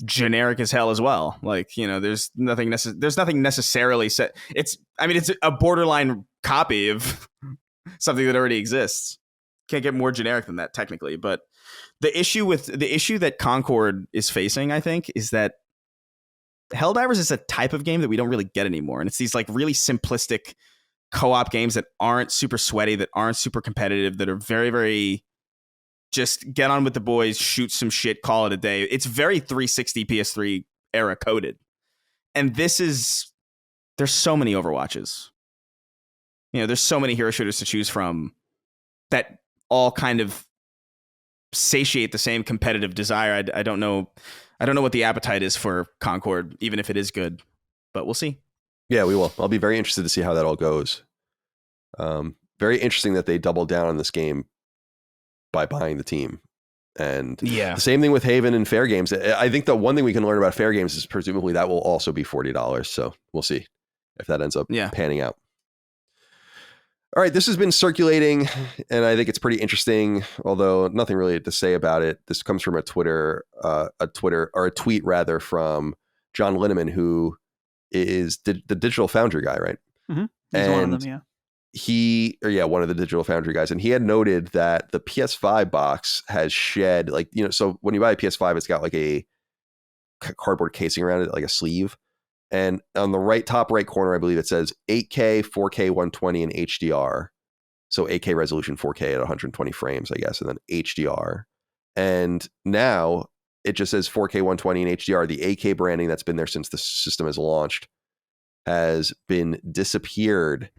generic as hell as well. Like, there's nothing necessarily set. It's a borderline copy of something that already exists. Can't get more generic than that technically. But the issue that Concord is facing, I think, is that Helldivers is a type of game that we don't really get anymore. And it's these like really simplistic co-op games that aren't super sweaty, that aren't super competitive, that are very, very just get on with the boys, shoot some shit, call it a day. It's very 360 PS3 era coded. And there's so many Overwatches. There's so many hero shooters to choose from that all kind of satiate the same competitive desire. I don't know what the appetite is for Concord, even if it is good, but we'll see. Yeah, we will. I'll be very interested to see how that all goes. Very interesting that they doubled down on this game by buying the team. And the same thing with Haven and Fair Games. I think the one thing we can learn about Fair Games is presumably that will also be $40. So we'll see if that ends up panning out. All right, this has been circulating, and I think it's pretty interesting, although nothing really to say about it. This comes from a tweet from John Linneman, who is the Digital Foundry guy, right? Mm-hmm. He's one of them, yeah. One of the Digital Foundry guys, and he had noted that the PS5 box has shed, so when you buy a PS5, it's got like a cardboard casing around it, like a sleeve. And on the top right corner, I believe it says 8K, 4K, 120, and HDR. So 8K resolution, 4K at 120 frames, I guess, and then HDR. And now it just says 4K, 120, and HDR. The 8K branding that's been there since the system has launched has been disappeared.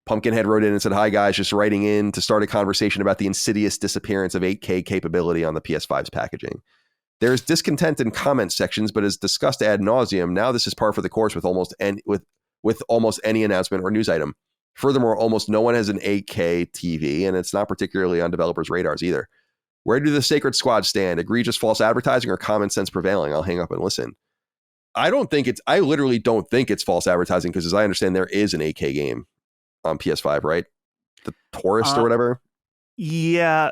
Pumpkinhead wrote in and said, "Hi guys, just writing in to start a conversation about the insidious disappearance of 8K capability on the PS5's packaging. There's discontent in comment sections, but as discussed ad nauseum, now this is par for the course with almost any announcement or news item. Furthermore, almost no one has an 8K TV, and it's not particularly on developers' radars either. Where do the Sacred Squad stand? Egregious false advertising or common sense prevailing? I'll hang up and listen." I literally don't think it's false advertising, because as I understand, there is an 8K game on PS5, right? The Tourist or whatever. Yeah.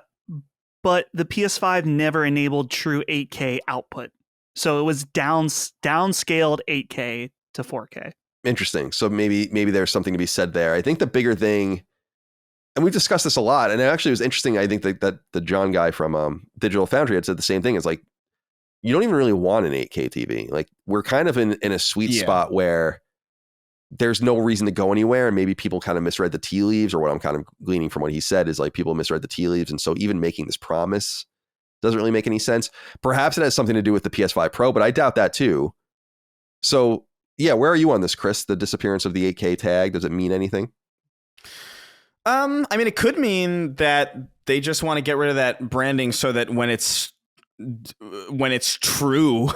But the PS5 never enabled true 8K output. So it was downscaled 8K to 4K. Interesting. So maybe there's something to be said there. I think the bigger thing, and we've discussed this a lot, and it actually was interesting, I think that the John guy from Digital Foundry had said the same thing. It's like, you don't even really want an 8K TV. Like, we're kind of in a sweet spot where there's no reason to go anywhere, and maybe people kind of misread the tea leaves, or what I'm kind of gleaning from what he said is like people misread the tea leaves, and so even making this promise doesn't really make any sense. Perhaps it has something to do with the PS5 Pro, but I doubt that too. So yeah, where are you on this, Chris? The disappearance of the 8K tag, does it mean anything? It could mean that they just want to get rid of that branding so that when it's true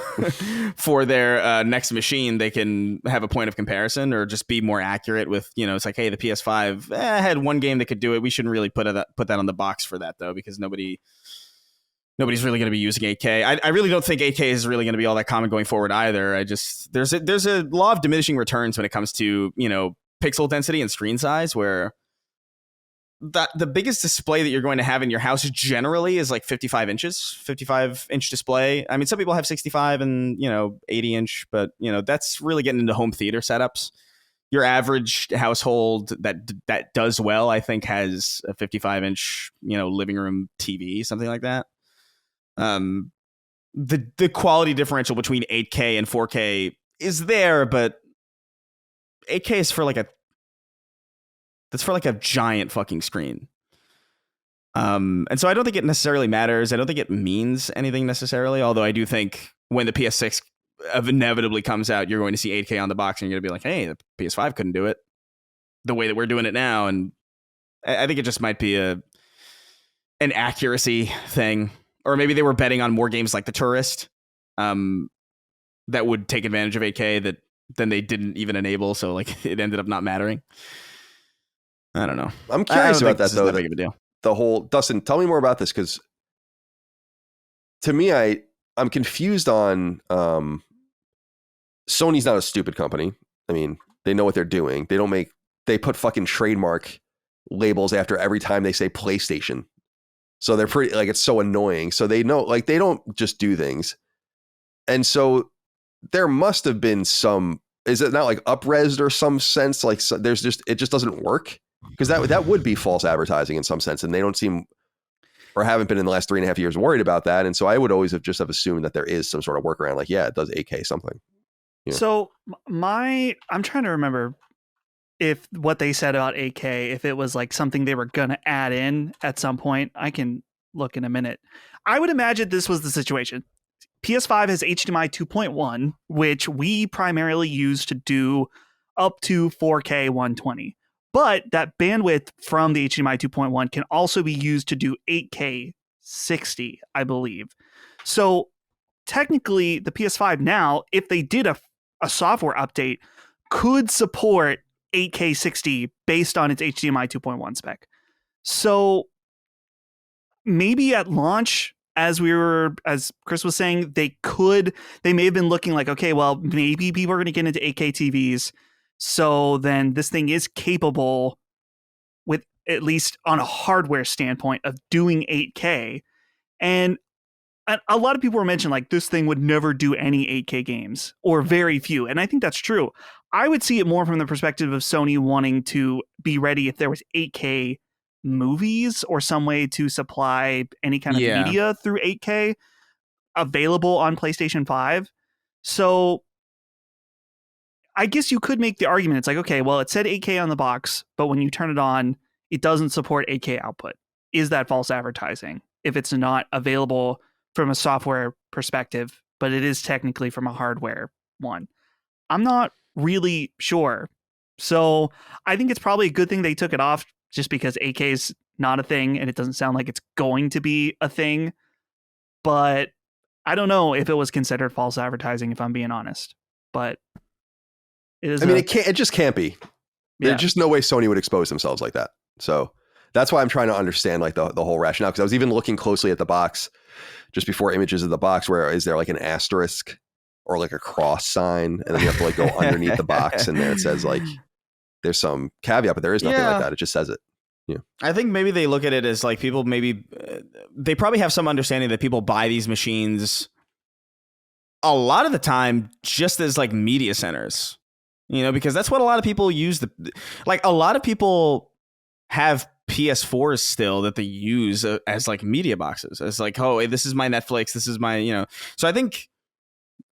for their next machine, they can have a point of comparison, or just be more accurate with, it's like, hey, the PS5 had one game that could do it. We shouldn't really put that on the box for that, though, because nobody's really going to be using 8K. I really don't think 8K is really going to be all that common going forward either. There's a law of diminishing returns when it comes to, pixel density and screen size, where the biggest display that you're going to have in your house generally is like 55 inch display. I mean, some people have 65 and 80 inch, but that's really getting into home theater setups. Your average household that does well, I think, has a 55 inch living room TV, something like that. The quality differential between 8K and 4K is there, but 8K is for like a giant fucking screen. And so I don't think it necessarily matters. I don't think it means anything necessarily, although I do think when the PS6 inevitably comes out, you're going to see 8K on the box, and you're going to be like, hey, the PS5 couldn't do it the way that we're doing it now. And I think it just might be an accuracy thing, or maybe they were betting on more games like The Tourist that would take advantage of 8K then they didn't even enable. So like it ended up not mattering. I don't know. I'm curious about that, though. That big of a deal. The whole, Dustin, tell me more about this, because to me, I'm confused on Sony's not a stupid company. I mean, they know what they're doing. They don't make they put fucking trademark labels after every time they say PlayStation. So they're pretty, like, it's so annoying. So they know, like, they don't just do things. And so there must have been some, is it not like up-resed or some sense? Like, so there's just, it just doesn't work, because that would be false advertising in some sense. And they don't seem, or haven't been in the last 3.5 years worried about that. And so I would always have assumed that there is some sort of workaround. Like, yeah, it does 8K something. Yeah. So I'm trying to remember if what they said about 8K, if it was like something they were going to add in at some point. I can look in a minute. I would imagine this was the situation. PS5 has HDMI 2.1, which we primarily use to do up to 4K 120. But that bandwidth from the HDMI 2.1 can also be used to do 8K 60, I believe. So technically, the PS5 now, if they did a software update, could support 8K 60 based on its HDMI 2.1 spec. So maybe at launch, as Chris was saying, they may have been looking like, okay, well, maybe people are going to get into 8K TVs. So then this thing is capable, with at least on a hardware standpoint, of doing 8K. And a lot of people were mentioning like this thing would never do any 8K games, or very few. And I think that's true. I would see it more from the perspective of Sony wanting to be ready if there was 8K movies or some way to supply any kind of media through 8K available on PlayStation 5. So I guess you could make the argument. It's like, okay, well, it said 8K on the box, but when you turn it on, it doesn't support 8K output. Is that false advertising if it's not available from a software perspective, but it is technically from a hardware one? I'm not really sure. So I think it's probably a good thing they took it off, just because 8K is not a thing and it doesn't sound like it's going to be a thing. But I don't know if it was considered false advertising, if I'm being honest. But it is. It just can't be. Yeah. There's just no way Sony would expose themselves like that. So that's why I'm trying to understand like the whole rationale. Because I was even looking closely at the box just before images of the box, where is there like an asterisk or like a cross sign, and then you have to like go underneath the box, and there it says like there's some caveat, but there is nothing like that. It just says it. Yeah. I think maybe they look at it as like people they probably have some understanding that people buy these machines a lot of the time just as like media centers, because that's what a lot of people use. Like a lot of people have PS4s still that they use as like media boxes, as like, oh, this is my Netflix, this is my, So I think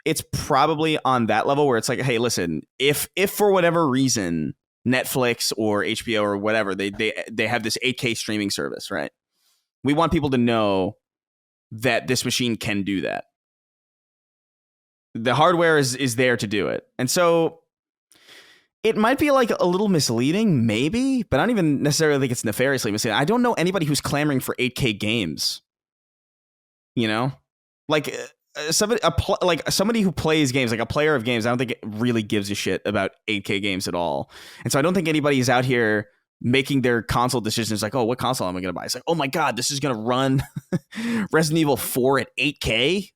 it's probably on that level where it's like, hey, listen, if for whatever reason Netflix or HBO or whatever, they have this 8K streaming service, right? We want people to know that this machine can do that. The hardware is there to do it. And so it might be like a little misleading, maybe, but I don't even necessarily think it's nefariously misleading. I don't know anybody who's clamoring for 8K games. Like somebody who plays games, like a player of games, I don't think it really gives a shit about 8K games at all. And so I don't think anybody is out here making their console decisions like, oh, what console am I going to buy? It's like, oh my God, this is going to run Resident Evil 4 at 8K.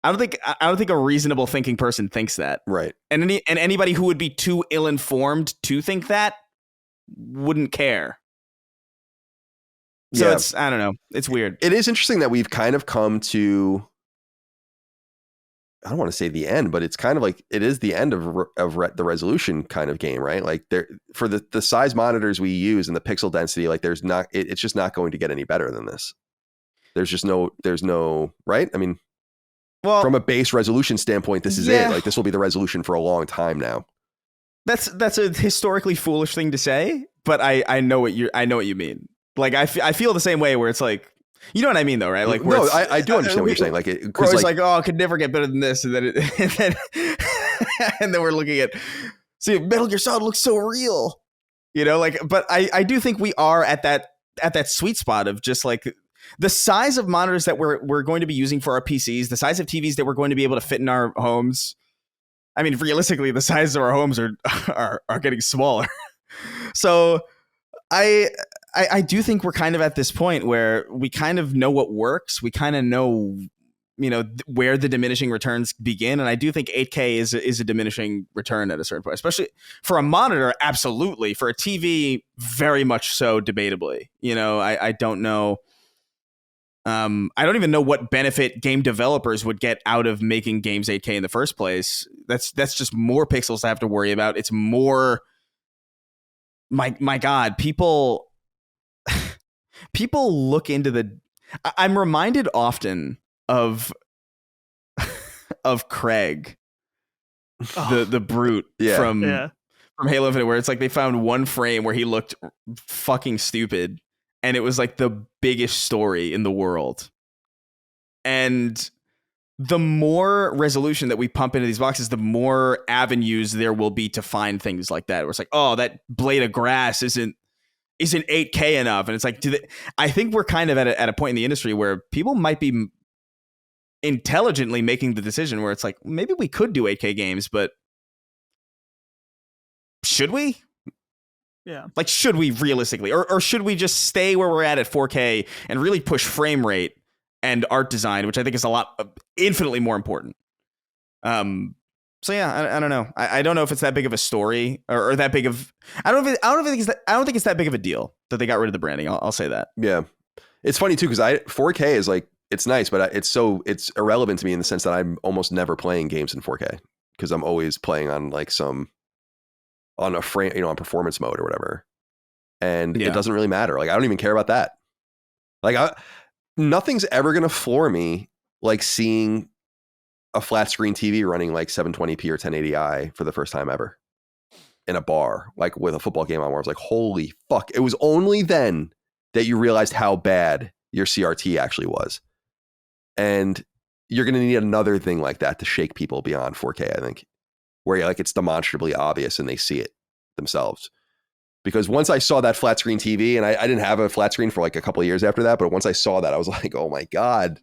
I don't think a reasonable thinking person thinks that. Right. And anybody who would be too ill-informed to think that wouldn't care. So it's, I don't know. It's weird. It is interesting that we've kind of come to, I don't want to say the end, but it's kind of like it is the end of the resolution kind of game, right? Like for the size monitors we use and the pixel density, like it's just not going to get any better than this. There's no, right? I mean, well, from a base resolution standpoint, this is it. Like this will be the resolution for a long time now. That's a historically foolish thing to say, but I know what you mean. Like I feel the same way, where it's like, you know what I mean, though, right? Like, no, I do understand what you're saying. Like, it's like, oh, it could never get better than this, and then and then we're looking at, see, Metal Gear Solid looks so real, Like, but I do think we are at that sweet spot of just like the size of monitors that we're going to be using for our PCs, the size of TVs that we're going to be able to fit in our homes. I mean, realistically, the size of our homes are getting smaller. So I do think we're kind of at this point where we kind of know what works. We kind of know where the diminishing returns begin. And I do think 8K is a diminishing return at a certain point, especially for a monitor. Absolutely. For a TV, very much so, debatably. I don't know. I don't even know what benefit game developers would get out of making games 8K in the first place. That's just more pixels to have to worry about. It's more, my God, people look into I'm reminded often of Craig, the brute from Halo Infinite, where it's like they found one frame where he looked fucking stupid, and it was like the biggest story in the world. And the more resolution that we pump into these boxes, the more avenues there will be to find things like that. Where it's like, oh, that blade of grass isn't 8K enough, and it's like, I think we're kind of at a point in the industry where people might be intelligently making the decision where it's like, maybe we could do 8K games, but should we? Yeah. Like, should we realistically, or should we just stay where we're at 4K and really push frame rate and art design, which I think is infinitely more important. So yeah, I don't know. I don't know if it's that big of a story or that big of. I don't think it's that big of a deal that they got rid of the branding. I'll say that. Yeah, it's funny too because 4K is like, it's nice, but it's irrelevant to me in the sense that I'm almost never playing games in 4K because I'm always playing on like on a frame, on performance mode or whatever, and it doesn't really matter. Like I don't even care about that. Like nothing's ever gonna floor me like seeing a flat screen TV running like 720p or 1080i for the first time ever in a bar, like with a football game on, where I was like, holy fuck. It was only then that you realized how bad your CRT actually was. And you're going to need another thing like that to shake people beyond 4K, I think, where like it's demonstrably obvious and they see it themselves. Because once I saw that flat screen TV, and I didn't have a flat screen for like a couple of years after that, but once I saw that, I was like, oh my God.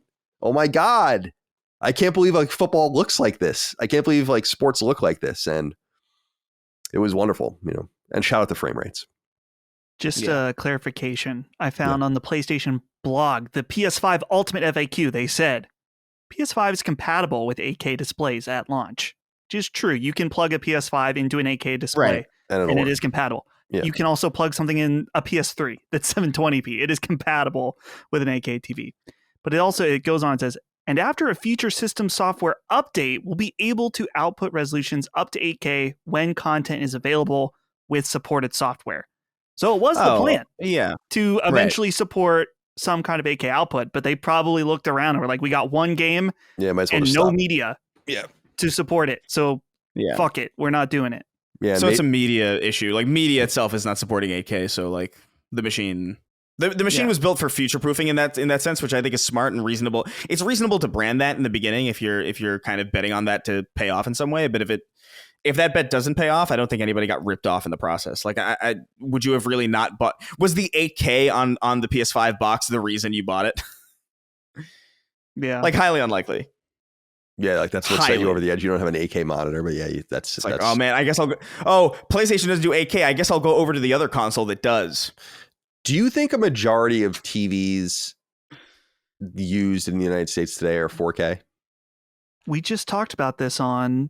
I can't believe like football looks like this. I can't believe like sports look like this. And it was wonderful, and shout out to frame rates. Just a clarification I found on the PlayStation blog, the PS5 Ultimate FAQ, they said PS5 is compatible with 8K displays at launch. Which is true. You can plug a PS5 into an 8K display and it is compatible. Yeah. You can also plug something in a PS3 that's 720p. It is compatible with an 8K TV. But it goes on and says, and after a future system software update, we'll be able to output resolutions up to 8K when content is available with supported software. So it was the plan to eventually support some kind of 8K output, but they probably looked around and were like, we got one game and no media to support it. So fuck it. We're not doing it. Yeah, so it's a media issue. Like media itself is not supporting 8K. So like the machine... The machine was built for future proofing in that sense, which I think is smart and reasonable. It's reasonable to brand that in the beginning if you're kind of betting on that to pay off in some way. But if that bet doesn't pay off, I don't think anybody got ripped off in the process. Like I would you have really not bought? Was the 8K on the PS5 box the reason you bought it? Yeah, like highly unlikely. Yeah, like that's what set you over the edge. You don't have an 8K monitor, but that's like, oh man, I guess I'll go. Oh, PlayStation doesn't do 8K. I guess I'll go over to the other console that does. Do you think a majority of TVs used in the United States today are 4K? We just talked about this on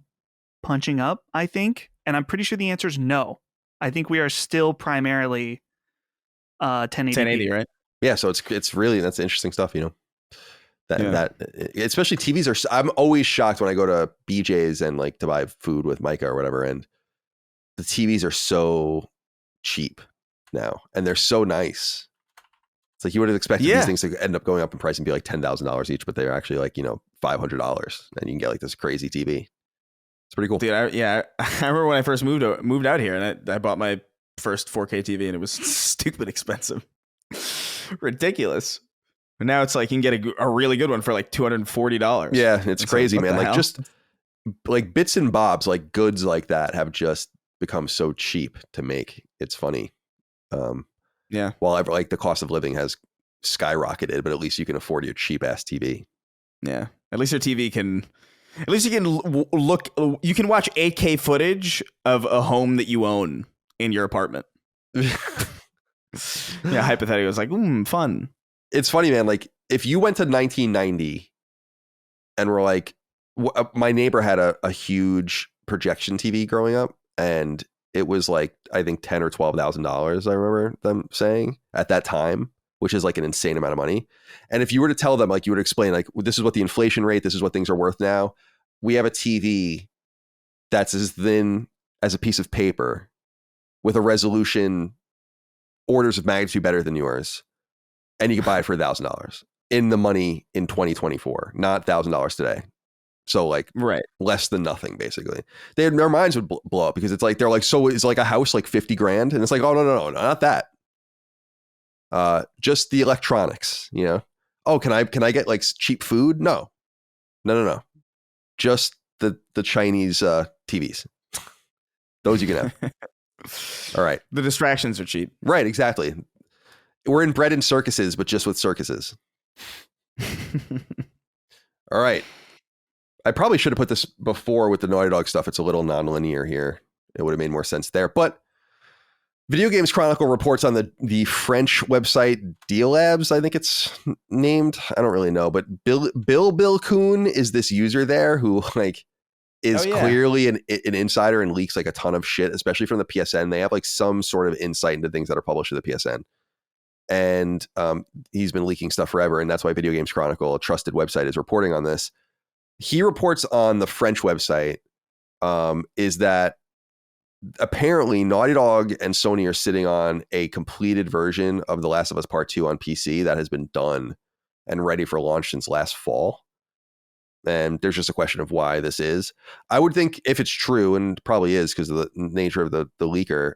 Punching Up, I think, and I'm pretty sure the answer is no. I think we are still primarily 1080, right? Yeah, so it's really, that's interesting stuff, that especially TVs are. I'm always shocked when I go to BJ's and like to buy food with Micah or whatever, and the TVs are so cheap now, and they're so nice. It's like you would have expected these things to end up going up in price and be like $10,000 each, but they're actually like $500, and you can get like this crazy TV. It's pretty cool, dude. I remember when I first moved out here, and I bought my first 4K TV, and it was stupid expensive, ridiculous. But now it's like you can get a really good one for like $240. Yeah, it's crazy, man. Like just like bits and bobs, like goods like that have just become so cheap to make. It's funny. While like the cost of living has skyrocketed, but at least you can afford your cheap ass TV. Yeah, at least your TV can. At least you can look. You can watch 8K footage of a home that you own in your apartment. Hypothetically, it's like fun. It's funny, man. Like if you went to 1990 and we're like, my neighbor had a huge projection TV growing up, and it was like, I think $10,000 or $12,000. I remember them saying at that time, which is like an insane amount of money. And if you were to tell them, like, you would explain, like, this is what the inflation rate, this is what things are worth now. We have a TV that's as thin as a piece of paper with a resolution orders of magnitude better than yours, and you can buy it for $1,000 in the money in 2024, not $1,000 today. So like less than nothing, basically. Their minds would blow up, because it's like, they're like, so is like a house like 50 grand? And it's like, oh, no, not that. Just the electronics, you know? Oh, can I get like cheap food? No. Just the Chinese TVs. Those you can have. All right. The distractions are cheap. Right, exactly. We're inbred in circuses, but just with circuses. All right. I probably should have put this before with the Naughty Dog stuff. It's a little non-linear here. It would have made more sense there. But Video Games Chronicle reports on the French website Deal Labs, I think it's named. I don't really know. But Bill Kuhn is this user there who like is clearly an insider and leaks like a ton of shit, especially from the PSN. They have like some sort of insight into things that are published to the PSN. And he's been leaking stuff forever. And that's why Video Games Chronicle, a trusted website, is reporting on this. He reports on the French website is that apparently Naughty Dog and Sony are sitting on a completed version of The Last of Us Part 2 on PC that has been done and ready for launch since last fall. And there's just a question of why this is. I would think if it's true, and probably is because of the nature of the leaker,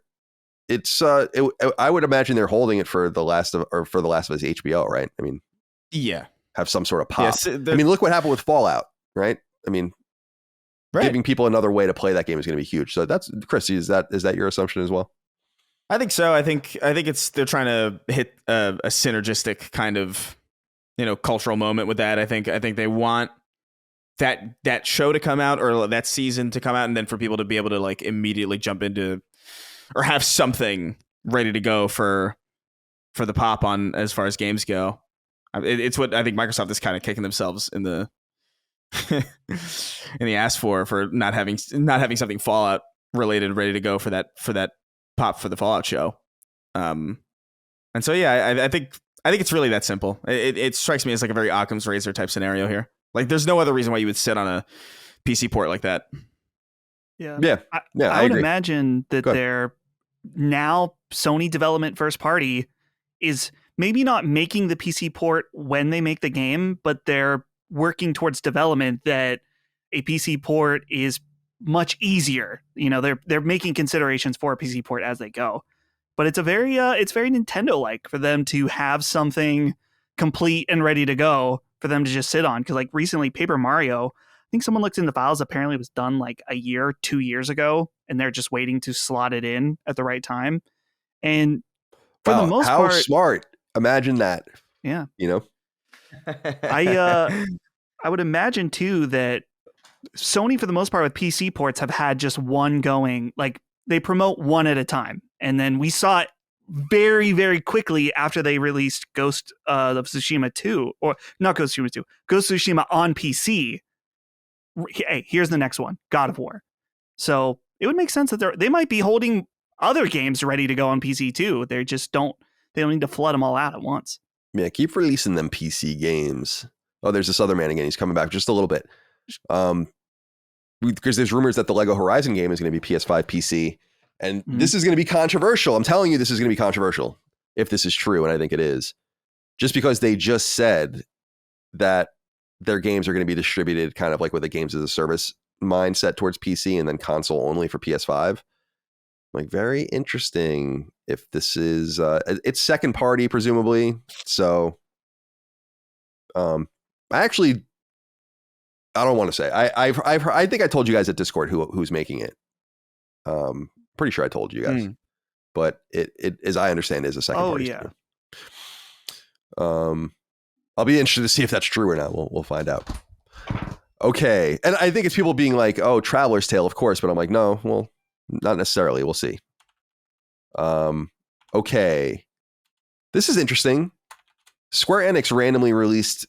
it's I would imagine they're holding it for The Last of Us HBO, right? I mean, yeah, have some sort of pop. Yes, I mean, look what happened with Fallout, right? I mean, giving people another way to play that game is going to be huge. So that's, Chris, is that your assumption as well? I think so. I think they're trying to hit a synergistic kind of, cultural moment with that. I think they want that show to come out, or that season to come out, and then for people to be able to like immediately jump into, or have something ready to go for the pop on as far as games go. It's what I think Microsoft is kind of kicking themselves in the in the ass for not having something Fallout related ready to go for that pop for the Fallout show. And so I think it's really that simple. It strikes me as like a very Occam's razor type scenario here. Like there's no other reason why you would sit on a PC port like that. Yeah. I would imagine that their now Sony development first party is maybe not making the PC port when they make the game, but they're working towards development that a PC port is much easier. They're making considerations for a PC port as they go. But it's very Nintendo-like for them to have something complete and ready to go for them to just sit on. Because like recently, Paper Mario, I think someone looked in the files, apparently it was done like 2 years ago, and they're just waiting to slot it in at the right time. And for the most part, how smart. Imagine that. Yeah. I would imagine too that Sony, for the most part, with PC ports, have had just one going. Like they promote one at a time, and then we saw it very, very quickly after they released Ghost of Tsushima 2, or not Ghost of Tsushima 2, Ghost of Tsushima on PC. Hey, here's the next one, God of War. So it would make sense that they might be holding other games ready to go on PC too. They don't need to flood them all out at once. Yeah, keep releasing them PC games. Oh, there's this other man again. He's coming back just a little bit. Because there's rumors that the Lego Horizon game is going to be PS5 PC. And this is going to be controversial. I'm telling you, this is going to be controversial if this is true. And I think it is. Just because they just said that their games are going to be distributed kind of like with a games as a service mindset towards PC and then console only for PS5. Like, very interesting if this is, it's second party, presumably. So, I don't want to say. I think I told you guys at Discord who's making it. Pretty sure I told you guys, but it as I understand is a second party. Yeah. I'll be interested to see if that's true or not. We'll find out. Okay, and I think it's people being like, "Oh, Traveler's Tale, of course," but I'm like, no, well, not necessarily. We'll see. Okay, this is interesting. Square Enix randomly released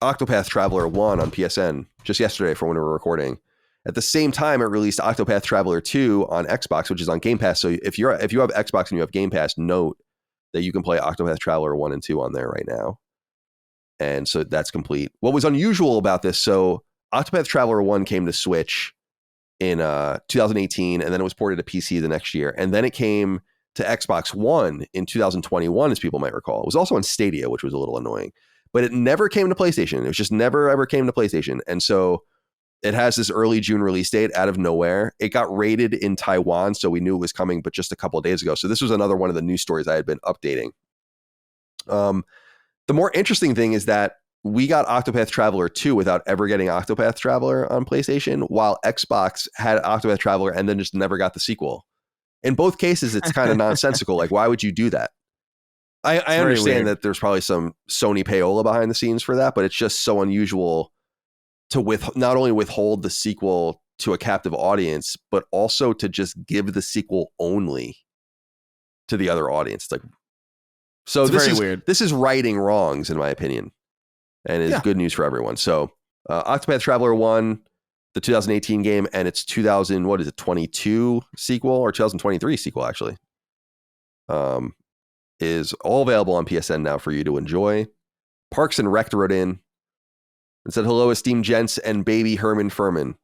Octopath Traveler 1 on PSN just yesterday for when we were recording. At the same time, it released Octopath Traveler 2 on Xbox, which is on Game Pass. So if you have Xbox and you have Game Pass, note that you can play Octopath Traveler 1 and 2 on there right now. And so that's complete. What was unusual about this, so Octopath Traveler 1 came to Switch in 2018, and then it was ported to PC the next year. And then it came to Xbox One in 2021, as people might recall. It was also on Stadia, which was a little annoying. But it never came to PlayStation. It was just never, ever came to PlayStation. And so it has this early June release date out of nowhere. It got rated in Taiwan, so we knew it was coming, but just a couple of days ago. So this was another one of the news stories I had been updating. The more interesting thing is that we got Octopath Traveler 2 without ever getting Octopath Traveler on PlayStation, while Xbox had Octopath Traveler and then just never got the sequel. In both cases, it's kind of nonsensical. Like, why would you do that? I understand that there's probably some Sony payola behind the scenes for that, but it's just so unusual to not only withhold the sequel to a captive audience, but also to just give the sequel only to the other audience. It's like, so this is weird. This is righting wrongs, in my opinion, and is good news for everyone. So Octopath Traveler 1, the 2018 game, and its 22 sequel, or 2023 sequel, actually, is all available on PSN now for you to enjoy. Parks and Rec wrote in and said, hello, esteemed gents and baby Herman Furman.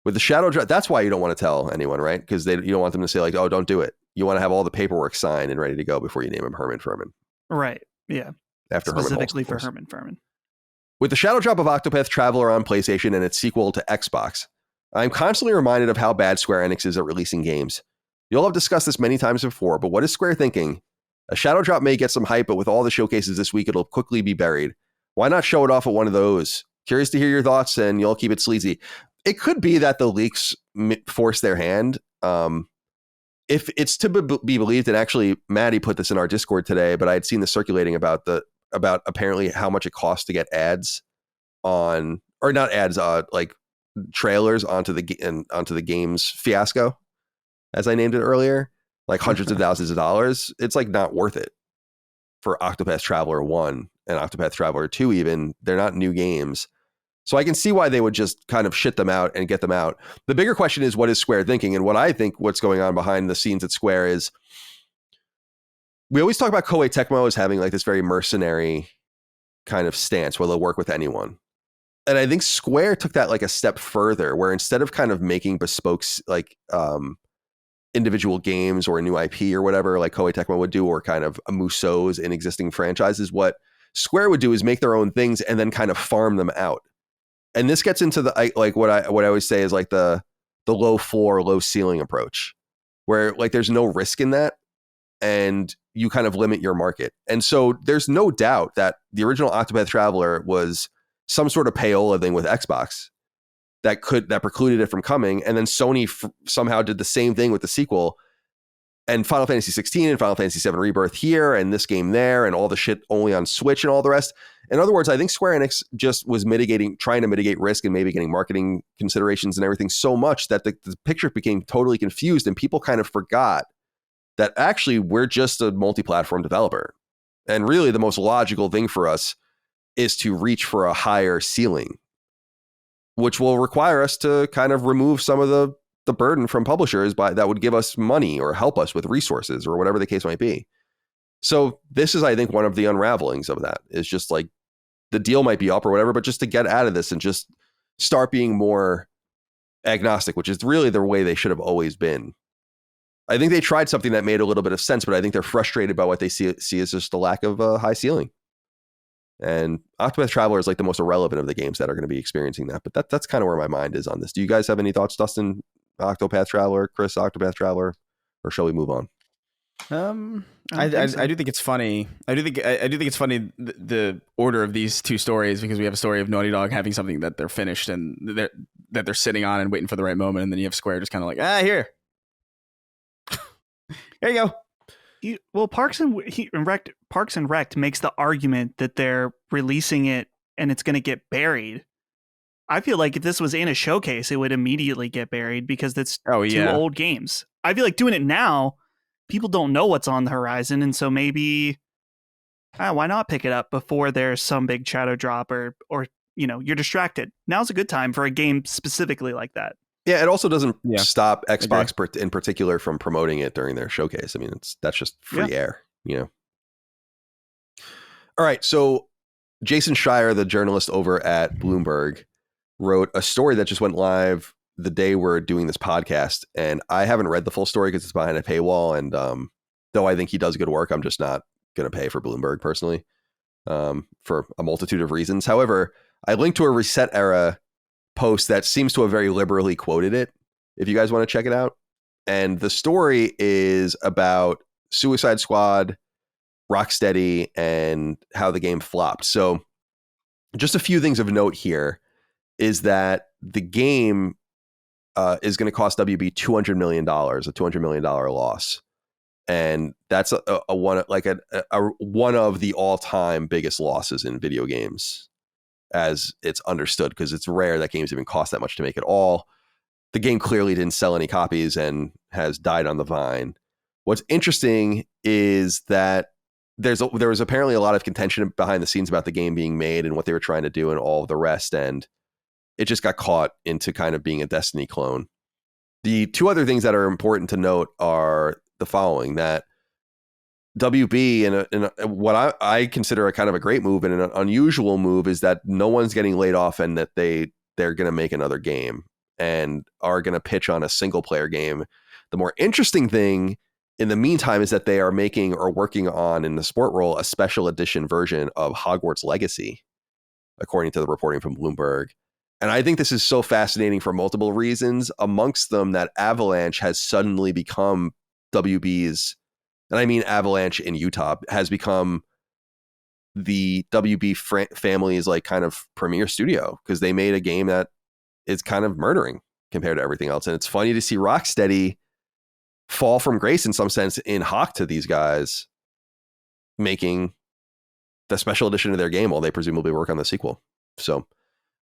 With the shadow drop, that's why you don't want to tell anyone, right? Because you don't want them to say, like, oh, don't do it. You want to have all the paperwork signed and ready to go before you name him Herman Furman. Right. Yeah. After specifically Herman Hulse, for Herman Furman. With the shadow drop of Octopath Traveler on PlayStation and its sequel to Xbox, I'm constantly reminded of how bad Square Enix is at releasing games. You'll have discussed this many times before, but what is Square thinking? A shadow drop may get some hype, but with all the showcases this week, it'll quickly be buried. Why not show it off at one of those? Curious to hear your thoughts, and you'll keep it sleazy. It could be that the leaks force their hand. If it's to be believed, and actually Maddie put this in our Discord today, but I had seen this circulating about apparently how much it costs to get ads on, or not ads, like trailers onto the game's fiasco, as I named it earlier, like hundreds of thousands of dollars. It's like not worth it for Octopath Traveler 1 and Octopath Traveler 2 even. They're not new games. So I can see why they would just kind of shit them out and get them out. The bigger question is, what is Square thinking? And what I think what's going on behind the scenes at Square is, we always talk about Koei Tecmo as having like this very mercenary kind of stance where they'll work with anyone. And I think Square took that like a step further, where instead of kind of making bespoke like individual games or a new IP or whatever like Koei Tecmo would do, or kind of a Musou's in existing franchises, what Square would do is make their own things and then kind of farm them out. And this gets into the like what I always say is like the low floor, low ceiling approach, where like there's no risk in that, and you kind of limit your market. And so there's no doubt that the original Octopath Traveler was some sort of payola thing with Xbox that precluded it from coming, and then Sony somehow did the same thing with the sequel, and Final Fantasy 16 and Final Fantasy 7 Rebirth here, and this game there, and all the shit only on Switch and all the rest. In other words, I think Square Enix just was trying to mitigate risk and maybe getting marketing considerations and everything so much that the picture became totally confused, and people kind of forgot that actually we're just a multi-platform developer. And really the most logical thing for us is to reach for a higher ceiling, which will require us to kind of remove some of the burden from publishers that would give us money or help us with resources or whatever the case might be. So this is, I think, one of the unravelings of that, is just like the deal might be up or whatever, but just to get out of this and just start being more agnostic, which is really the way they should have always been. I think they tried something that made a little bit of sense, but I think they're frustrated by what they see as just a lack of a high ceiling. And Octopath Traveler is like the most irrelevant of the games that are going to be experiencing that. But that's kind of where my mind is on this. Do you guys have any thoughts, Dustin? Octopath Traveler, Chris, Octopath Traveler, or shall we move on? I do think it's funny. I do think it's funny the order of these two stories, because we have a story of Naughty Dog having something that they're finished and that they're sitting on and waiting for the right moment, and then you have Square just kind of like, here you go. Well, Parks and Rec makes the argument that they're releasing it and it's going to get buried. I feel like if this was in a showcase, it would immediately get buried because that's two old games. I feel like doing it now, people don't know what's on the horizon, and so maybe why not pick it up before there's some big shadow drop or you're distracted. Now's a good time for a game specifically like that. Yeah, it also doesn't Yeah, stop Xbox in particular from promoting it during their showcase. I mean, that's just free air, All right, so Jason Schreier, the journalist over at Bloomberg, wrote a story that just went live the day we're doing this podcast, and I haven't read the full story because it's behind a paywall, and though I think he does good work, I'm just not going to pay for Bloomberg personally for a multitude of reasons. However, I linked to a Reset Era post that seems to have very liberally quoted it, if you guys want to check it out. And the story is about Suicide Squad, Rocksteady, and how the game flopped. So just a few things of note here is that the game is going to cost WB $200 million, a $200 million loss. And that's a one of the all-time biggest losses in video games, as it's understood, because it's rare that games even cost that much to make at all. The game clearly didn't sell any copies and has died on the vine. What's interesting is that there was apparently a lot of contention behind the scenes about the game being made and what they were trying to do and all of the rest, and it just got caught into kind of being a Destiny clone. The two other things that are important to note are the following: that WB in what I consider a kind of a great move and an unusual move is that no one's getting laid off, and that they're going to make another game and are going to pitch on a single player game. The more interesting thing in the meantime is that they are making or working on, in the sport role, a special edition version of Hogwarts Legacy, according to the reporting from Bloomberg. And I think this is so fascinating for multiple reasons, amongst them that Avalanche has suddenly become WB's, and I mean Avalanche in Utah, has become the WB family's like kind of premier studio, because they made a game that is kind of murdering compared to everything else. And it's funny to see Rocksteady fall from grace in some sense in hock to these guys making the special edition of their game while they presumably work on the sequel. So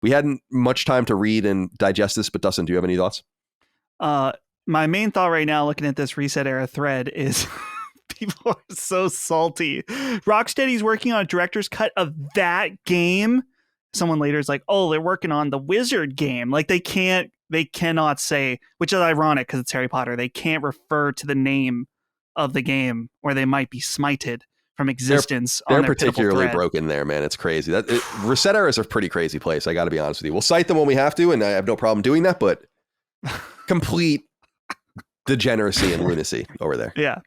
we hadn't much time to read and digest this, but Dustin, do you have any thoughts? My main thought right now, looking at this Reset Era thread, is people are so salty. Rocksteady's working on a director's cut of that game. Someone later is like, oh, they're working on the Wizard game. Like they cannot say, which is ironic because it's Harry Potter. They can't refer to the name of the game, or they might be smited from existence. They're particularly broken there, man. It's crazy. Reset Era is a pretty crazy place. I got to be honest with you. We'll cite them when we have to, and I have no problem doing that, but complete degeneracy and lunacy over there. Yeah.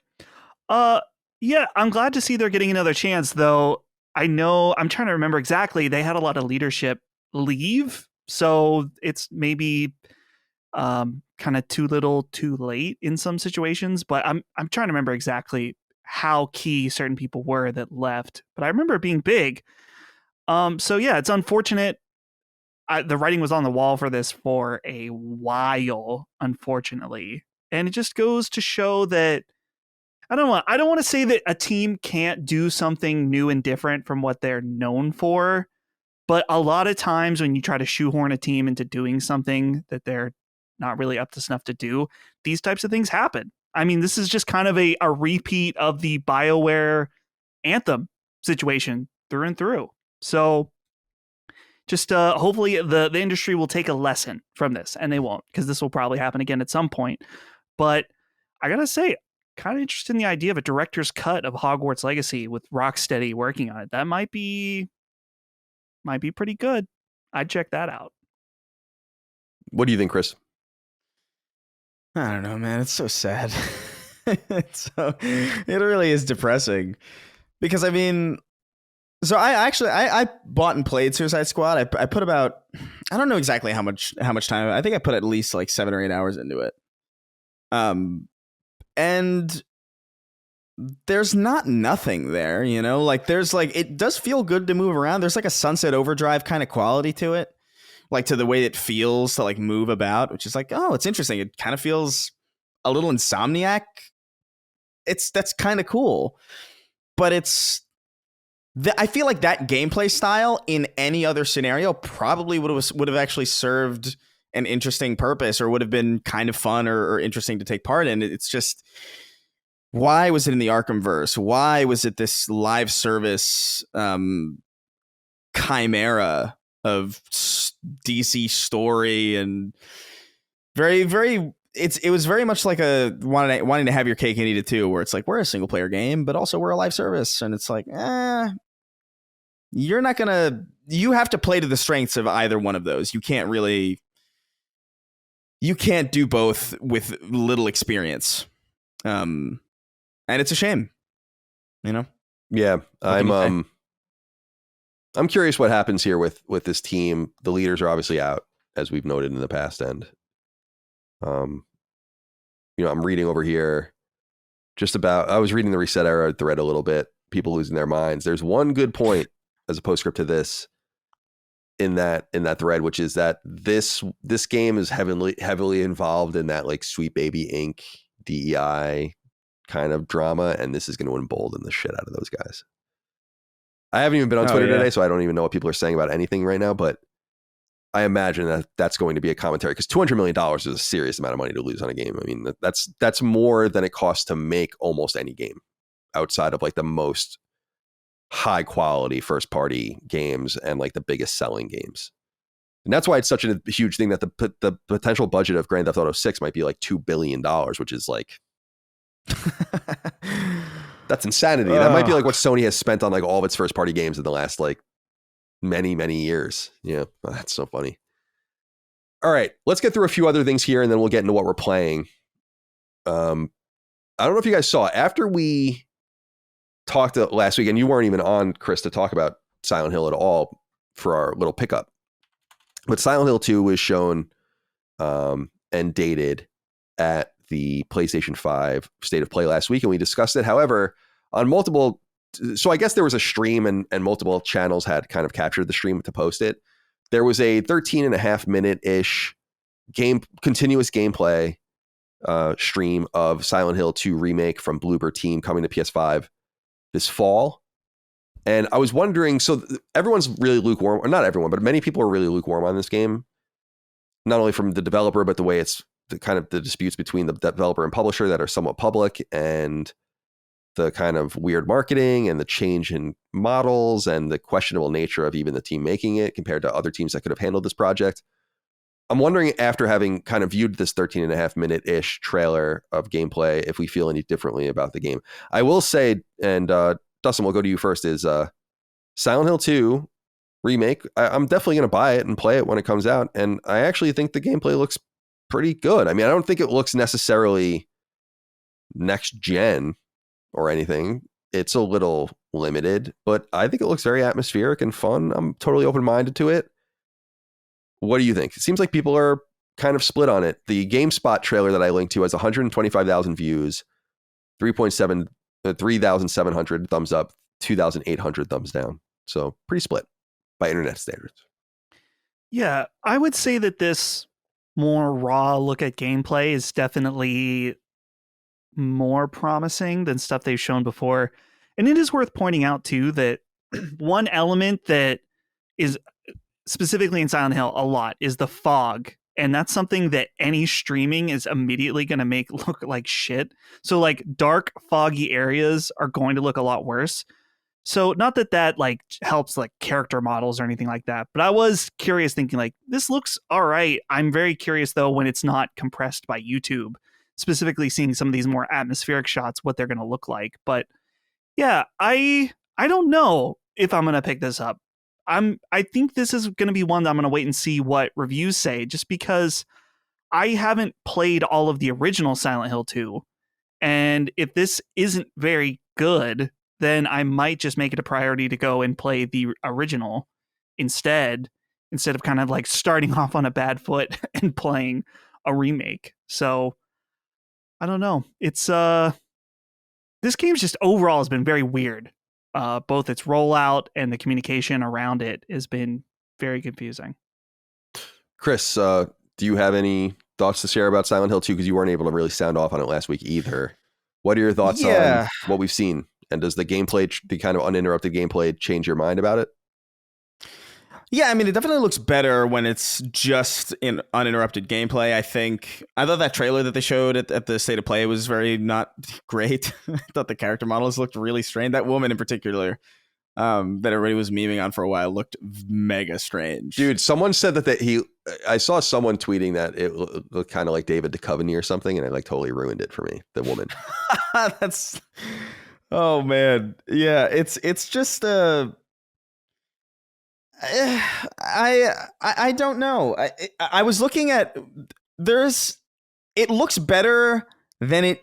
Yeah, I'm glad to see they're getting another chance, though. I know, I'm trying to remember exactly. They had a lot of leadership leave, so it's maybe kind of too little, too late in some situations. But I'm trying to remember exactly how key certain people were that left. But I remember it being big. So yeah, it's unfortunate. The writing was on the wall for this for a while, unfortunately, and it just goes to show that I don't want to say that a team can't do something new and different from what they're known for, but a lot of times when you try to shoehorn a team into doing something that they're not really up to snuff to do, these types of things happen. I mean, this is just kind of a repeat of the BioWare Anthem situation through and through. So just hopefully the industry will take a lesson from this, and they won't, because this will probably happen again at some point. But I gotta say, kind of interested in the idea of a director's cut of Hogwarts Legacy with Rocksteady working on it. That might be pretty good. I'd check that out. What do you think, Chris? I don't know, man. It's so sad. It really is depressing, because I mean, so I bought and played Suicide Squad. I put about, I don't know exactly how much time. I think I put at least like 7 or 8 hours into it. And there's not nothing there, you know, like there's like, it does feel good to move around. There's like a Sunset Overdrive kind of quality to it, like to the way it feels to like move about, which is like, oh, it's interesting. It kind of feels a little Insomniac. That's kind of cool, but I feel like that gameplay style in any other scenario probably would have actually served an interesting purpose, or would have been kind of fun or interesting to take part in. It's just, why was it in the Arkhamverse? Why was it this live service chimera of DC story and very, very. It was very much like a wanting to have your cake and eat it too, where it's like we're a single player game, but also we're a live service, and it's like, you're not gonna. You have to play to the strengths of either one of those. You can't do both with little experience, and it's a shame, you know. Yeah, I'm curious what happens here with this team. The leaders are obviously out, as we've noted in the past, and I'm reading over here I was reading the Reset Era thread a little bit, people losing their minds. There's one good point as a postscript to this in that thread, which is that this game is heavily involved in that like Sweet Baby Inc. DEI kind of drama, and this is going to embolden the shit out of those guys. I haven't even been on Twitter today, so I don't even know what people are saying about anything right now, but I imagine that that's going to be a commentary, because $200 million is a serious amount of money to lose on a game. I mean, that's more than it costs to make almost any game outside of like the most high quality first party games and like the biggest selling games. And that's why it's such a huge thing that the potential budget of Grand Theft Auto 6 might be like $2 billion, which is like, that's insanity. That might be like what Sony has spent on like all of its first party games in the last like many, many years. Yeah, that's so funny. All right, let's get through a few other things here, and then we'll get into what we're playing. I don't know if you guys saw, after we talked last week, and you weren't even on, Chris, to talk about Silent Hill at all for our little pickup, but Silent Hill 2 was shown and dated at the PlayStation 5 State of Play last week, and we discussed it. However, on multiple, so I guess there was a stream, and multiple channels had kind of captured the stream to post it. There was a 13.5 minute-ish continuous gameplay stream of Silent Hill 2 remake from Bloober Team coming to PS5 this fall. And I was wondering, so everyone's really lukewarm, or not everyone, but many people are really lukewarm on this game. Not only from the developer, but the way it's the disputes between the developer and publisher that are somewhat public, and the kind of weird marketing and the change in models and the questionable nature of even the team making it compared to other teams that could have handled this project. I'm wondering, after having kind of viewed this 13.5 minute-ish trailer of gameplay, if we feel any differently about the game. I will say, and Dustin, we'll go to you first, is Silent Hill 2 remake. I'm definitely going to buy it and play it when it comes out. And I actually think the gameplay looks pretty good. I mean, I don't think it looks necessarily next gen or anything. It's a little limited, but I think it looks very atmospheric and fun. I'm totally open-minded to it. What do you think? It seems like people are kind of split on it. The GameSpot trailer that I linked to has 125,000 views, 3,700 thumbs up, 2,800 thumbs down. So pretty split by internet standards. Yeah, I would say that this more raw look at gameplay is definitely more promising than stuff they've shown before. And it is worth pointing out too that one element that is specifically in Silent Hill a lot is the fog. And that's something that any streaming is immediately going to make look like shit. So like dark, foggy areas are going to look a lot worse. So not that like helps like character models or anything like that, but I was curious, thinking like, this looks all right. I'm very curious though, when it's not compressed by YouTube, specifically seeing some of these more atmospheric shots, what they're going to look like. But yeah, I don't know if I'm going to pick this up. I think this is going to be one that I'm going to wait and see what reviews say, just because I haven't played all of the original Silent Hill 2. And if this isn't very good, then I might just make it a priority to go and play the original instead of kind of like starting off on a bad foot and playing a remake. So I don't know. It's this game's just overall has been very weird. Both its rollout and the communication around it has been very confusing. Chris, do you have any thoughts to share about Silent Hill 2? Because you weren't able to really sound off on it last week either. What are your thoughts on what we've seen? And does the gameplay, the kind of uninterrupted gameplay, change your mind about it? Yeah, I mean, it definitely looks better when it's just in uninterrupted gameplay. I thought that trailer that they showed at the State of Play was very not great. I thought the character models looked really strange. That woman in particular, that everybody was memeing on for a while, looked mega strange. Dude, someone said I saw someone tweeting that it looked kind of like David Duchovny or something, and it like totally ruined it for me. The woman. That's, oh man, yeah. It's just I don't know. I was looking at it looks better than it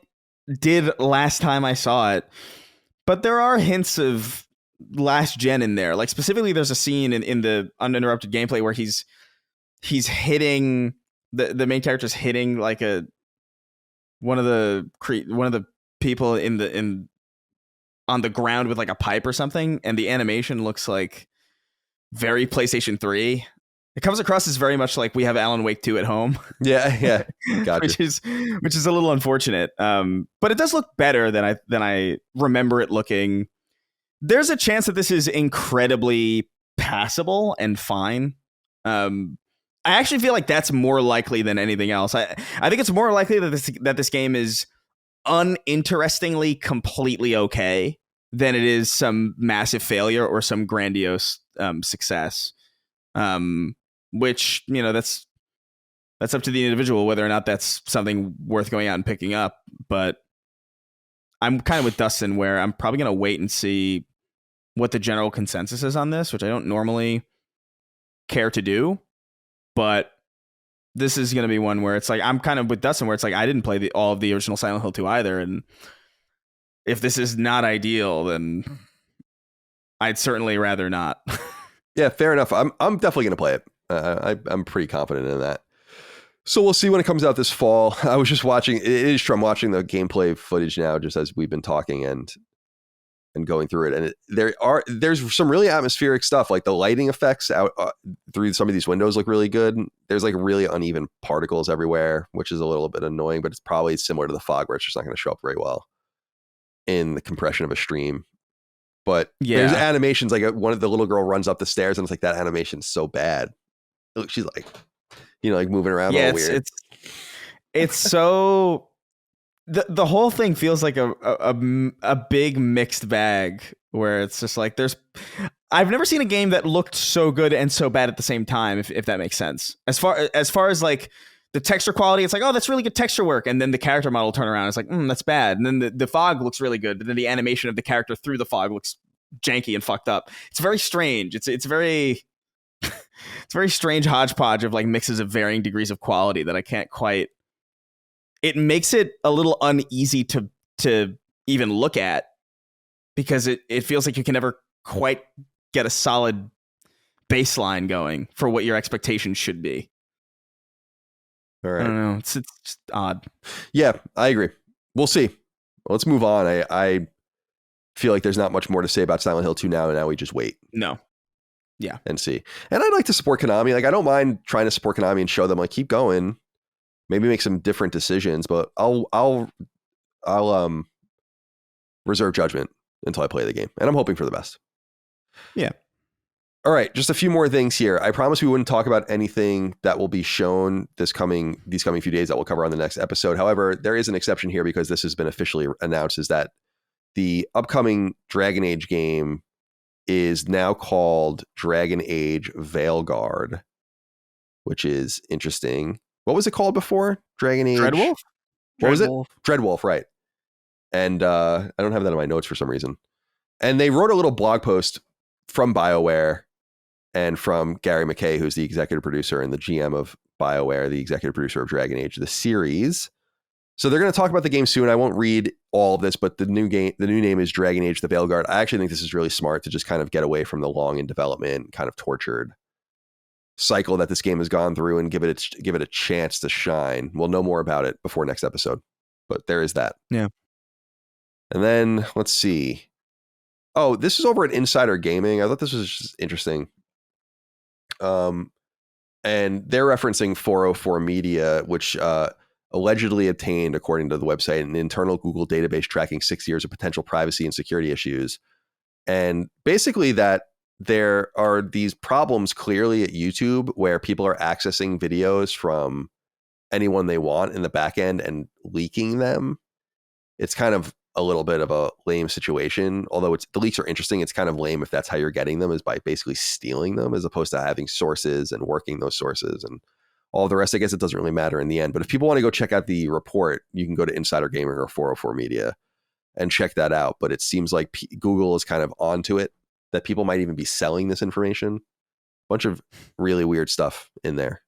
did last time I saw it, but there are hints of last gen in there. Like specifically, there's a scene in the uninterrupted gameplay where he's hitting the main character's hitting like one of the people on the ground with like a pipe or something, and the animation looks like very PlayStation 3. It comes across as very much like we have Alan Wake 2 at home. Yeah, gotcha. which is a little unfortunate. But it does look better than I remember it looking. There's a chance that this is incredibly passable and fine. I actually feel like that's more likely than anything else. I think it's more likely that this game is uninterestingly completely okay than it is some massive failure or some grandiose success. Which, that's up to the individual whether or not that's something worth going out and picking up. But I'm kind of with Dustin where I'm probably going to wait and see what the general consensus is on this, which I don't normally care to do. But this is going to be one where it's like, I'm kind of with Dustin where it's like, I didn't play all of the original Silent Hill 2 either. And if this is not ideal, then I'd certainly rather not. Yeah, fair enough. I'm definitely going to play it. I'm pretty confident in that. So we'll see when it comes out this fall. I was just watching. It is true. I'm watching the gameplay footage now, just as we've been talking and going through it. And there's some really atmospheric stuff, like the lighting effects out through some of these windows look really good. There's like really uneven particles everywhere, which is a little bit annoying, but it's probably similar to the fog, where it's just not going to show up very well in the compression of a stream. But there's animations, like one of the little girl runs up the stairs and it's like, that animation's so bad. Look, she's like, like moving around all weird. It's so the whole thing feels like a big mixed bag where it's just like I've never seen a game that looked so good and so bad at the same time, if that makes sense. As far as like the texture quality, it's like, oh, that's really good texture work. And then the character model turn around. It's like, that's bad. And then the fog looks really good. But then the animation of the character through the fog looks janky and fucked up. It's very strange. It's very, it's very strange hodgepodge of like mixes of varying degrees of quality that I can't quite. It makes it a little uneasy to even look at, because it feels like you can never quite get a solid baseline going for what your expectations should be. All right. I don't know. It's just odd. Yeah, I agree. We'll see. Well, let's move on. I feel like there's not much more to say about Silent Hill 2 now, and now we just wait. No. Yeah. And see. And I'd like to support Konami. Like, I don't mind trying to support Konami and show them, like, keep going. Maybe make some different decisions, but I'll reserve judgment until I play the game. And I'm hoping for the best. Yeah. All right, just a few more things here. I promised we wouldn't talk about anything that will be shown these coming few days that we'll cover on the next episode. However, there is an exception here, because this has been officially announced, is that the upcoming Dragon Age game is now called Dragon Age Veilguard, which is interesting. What was it called before? Dragon Age? Dreadwolf? What was it? Dreadwolf, right. And I don't have that in my notes for some reason. And they wrote a little blog post from BioWare and from Gary McKay, who's the executive producer and the GM of BioWare, the executive producer of Dragon Age, the series. So they're going to talk about the game soon. I won't read all of this, but the new name is Dragon Age the Veilguard. I actually think this is really smart to just kind of get away from the long in development, kind of tortured cycle that this game has gone through, and give it a chance to shine. We'll know more about it before next episode, but there is that. Yeah. And then let's see. Oh, this is over at Insider Gaming. I thought this was just interesting. And they're referencing 404 Media, which allegedly obtained, according to the website, an internal Google database tracking 6 years of potential privacy and security issues. And basically that there are these problems clearly at YouTube where people are accessing videos from anyone they want in the back end and leaking them. It's kind of a little bit of a lame situation, although the leaks are interesting. It's kind of lame if that's how you're getting them, is by basically stealing them as opposed to having sources and working those sources and all the rest. I guess it doesn't really matter in the end. But if people want to go check out the report, you can go to Insider Gaming or 404 Media and check that out. But it seems like Google is kind of onto it, that people might even be selling this information. Bunch of really weird stuff in there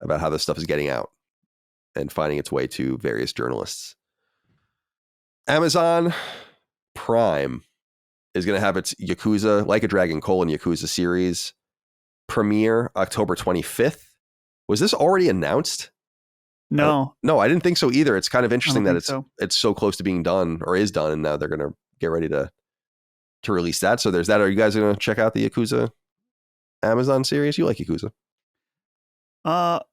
about how this stuff is getting out and finding its way to various journalists. Amazon Prime is going to have its Yakuza, Like a Dragon: Yakuza series premiere October 25th. Was this already announced? No. No, I didn't think so either. It's kind of interesting that it's so close to being done, or is done, and now they're going to get ready to release that. So there's that. Are you guys going to check out the Yakuza Amazon series? You like Yakuza? Well,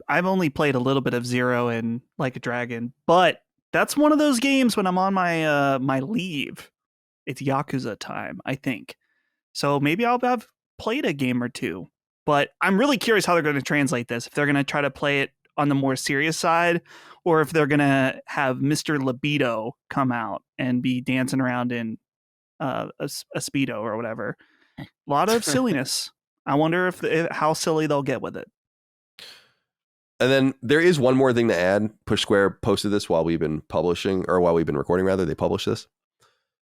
I've only played a little bit of Zero and Like a Dragon, but that's one of those games when I'm on my my leave. It's Yakuza time, I think. So maybe I'll have played a game or two. But I'm really curious how they're going to translate this. If they're going to try to play it on the more serious side, or if they're going to have Mr. Libido come out and be dancing around in a Speedo or whatever. A lot of silliness. I wonder how silly they'll get with it. And then there is one more thing to add. Push Square posted this while we've been recording rather. They published this.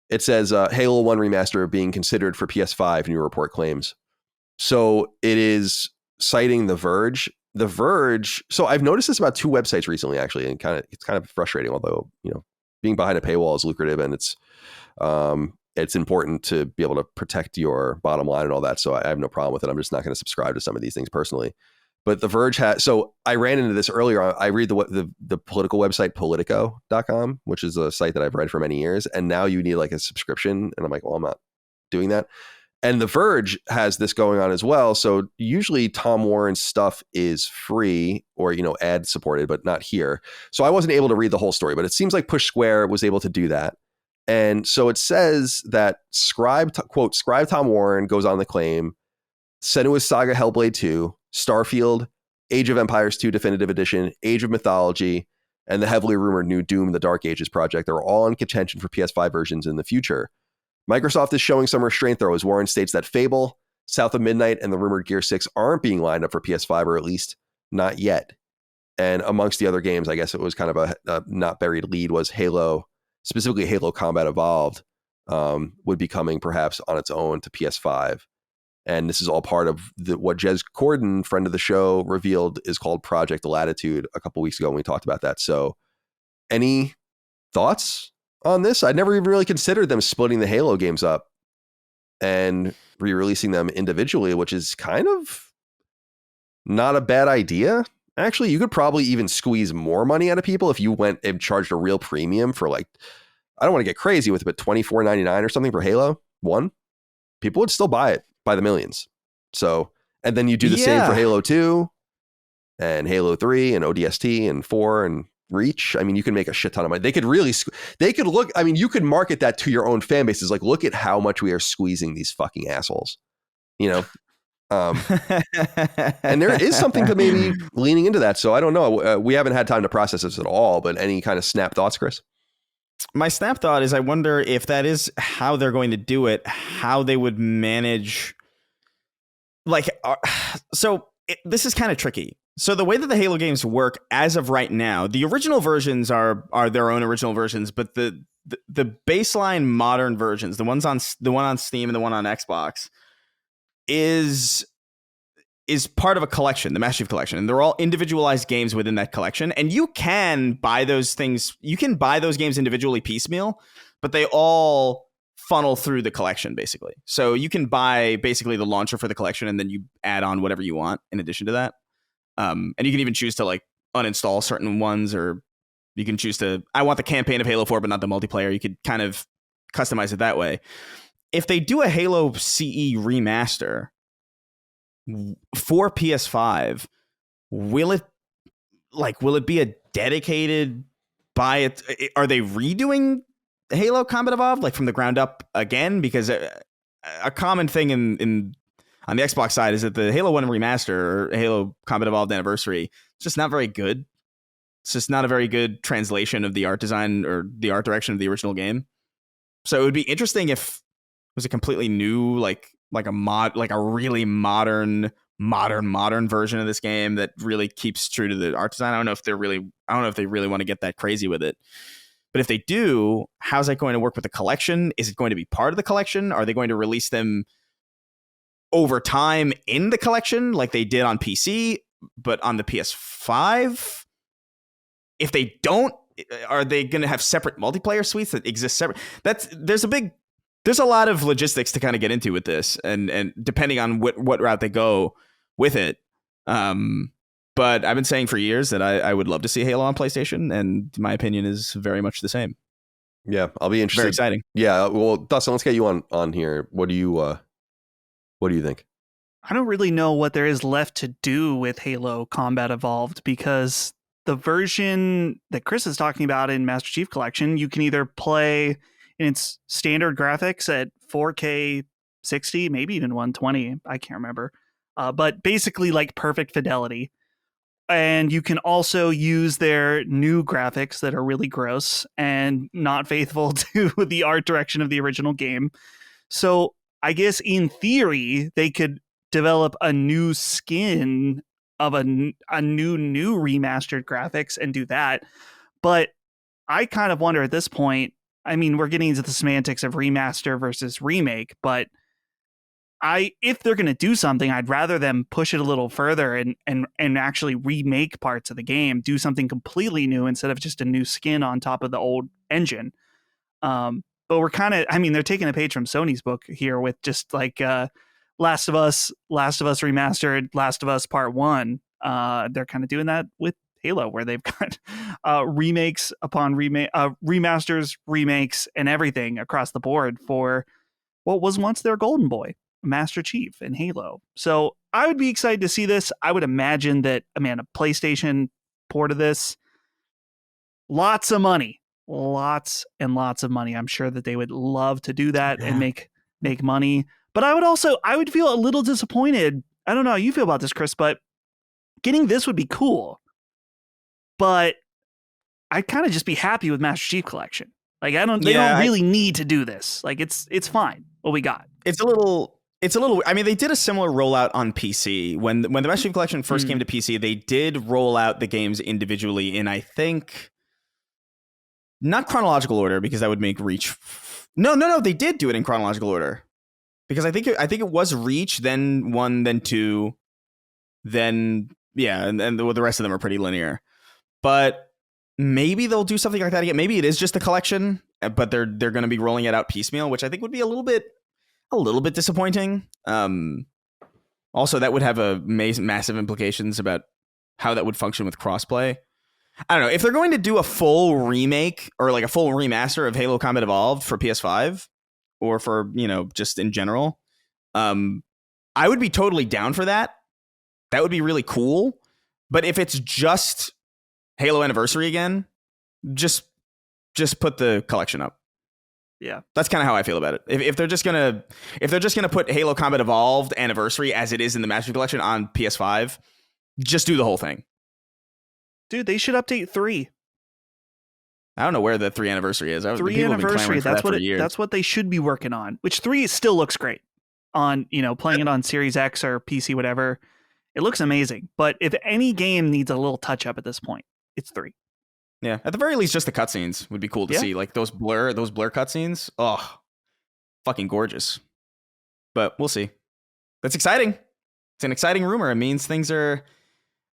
It says Halo 1 remaster being considered for PS5, new report claims. So it is citing The Verge. The Verge. So I've noticed this about two websites recently, actually, and it's kind of frustrating. Although, being behind a paywall is lucrative, and it's important to be able to protect your bottom line and all that. So I have no problem with it. I'm just not going to subscribe to some of these things personally. But The Verge has. So I ran into this earlier. I read the political website Politico.com, which is a site that I've read for many years, and now you need like a subscription, and I'm like, well, I'm not doing that. And The Verge has this going on as well. So usually Tom Warren's stuff is free or, ad supported, but not here. So I wasn't able to read the whole story, but it seems like Push Square was able to do that. And so it says that Scribe Tom Warren goes on the claim, Senua's Saga Hellblade 2, Starfield, Age of Empires 2 Definitive Edition, Age of Mythology, and the heavily rumored new Doom the Dark Ages project are all in contention for PS5 versions in the future. Microsoft is showing some restraint, though, as Warren states that Fable, South of Midnight, and the rumored Gear 6 aren't being lined up for PS5, or at least not yet. And amongst the other games, I guess it was kind of a not buried lead, was Halo, specifically Halo Combat Evolved, would be coming perhaps on its own to PS5. And this is all part of what Jez Corden, friend of the show, revealed is called Project Latitude a couple weeks ago when we talked about that. So any thoughts on this? I'd never even really considered them splitting the Halo games up and re-releasing them individually, which is kind of not a bad idea. Actually, you could probably even squeeze more money out of people if you went and charged a real premium for, like, I don't want to get crazy with it, but $24.99 or something for Halo 1. People would still buy it by the millions. So, and then you do the same for Halo 2 and Halo 3 and ODST and 4 and Reach. I mean, you can make a shit ton of money. They could look, I mean, you could market that to your own fan bases. Like, look at how much we are squeezing these fucking assholes, and there is something to maybe leaning into that. So I don't know. We haven't had time to process this at all, but any kind of snap thoughts, Chris? My snap thought is I wonder if that is how they're going to do it, how they would manage. This is kind of tricky. So the way that the Halo games work as of right now, the original versions are their own original versions, but the baseline modern versions, the one on Steam and the one on Xbox, is part of a collection, the Master Chief Collection, and they're all individualized games within that collection. And you can buy those things. You can buy those games individually piecemeal, but they all funnel through the collection basically. So you can buy basically the launcher for the collection, and then you add on whatever you want in addition to that. And you can even choose to like uninstall certain ones, or you can choose to, I want the campaign of Halo 4, but not the multiplayer. You could kind of customize it that way. If they do a Halo CE remaster for PS5, will it be a dedicated buy it? Are they redoing Halo Combat Evolved like from the ground up again? Because a common thing in on the Xbox side is that the Halo 1 remaster or Halo Combat Evolved Anniversary, it's just not very good. It's just not a very good translation of the art design or the art direction of the original game. So it would be interesting if it was a completely new, like a really modern version of this game that really keeps true to the art design. I don't know if they really want to get that crazy with it. But if they do, how's that going to work with the collection? Is it going to be part of the collection? Are they going to release them over time in the collection like they did on PC, but on the PS5? If they don't, are they going to have separate multiplayer suites that exist separate? There's a lot of logistics to kind of get into with this, and depending on what route they go with it. But I've been saying for years that I would love to see Halo on PlayStation, and my opinion is very much the same. Yeah, I'll be interested. Very exciting. Yeah, well, Dustin, let's get you on here. What do you think? I don't really know what there is left to do with Halo Combat Evolved, because the version that Chris is talking about in Master Chief Collection, you can either play in its standard graphics at 4K 60, maybe even 120. I can't remember. But basically like perfect fidelity. And you can also use their new graphics that are really gross and not faithful to the art direction of the original game. So I guess in theory, they could develop a new skin of a new remastered graphics and do that. But I kind of wonder at this point, I mean, we're getting into the semantics of remaster versus remake, but if they're going to do something, I'd rather them push it a little further and actually remake parts of the game, do something completely new instead of just a new skin on top of the old engine. But we're kind of, I mean, they're taking a page from Sony's book here with just like Last of Us Remastered, Last of Us Part 1. They're kind of doing that with Halo, where they've got remakes upon remasters, remakes, and everything across the board for what was once their golden boy, Master Chief in Halo. So I would be excited to see this. I would imagine that, a PlayStation port of this, lots of money, lots and lots of money. I'm sure that they would love to do that and make money. But I would feel a little disappointed. I don't know how you feel about this, Chris, but getting this would be cool. But I'd kind of just be happy with Master Chief Collection. Like they don't really need to do this. Like it's fine what we got. It's a little. I mean, they did a similar rollout on PC when the Master Chief Collection first came to PC. They did roll out the games individually in, I think, not chronological order, because that would make Reach. No. They did do it in chronological order, because I think it was Reach, then 1, then 2, then and the rest of them are pretty linear. But maybe they'll do something like that again. Maybe it is just a collection, but they're going to be rolling it out piecemeal, which I think would be a little bit disappointing. Also, that would have massive implications about how that would function with crossplay. I don't know if they're going to do a full remake or like a full remaster of Halo Combat Evolved for PS5 or for, just in general. I would be totally down for that. That would be really cool. But if it's just Halo Anniversary again, just put the collection up. Yeah, that's kind of how I feel about it. If they're just gonna put Halo Combat Evolved Anniversary as it is in the Master Chief Collection on PS5, just do the whole thing. Dude, they should update 3. I don't know where the 3 Anniversary is. 3 Anniversary. That's what they should be working on. Which 3 still looks great on playing it on Series X or PC, whatever. It looks amazing. But if any game needs a little touch up at this point, it's 3. Yeah, at the very least, just the cutscenes would be cool to see. Like those blur cutscenes. Oh, fucking gorgeous. But we'll see. That's exciting. It's an exciting rumor. It means things are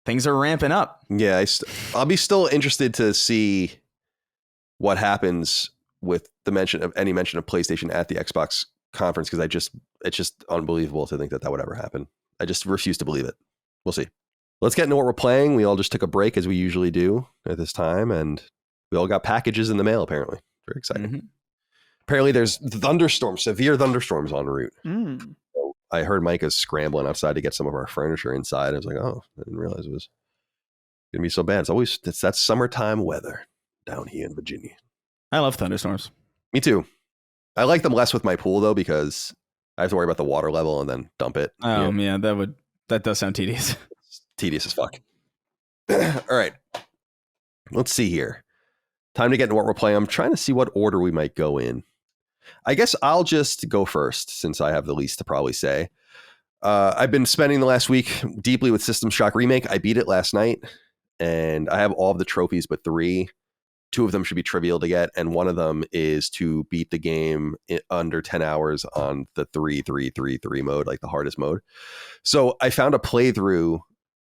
ramping up. Yeah, I'll be still interested to see what happens with any mention of PlayStation at the Xbox conference, because it's just unbelievable to think that would ever happen. I just refuse to believe it. We'll see. Let's get into what we're playing. We all just took a break, as we usually do at this time, and we all got packages in the mail, apparently. Very exciting. Mm-hmm. Apparently there's severe thunderstorms en route. So I heard Micah's scrambling outside to get some of our furniture inside. I was like, oh, I didn't realize it was going to be so bad. It's that summertime weather down here in Virginia. I love thunderstorms. Me too. I like them less with my pool, though, because I have to worry about the water level and then dump it. Oh yeah, that does sound tedious. It's tedious as fuck. All right. Let's see here. Time to get into what we're playing. I'm trying to see what order we might go in. I guess I'll just go first since I have the least to probably say. I've been spending the last week deeply with System Shock Remake. I beat it last night, and I have all of the trophies but 3. 2 of them should be trivial to get, and one of them is to beat the game in under 10 hours on the 3-3-3-3 mode, like the hardest mode. So I found a playthrough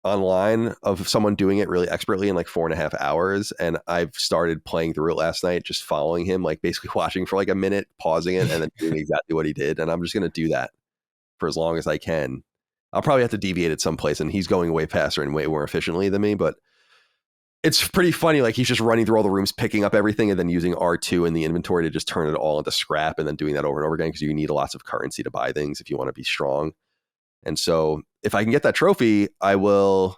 online of someone doing it really expertly in like 4.5 hours, and I've started playing through it last night, just following him, like basically watching for like a minute, pausing it, and then doing exactly what he did. And I'm just going to do that for as long as I can. I'll probably have to deviate at some place, and he's going way faster and way more efficiently than me, but it's pretty funny. Like he's just running through all the rooms, picking up everything, and then using R2 in the inventory to just turn it all into scrap, and then doing that over and over again because you need lots of currency to buy things if you want to be strong. And so if I can get that trophy, I will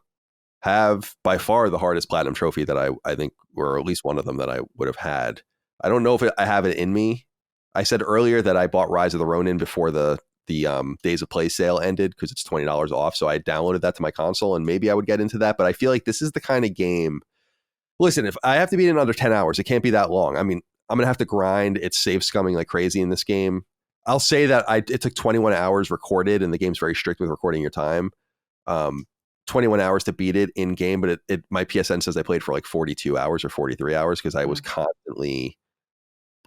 have by far the hardest platinum trophy that I think, or at least one of them that I would have had. I don't know if I have it in me. I said earlier that I bought Rise of the Ronin before the Days of Play sale ended because it's $20 off. So I downloaded that to my console, and maybe I would get into that. But I feel like this is the kind of game. Listen, if I have to beat it in under 10 hours, it can't be that long. I mean, I'm going to have to grind. It's save scumming like crazy in this game. I'll say that it took 21 hours recorded, and the game's very strict with recording your time. 21 hours to beat it in game, but my PSN says I played for like 42 hours or 43 hours because I was constantly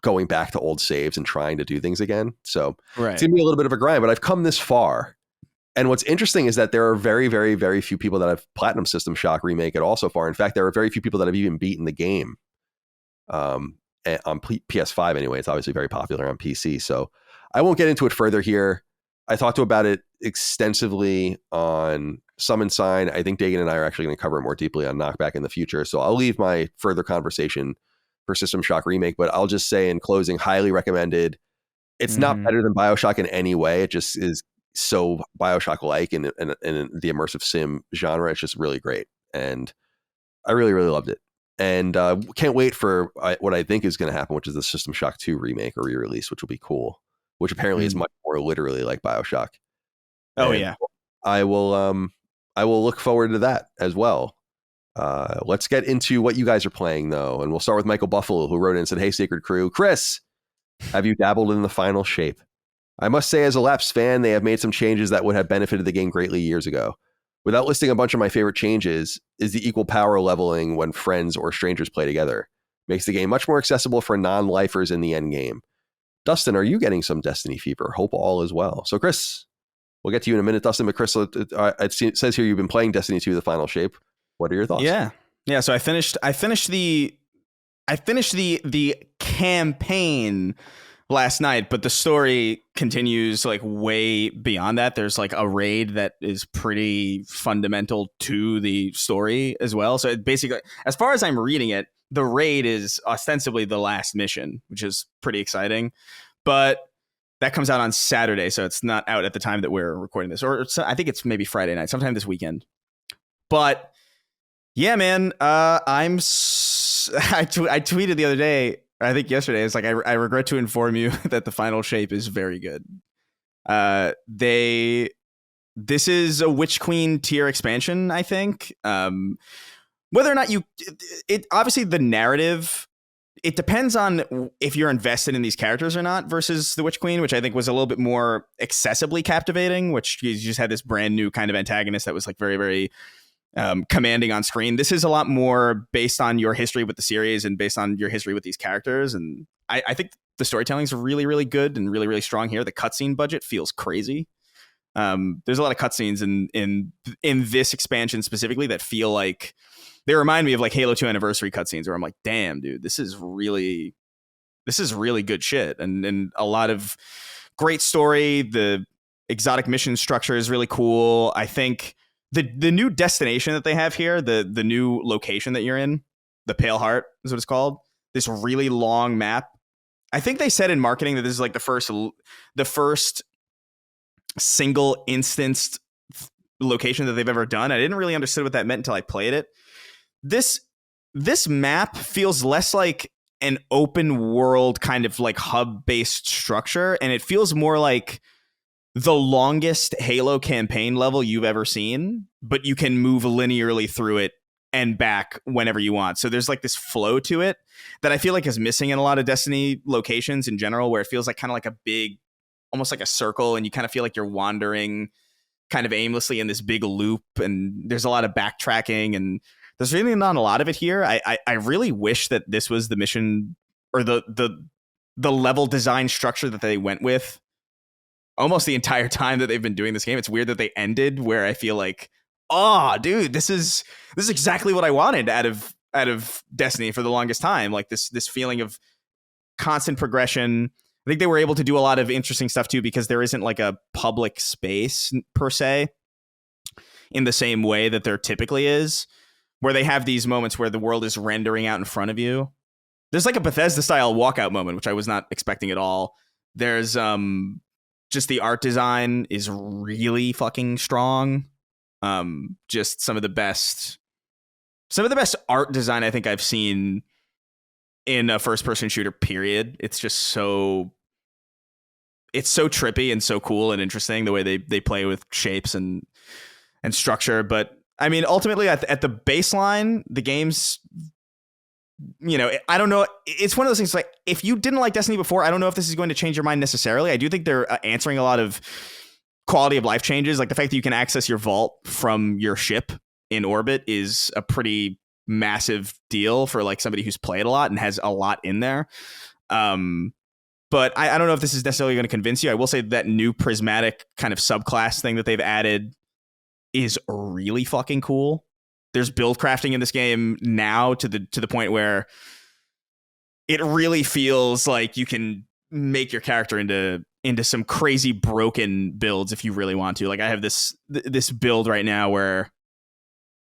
going back to old saves and trying to do things again. So It's going to be a little bit of a grind, but I've come this far. And what's interesting is that there are very, very, very few people that have platinum System Shock Remake at all so far. In fact, there are very few people that have even beaten the game on PS5 anyway. It's obviously very popular on PC. So I won't get into it further here. I talked about it extensively on Summon Sign. I think Dagan and I are actually going to cover it more deeply on Knockback in the future. So I'll leave my further conversation for System Shock Remake, but I'll just say in closing, highly recommended. It's not better than BioShock in any way. It just is so BioShock-like in the immersive sim genre. It's just really great. And I really, really loved it. And can't wait for what I think is going to happen, which is the System Shock 2 remake or re-release, which will be cool, which apparently is much more literally like BioShock. Oh, and yeah. I will look forward to that as well. Let's get into what you guys are playing, though. And we'll start with Michael Buffalo, who wrote in and said, "Hey, Sacred Crew. Chris, have you dabbled in the final shape? I must say, as a Lapsed fan, they have made some changes that would have benefited the game greatly years ago. Without listing a bunch of my favorite changes, is the equal power leveling when friends or strangers play together. Makes the game much more accessible for non-lifers in the end game. Dustin, are you getting some Destiny fever? Hope all is well." So, Chris, we'll get to you in a minute, Dustin. But Chris, it says here you've been playing Destiny 2: The Final Shape. What are your thoughts? Yeah. So I finished the campaign last night, but the story continues like way beyond that. There's like a raid that is pretty fundamental to the story as well. So it basically, as far as I'm reading it, the raid is ostensibly the last mission, which is pretty exciting. But that comes out on Saturday, so it's not out at the time that we're recording this. Or I think it's maybe Friday night, sometime this weekend. But yeah, man, I tweeted the other day, I think yesterday, it's like, I regret to inform you that the final shape is very good. This is a Witch Queen tier expansion, I think. Whether or not it obviously the narrative, it depends on if you're invested in these characters or not versus the Witch Queen, which I think was a little bit more accessibly captivating, which you just had this brand new kind of antagonist that was like very, very commanding on screen. This is a lot more based on your history with the series and based on your history with these characters. And I think the storytelling is really, really good and really, really strong here. The cutscene budget feels crazy. There's a lot of cutscenes in this expansion specifically that feel like they remind me of like Halo 2 Anniversary cutscenes where I'm like, damn, dude, this is really good shit. And a lot of great story. The exotic mission structure is really cool. I think the new destination that they have here, the new location that you're in, the Pale Heart is what it's called. This really long map. I think they said in marketing that this is like the first single instanced location that they've ever done. I didn't really understand what that meant until I played it. This map feels less like an open world kind of like hub based structure, and it feels more like the longest Halo campaign level you've ever seen, but you can move linearly through it and back whenever you want. So there's like this flow to it that I feel like is missing in a lot of Destiny locations in general, where it feels like kind of like a big, almost like a circle, and you kind of feel like you're wandering kind of aimlessly in this big loop, and there's a lot of backtracking, and there's really not a lot of it here. I really wish that this was the mission or the level design structure that they went with almost the entire time that they've been doing this game. It's weird that they ended where I feel like, oh, dude, this is exactly what I wanted out of Destiny for the longest time. Like this feeling of constant progression. I think they were able to do a lot of interesting stuff too, because there isn't like a public space per se in the same way that there typically is, where they have these moments where the world is rendering out in front of you. There's like a Bethesda style walkout moment, which I was not expecting at all. There's just the art design is really fucking strong. Just some of the best art design I think I've seen in a first person shooter, period. It's so trippy and so cool and interesting the way they play with shapes and structure. But I mean, ultimately at the baseline, the game's, you know, I don't know. It's one of those things like, if you didn't like Destiny before, I don't know if this is going to change your mind necessarily. I do think they're answering a lot of quality of life changes. Like the fact that you can access your vault from your ship in orbit is a pretty massive deal for like somebody who's played a lot and has a lot in there. But I don't know if this is necessarily going to convince you. I will say that new prismatic kind of subclass thing that they've added is really fucking cool. There's build crafting in this game now to the point where it really feels like you can make your character into some crazy broken builds if you really want to. Like I have this build right now where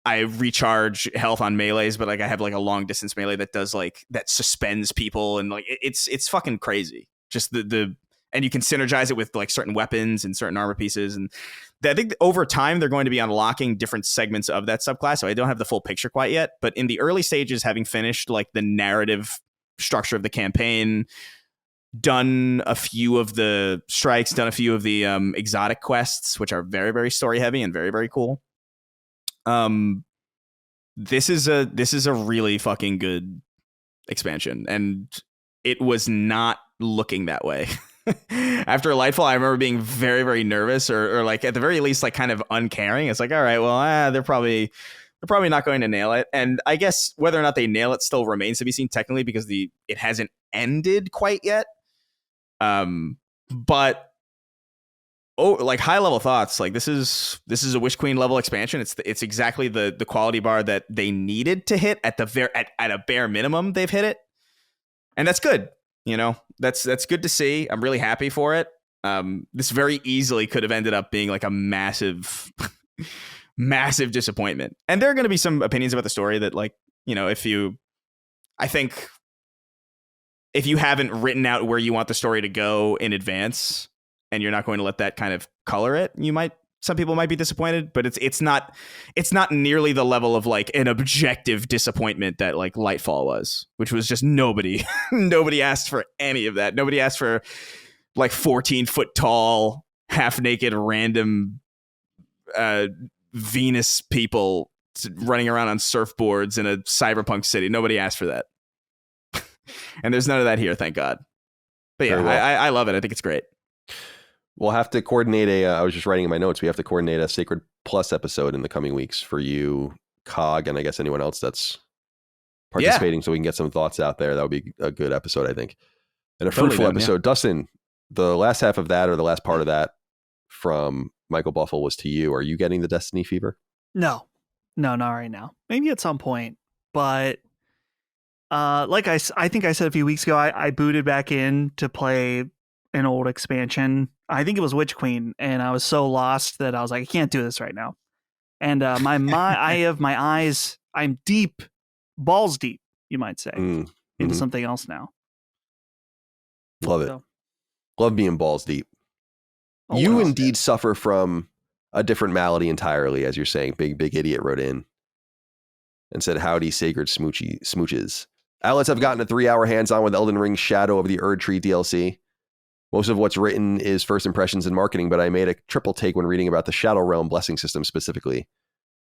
I recharge health on melees, but like I have like a long distance melee that does like that suspends people, and like it's fucking crazy. Just and you can synergize it with like certain weapons and certain armor pieces, and I think over time they're going to be unlocking different segments of that subclass. So I don't have the full picture quite yet, but in the early stages, having finished like the narrative structure of the campaign, done a few of the strikes, done a few of the exotic quests, which are very, very story heavy and very, very cool. This is a really fucking good expansion, and it was not looking that way. After Lightfall, I remember being very, very nervous, or like at the very least, like kind of uncaring. It's like, all right, well, they're probably not going to nail it. And I guess whether or not they nail it still remains to be seen technically, because it hasn't ended quite yet. But like high level thoughts, like this is a Witch Queen level expansion. It's exactly the quality bar that they needed to hit at a bare minimum. They've hit it, and that's good. You know, that's good to see. I'm really happy for it. This very easily could have ended up being like a massive, massive disappointment. And there are going to be some opinions about the story that, like, you know, if you haven't written out where you want the story to go in advance, and you're not going to let that kind of color it, some people might be disappointed, but it's not nearly the level of like an objective disappointment that like Lightfall was, which was just nobody asked for any of that. Nobody asked for like 14-foot tall, half naked, random Venus people running around on surfboards in a cyberpunk city. Nobody asked for that. And there's none of that here, thank God. But yeah, well. I love it. I think it's great. We'll have to coordinate I was just writing in my notes, we have to coordinate a Sacred Plus episode in the coming weeks for you, Cog, and I guess anyone else that's participating, so we can get some thoughts out there. That would be a good episode, I think. And a fruitful episode. Yeah. Dustin, the last half of that, or the last part of that from Michael Buffle, was to you. Are you getting the Destiny fever? No, not right now. Maybe at some point. But like I think I said a few weeks ago, I booted back in to play an old expansion. I think it was Witch Queen, and I was so lost that I was like, I can't do this right now. And I have my eyes, I'm deep, balls deep, you might say, into something else now. Love it. Love being balls deep. Oh, you indeed suffer from a different malady entirely, as you're saying. Big Idiot wrote in and said, howdy, sacred smooches. Outlets have gotten a 3-hour hands-on with Elden Ring Shadow of the Erd Tree DLC. Most of what's written is first impressions and marketing, but I made a triple take when reading about the Shadow Realm blessing system specifically.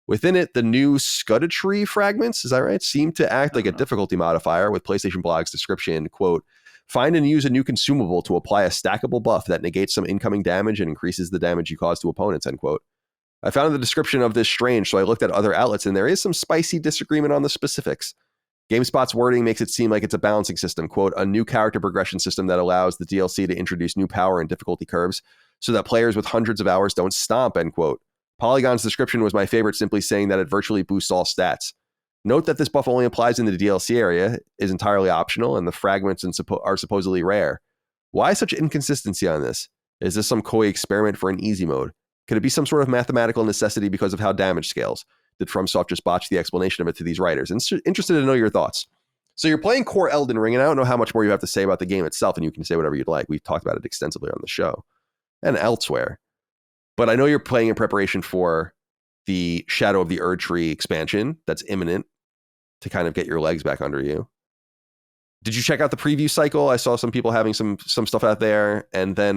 Within it, the new Scuttletree fragments, is that right, seem to act like a difficulty modifier, with PlayStation Blog's description, quote, find and use a new consumable to apply a stackable buff that negates some incoming damage and increases the damage you cause to opponents, end quote. I found the description of this strange, so I looked at other outlets, and there is some spicy disagreement on the specifics. GameSpot's wording makes it seem like it's a balancing system, quote, a new character progression system that allows the DLC to introduce new power and difficulty curves so that players with hundreds of hours don't stomp, end quote. Polygon's description was my favorite, simply saying that it virtually boosts all stats. Note that this buff only applies in the DLC area, is entirely optional, and the fragments are supposedly rare. Why such inconsistency on this? Is this some coy experiment for an easy mode? Could it be some sort of mathematical necessity because of how damage scales? Did FromSoft just botch the explanation of it to these writers? Interested to know your thoughts. So you're playing core Elden Ring, and I don't know how much more you have to say about the game itself, and you can say whatever you'd like. We've talked about it extensively on the show and elsewhere. But I know you're playing in preparation for the Shadow of the Erdtree expansion that's imminent to kind of get your legs back under you. Did you check out the preview cycle? I saw some people having some stuff out there. And then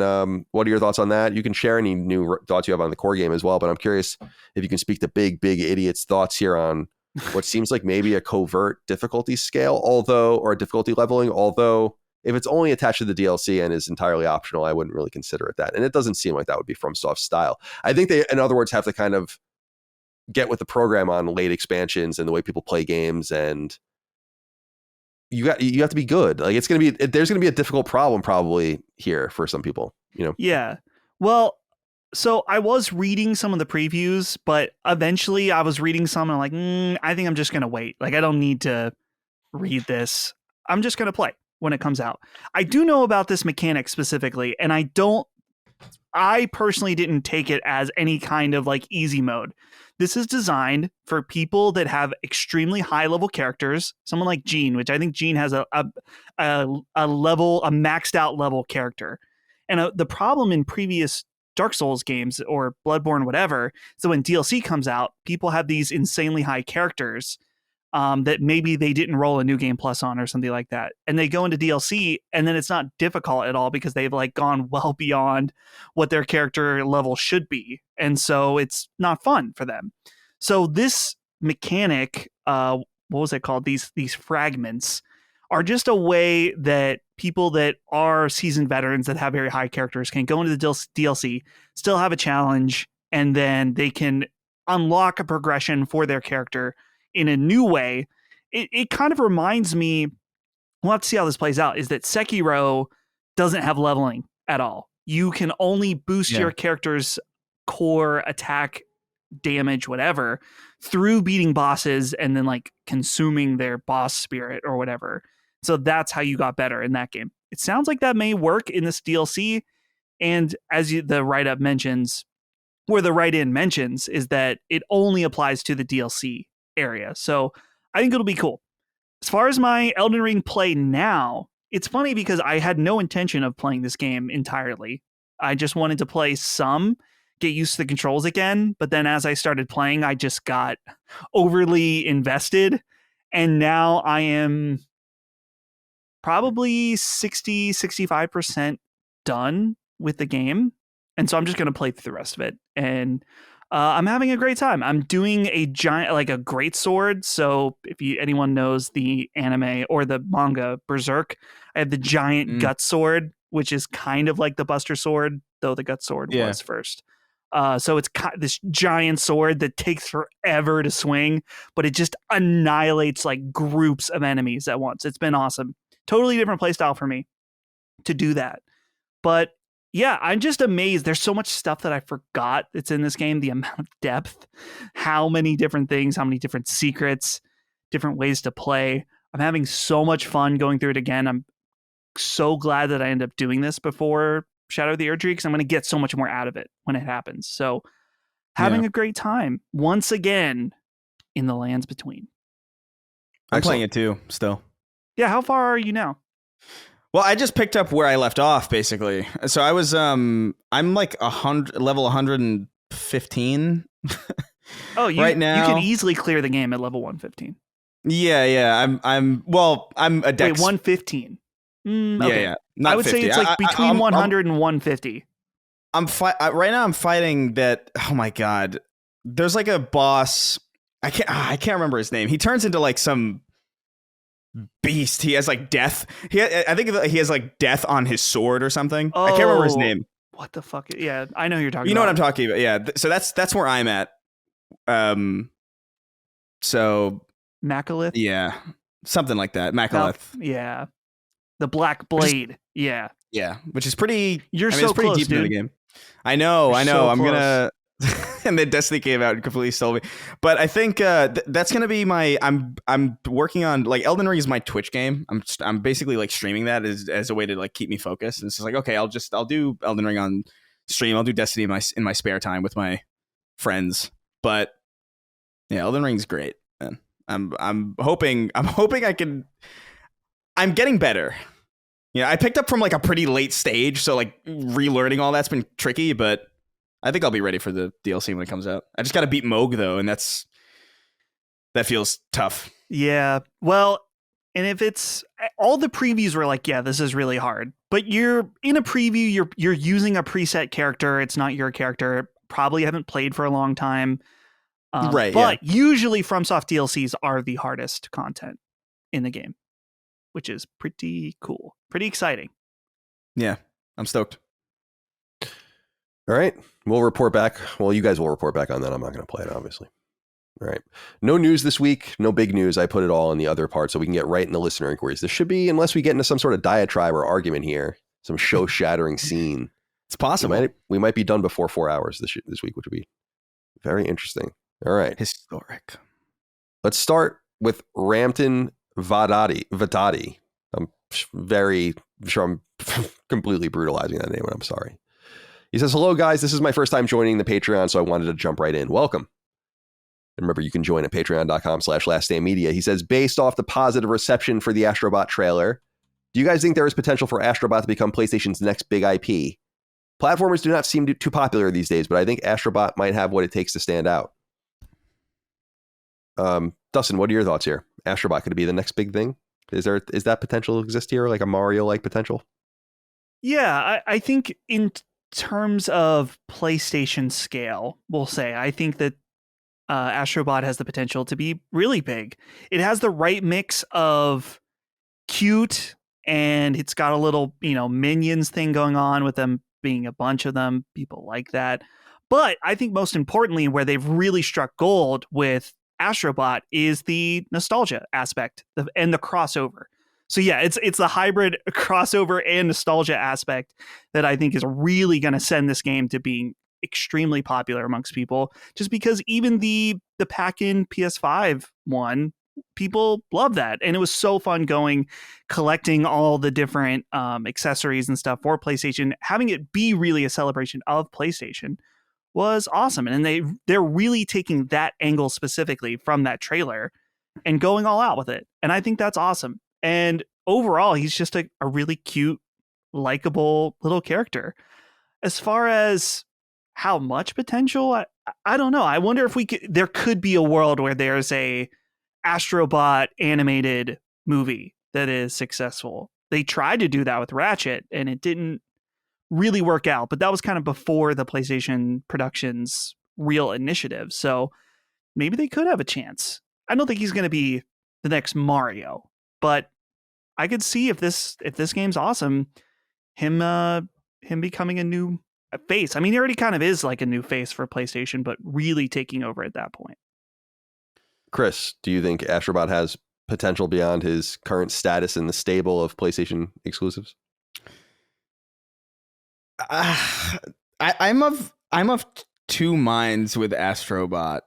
what are your thoughts on that? You can share any new thoughts you have on the core game as well. But I'm curious if you can speak to big idiot's thoughts here on what seems like maybe a covert difficulty scale, or a difficulty leveling, although if it's only attached to the DLC and is entirely optional, I wouldn't really consider it that. And it doesn't seem like that would be FromSoft's style. I think they, in other words, have to kind of get with the program on late expansions and the way people play games, and you have to be good. Like there's gonna be a difficult problem probably here for some people, you know? Yeah. Well, so I was reading some of the previews, but eventually I was reading some and I'm like, I think I'm just gonna wait. Like I don't need to read this. I'm just gonna play when it comes out. I do know about this mechanic specifically, and I personally didn't take it as any kind of like easy mode. This is designed for people that have extremely high level characters. Someone like Jean, which I think Jean has a maxed out level character. And the problem in previous Dark Souls games or Bloodborne, whatever, so when DLC comes out, people have these insanely high characters that maybe they didn't roll a New Game Plus on or something like that. And they go into DLC and then it's not difficult at all because they've like gone well beyond what their character level should be. And so it's not fun for them. So this mechanic, what was it called? These fragments are just a way that people that are seasoned veterans that have very high characters can go into the DLC, still have a challenge, and then they can unlock a progression for their character in a new way. It kind of reminds me, we'll have to see how this plays out, is that Sekiro doesn't have leveling at all. You can only boost your character's core attack, damage, whatever, through beating bosses and then like consuming their boss spirit or whatever. So that's how you got better in that game. It sounds like that may work in this DLC. And as the write-up mentions, where the write-in mentions, is that it only applies to the DLC area. So I think it'll be cool. As far as my Elden Ring play now, it's funny because I had no intention of playing this game entirely. I just wanted to play some, get used to the controls again. But then as I started playing, I just got overly invested. And now I am probably 65% done with the game. And so I'm just going to play through the rest of it. And I'm having a great time. I'm doing a giant, like a great sword. So if anyone knows the anime or the manga Berserk, I have the giant gut sword, which is kind of like the Buster sword, though the gut sword was first. So it's this giant sword that takes forever to swing, but it just annihilates like groups of enemies at once. It's been awesome. Totally different playstyle for me to do that. But yeah, I'm just amazed. There's so much stuff that I forgot that's in this game. The amount of depth, how many different things, how many different secrets, different ways to play. I'm having so much fun going through it again. I'm so glad that I ended up doing this before Shadow of the Erdtree, because I'm going to get so much more out of it when it happens. So having a great time once again in the lands between. I'm playing it too still. Yeah, how far are you now? Well, I just picked up where I left off, basically. So I was, I'm like level 115. Oh, right now you can easily clear the game at level 115. Yeah. I'm a dex. Wait, 115. Okay. Yeah. Not I would 50. say it's like between 100 and 150. Right now I'm fighting that. Oh my God. There's like a boss. I can't remember his name. He turns into like some beast. He has like death. I think he has like death on his sword or something. I can't remember his name. What the fuck? Yeah, I know who you're talking about. You know what I'm talking about. Yeah. So that's where I'm at. So Macalith? yeah. Something like that. Macalith. Yeah. The Black Blade. Yeah. Yeah. Which is pretty. You're so it's pretty close, deep dude. into the game. I know. So I'm close. gonna. And then Destiny came out and completely stole me. But I think that's gonna be my. I'm working on like Elden Ring is my Twitch game. I'm basically like streaming that as a way to like keep me focused. And it's just like, okay, I'll do Elden Ring on stream. I'll do Destiny in my spare time with my friends. But yeah, Elden Ring's great. Man. I'm hoping I can. I'm getting better. Yeah, I picked up from like a pretty late stage, so like relearning all that's been tricky, but I think I'll be ready for the DLC when it comes out. I just got to beat Moog though, and that feels tough. Yeah. Well, and if it's all the previews were like, yeah, this is really hard. But you're in a preview, you're using a preset character. It's not your character. Probably haven't played for a long time. Right. But usually FromSoft DLCs are the hardest content in the game, which is pretty cool. Pretty exciting. Yeah, I'm stoked. All right. We'll report back. Well, you guys will report back on that. I'm not going to play it, obviously. All right. No news this week. No big news. I put it all in the other part so we can get right into listener inquiries. This should be, unless we get into some sort of diatribe or argument here, some show-shattering scene. It's possible. We might be done before 4 hours this week, which would be very interesting. All right. Historic. Let's start with Rampton Vadati. I'm very sure I'm completely brutalizing that name, and I'm sorry. He says, hello, guys. This is my first time joining the Patreon, so I wanted to jump right in. Welcome. And remember, you can join at patreon.com/lastdaymedia. He says, based off the positive reception for the Astro Bot trailer, do you guys think there is potential for Astro Bot to become PlayStation's next big IP? Platformers do not seem too popular these days, but I think Astro Bot might have what it takes to stand out. Dustin, what are your thoughts here? Astro Bot, could it be the next big thing? Is that potential exist here, like a Mario-like potential? Yeah, I think in terms of PlayStation scale, we'll say, I think that Astro Bot has the potential to be really big. It has the right mix of cute, and it's got a little, minions thing going on with them being a bunch of them. People like that. But I think most importantly, where they've really struck gold with Astro Bot is the nostalgia aspect and the crossover. So yeah, it's the hybrid crossover and nostalgia aspect that I think is really going to send this game to being extremely popular amongst people, just because even the pack-in PS5 one, people love that. And it was so fun collecting all the different accessories and stuff for PlayStation. Having it be really a celebration of PlayStation was awesome. And they're really taking that angle specifically from that trailer and going all out with it. And I think that's awesome. And overall, he's just a really cute, likable little character. As far as how much potential, I don't know. I wonder if there could be a world where there's a Astro Bot animated movie that is successful. They tried to do that with Ratchet and it didn't really work out, but that was kind of before the PlayStation Productions real initiative. So maybe they could have a chance. I don't think he's going to be the next Mario, but I could see if this game's awesome, him becoming a new face. I mean, he already kind of is like a new face for PlayStation, but really taking over at that point. Chris, do you think Astro Bot has potential beyond his current status in the stable of PlayStation exclusives? I'm of two minds with Astro Bot,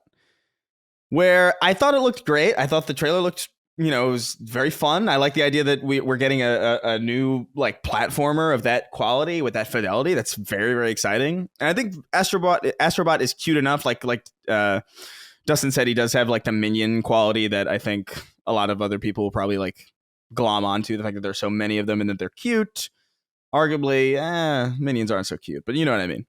where I thought it looked great. I thought the trailer looked, it was very fun. I like the idea that we're getting a new like platformer of that quality with that fidelity. That's very, very exciting. And I think Astro Bot is cute enough. Like Dustin said, he does have like the minion quality that I think a lot of other people will probably like glom onto, the fact that there's so many of them and that they're cute. Arguably, minions aren't so cute, but you know what I mean?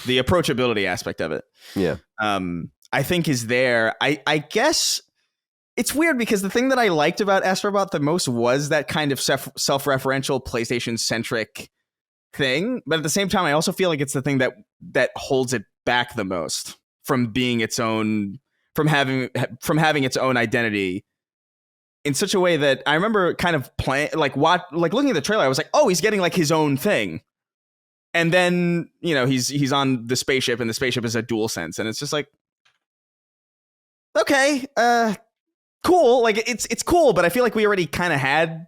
The approachability aspect of it. Yeah. I think is there. I guess It's weird because the thing that I liked about Astro Bot the most was that kind of self-referential PlayStation-centric thing. But at the same time, I also feel like it's the thing that holds it back the most from being its own, from having its own identity in such a way that I remember kind of playing, like looking at the trailer, I was like, oh, he's getting like his own thing. And then, you know, he's on the spaceship, and the spaceship is a DualSense, and it's just like, okay, cool. Like it's cool, but I feel like we already kind of had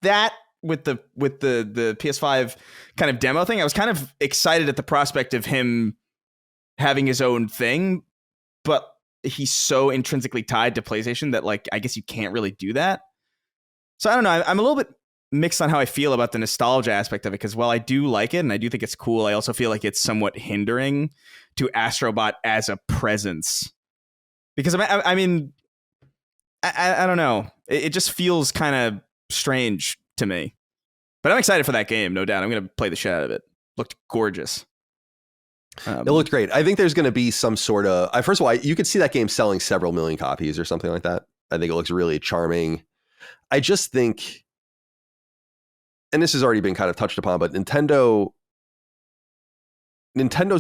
that with the PS5 kind of demo thing. I was kind of excited at the prospect of him having his own thing, but he's so intrinsically tied to PlayStation that, like, I guess you can't really do that. So I don't know. I'm a little bit mixed on how I feel about the nostalgia aspect of it, because while I do like it and I do think it's cool, I also feel like it's somewhat hindering to Astro Bot as a presence. Because I mean, I don't know. It just feels kind of strange to me. But I'm excited for that game, no doubt. I'm going to play the shit out of it. Looked gorgeous. It looked great. I think there's going to be some sort of... first of all, you could see that game selling several million copies or something like that. I think it looks really charming. I just think... And this has already been kind of touched upon, but Nintendo's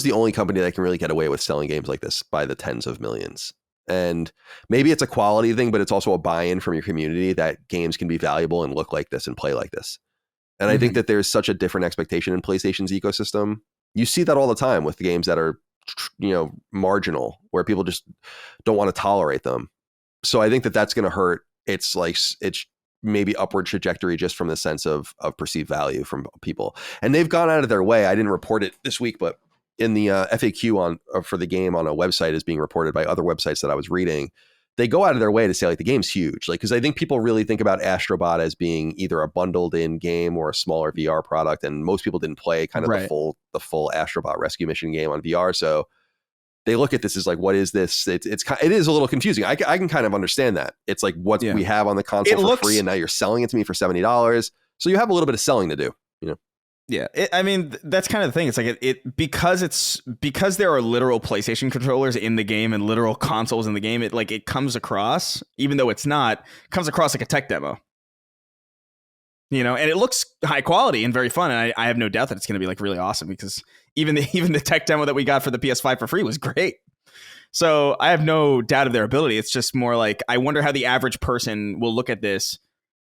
the only company that can really get away with selling games like this by the tens of millions. And maybe it's a quality thing, but it's also a buy-in from your community that games can be valuable and look like this and play like this. And I think that there's such a different expectation in PlayStation's ecosystem. You see that all the time with the games that are, you know, marginal, where people just don't want to tolerate them. So I think that that's going to hurt. It's maybe upward trajectory just from the sense of perceived value from people. And they've gone out of their way. I didn't report it this week, but in the FAQ for the game on a website is being reported by other websites that I was reading. They go out of their way to say, like, the game's huge. Like, because I think people really think about Astro Bot as being either a bundled in game or a smaller VR product. And most people didn't play kind of the full Astro Bot rescue mission game on VR. So they look at this as like, what is this? It is a little confusing. I can kind of understand that. It's like what we have on the console for free, and now you're selling it to me for $70. So you have a little bit of selling to do, you know? Yeah, I mean, that's kind of the thing. It's like because there are literal PlayStation controllers in the game and literal consoles in the game. It comes across, even though it's not, comes across like a tech demo. You know, and it looks high quality and very fun. And I have no doubt that it's going to be like really awesome, because even the tech demo that we got for the PS5 for free was great. So I have no doubt of their ability. It's just more like, I wonder how the average person will look at this.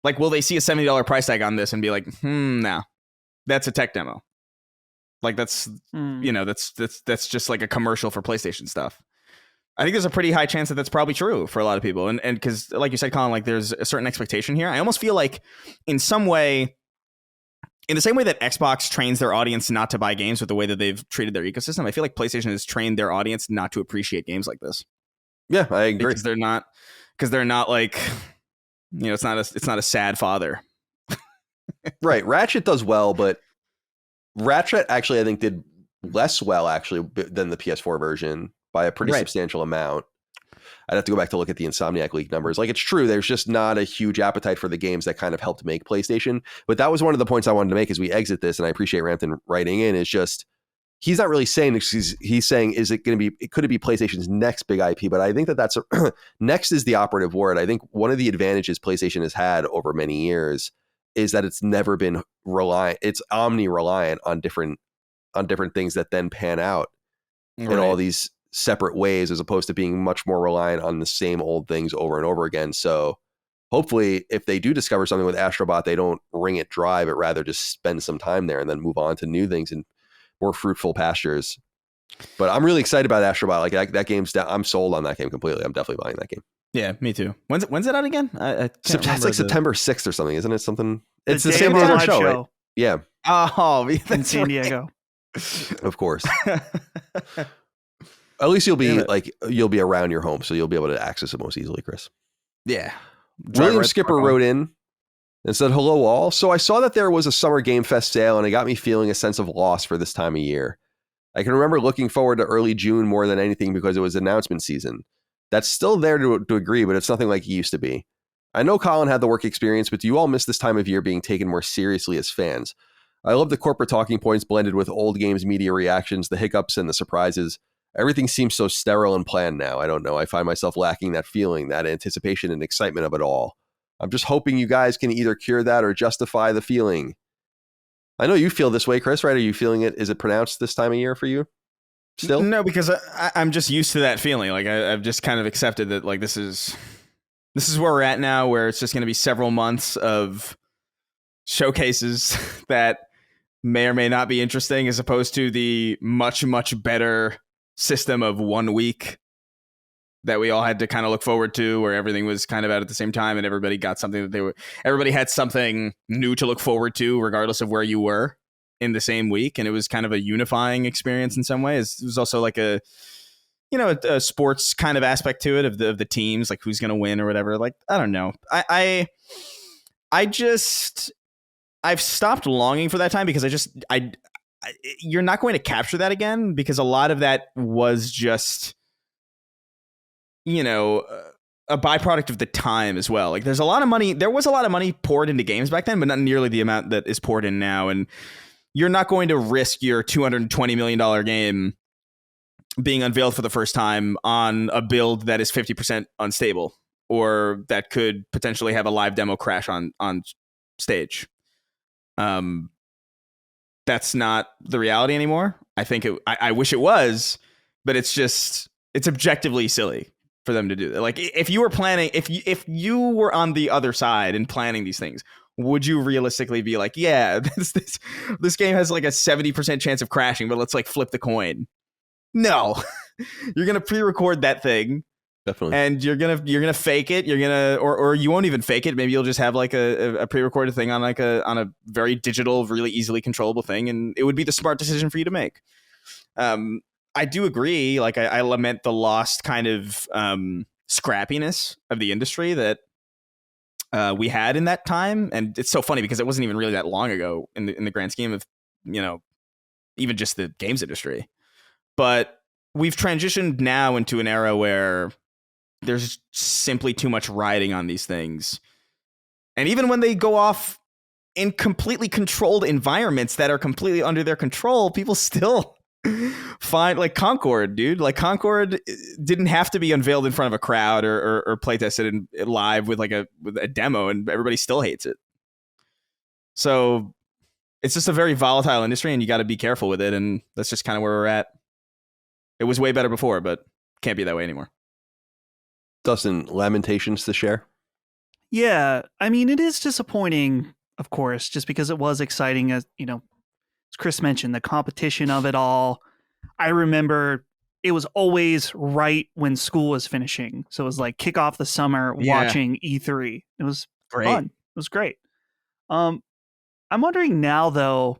Like, will they see a $70 price tag on this and be like, no. That's a tech demo. Like, that's, you know, that's just like a commercial for PlayStation stuff. I think there's a pretty high chance that that's probably true for a lot of people. And because, like you said, Colin, like, there's a certain expectation here. I almost feel like in some way, in the same way that Xbox trains their audience not to buy games with the way that they've treated their ecosystem, I feel like PlayStation has trained their audience not to appreciate games like this. Yeah, I agree. Because they're not like, you know, it's not a sad father. Right. Ratchet does well, but Ratchet actually, I think, did less well actually than the PS4 version by a pretty substantial amount. I'd have to go back to look at the Insomniac League numbers. Like, it's true, there's just not a huge appetite for the games that kind of helped make PlayStation. But that was one of the points I wanted to make as we exit this, and I appreciate Rampton writing in, is just, he's not really saying this, he's saying, could it be PlayStation's next big IP? But I think that's next is the operative word. I think one of the advantages PlayStation has had over many years is that it's never been it's omni-reliant on different things that then pan out in all these separate ways, as opposed to being much more reliant on the same old things over and over again. So hopefully, if they do discover something with Astro Bot, they don't wring it dry, but rather just spend some time there and then move on to new things and more fruitful pastures. But I'm really excited about Astro Bot. Like, that game's I'm sold on that game completely. I'm definitely buying that game. Yeah, me too. When's it out again? It's like September 6th or something, isn't it? Something. It's the San Diego show, right? Yeah. Oh, in San Diego. Of course. At least you'll be around your home, so you'll be able to access it most easily, Chris. Yeah. William Skipper wrote in and said, "Hello all. So I saw that there was a Summer Game Fest sale, and it got me feeling a sense of loss for this time of year. I can remember looking forward to early June more than anything because it was announcement season. That's still there to agree, but it's nothing like it used to be. I know Colin had the work experience, but do you all miss this time of year being taken more seriously as fans? I love the corporate talking points blended with old games media reactions, the hiccups and the surprises. Everything seems so sterile and planned now. I don't know. I find myself lacking that feeling, that anticipation and excitement of it all. I'm just hoping you guys can either cure that or justify the feeling. I know you feel this way, Chris, right? Are you feeling it? Is it pronounced this time of year for you still? No, because I'm just used to that feeling. Like I've just kind of accepted that like this is where we're at now, where it's just going to be several months of showcases that may or may not be interesting, as opposed to the much, much better system of 1 week that we all had to kind of look forward to, where everything was kind of out at the same time and everybody got something that everybody had something new to look forward to, regardless of where you were in the same week. And it was kind of a unifying experience in some ways. It was also like a sports kind of aspect to it of the teams, like who's going to win or whatever. Like, I don't know. I've stopped longing for that time because you're not going to capture that again, because a lot of that was just, a byproduct of the time as well. Like there was a lot of money poured into games back then, but not nearly the amount that is poured in now. And you're not going to risk your $220 million game being unveiled for the first time on a build that is 50% unstable, or that could potentially have a live demo crash on stage. That's not the reality anymore. I think I wish it was, but it's objectively silly for them to do that. Like if you were planning, if you were on the other side and planning these things, would you realistically be like, yeah, this game has like a 70% chance of crashing, but let's like flip the coin? No, you're going to pre-record that thing. Definitely. And you're gonna fake it. Or you won't even fake it. Maybe you'll just have like a pre-recorded thing on a very digital, really easily controllable thing, and it would be the smart decision for you to make. I do agree. Like I lament the lost kind of scrappiness of the industry that we had in that time, and it's so funny because it wasn't even really that long ago in the grand scheme of even just the games industry. But we've transitioned now into an era where there's simply too much riding on these things. And even when they go off in completely controlled environments that are completely under their control, people still find like Concord, dude. Like Concord didn't have to be unveiled in front of a crowd or play tested live with a demo, and everybody still hates it. So it's just a very volatile industry, and you got to be careful with it. And that's just kind of where we're at. It was way better before, but can't be that way anymore. Dustin, lamentations to share? Yeah, I mean, it is disappointing, of course, just because it was exciting, as Chris mentioned, the competition of it all. I remember it was always right when school was finishing. So it was like kick off the summer watching E3. It was great. Fun. It was great. I'm wondering now, though,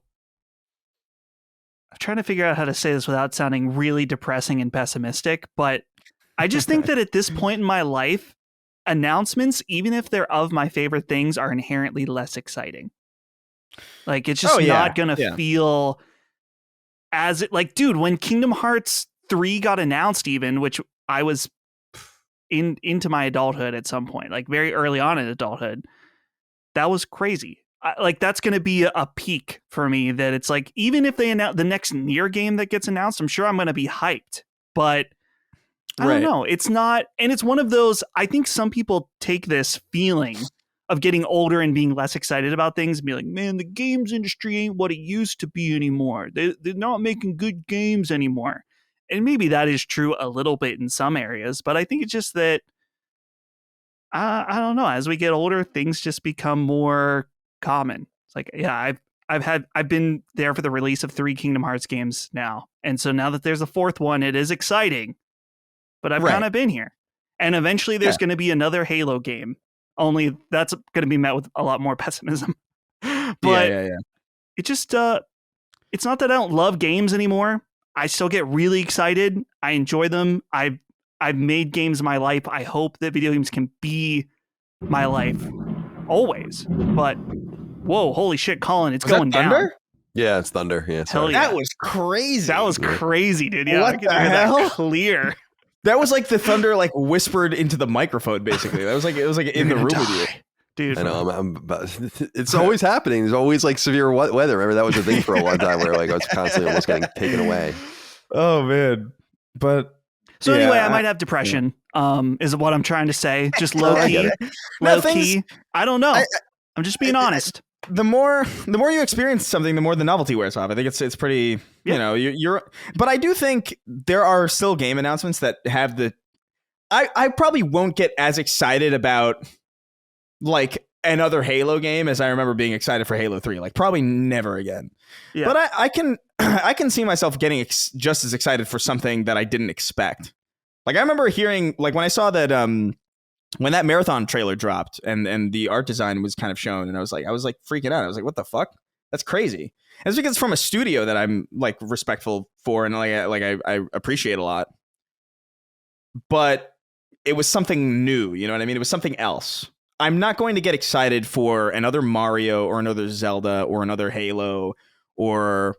I'm trying to figure out how to say this without sounding really depressing and pessimistic, but I just think that at this point in my life, announcements, even if they're of my favorite things, are inherently less exciting. Like it's just not going to feel as it, like, dude, when Kingdom Hearts 3 got announced, even, which I was into my adulthood at some point, like very early on in adulthood, that was crazy. Like that's going to be a peak for me, that it's like, even if they announce the next Nier game that gets announced, I'm sure I'm going to be hyped, but I don't know. It's not. And it's one of those, I think some people take this feeling of getting older and being less excited about things and be like, man, the games industry ain't what it used to be anymore. They're not making good games anymore. And maybe that is true a little bit in some areas, but I think it's just that, I don't know. As we get older, things just become more common. It's like, yeah, I've been there for the release of 3 Kingdom Hearts games now. And so now that there's a 4th one, it is exciting. But I've kind of been here. And eventually there's going to be another Halo game. Only that's going to be met with a lot more pessimism. But it just, it's not that I don't love games anymore. I still get really excited. I enjoy them. I've made games my life. I hope that video games can be my life always. But, whoa, holy shit, Colin, it's going down. Yeah, it's thunder. Yeah, that was crazy. That was crazy, dude. Yeah, what the hell? That clear. That was like the thunder, like whispered into the microphone. Basically, it was like in the room with you, dude. I know. It's always happening. There's always like severe weather. Remember that was a thing for a long time, where like I was constantly almost getting taken away. Oh man, But So yeah, anyway, I might have depression. Is what I'm trying to say. Just low I key, get No, low key. I don't know. I'm just being honest. the more you experience something, the more the novelty wears off. I think it's pretty, Yeah. you know, you're but I do think there are still game announcements that have the I probably won't get as excited about like another Halo game as I remember being excited for Halo 3. Like probably never again. Yeah. But I can I can see myself getting just as excited for something that I didn't expect. Like I remember hearing like when I saw that when that Marathon trailer dropped and the art design was kind of shown, and I was like freaking out. I was like, what the fuck? That's crazy. And it's because it's from a studio that I'm like respectful for and I appreciate a lot. But it was something new, you know what I mean? It was something else. I'm not going to get excited for another Mario or another Zelda or another Halo or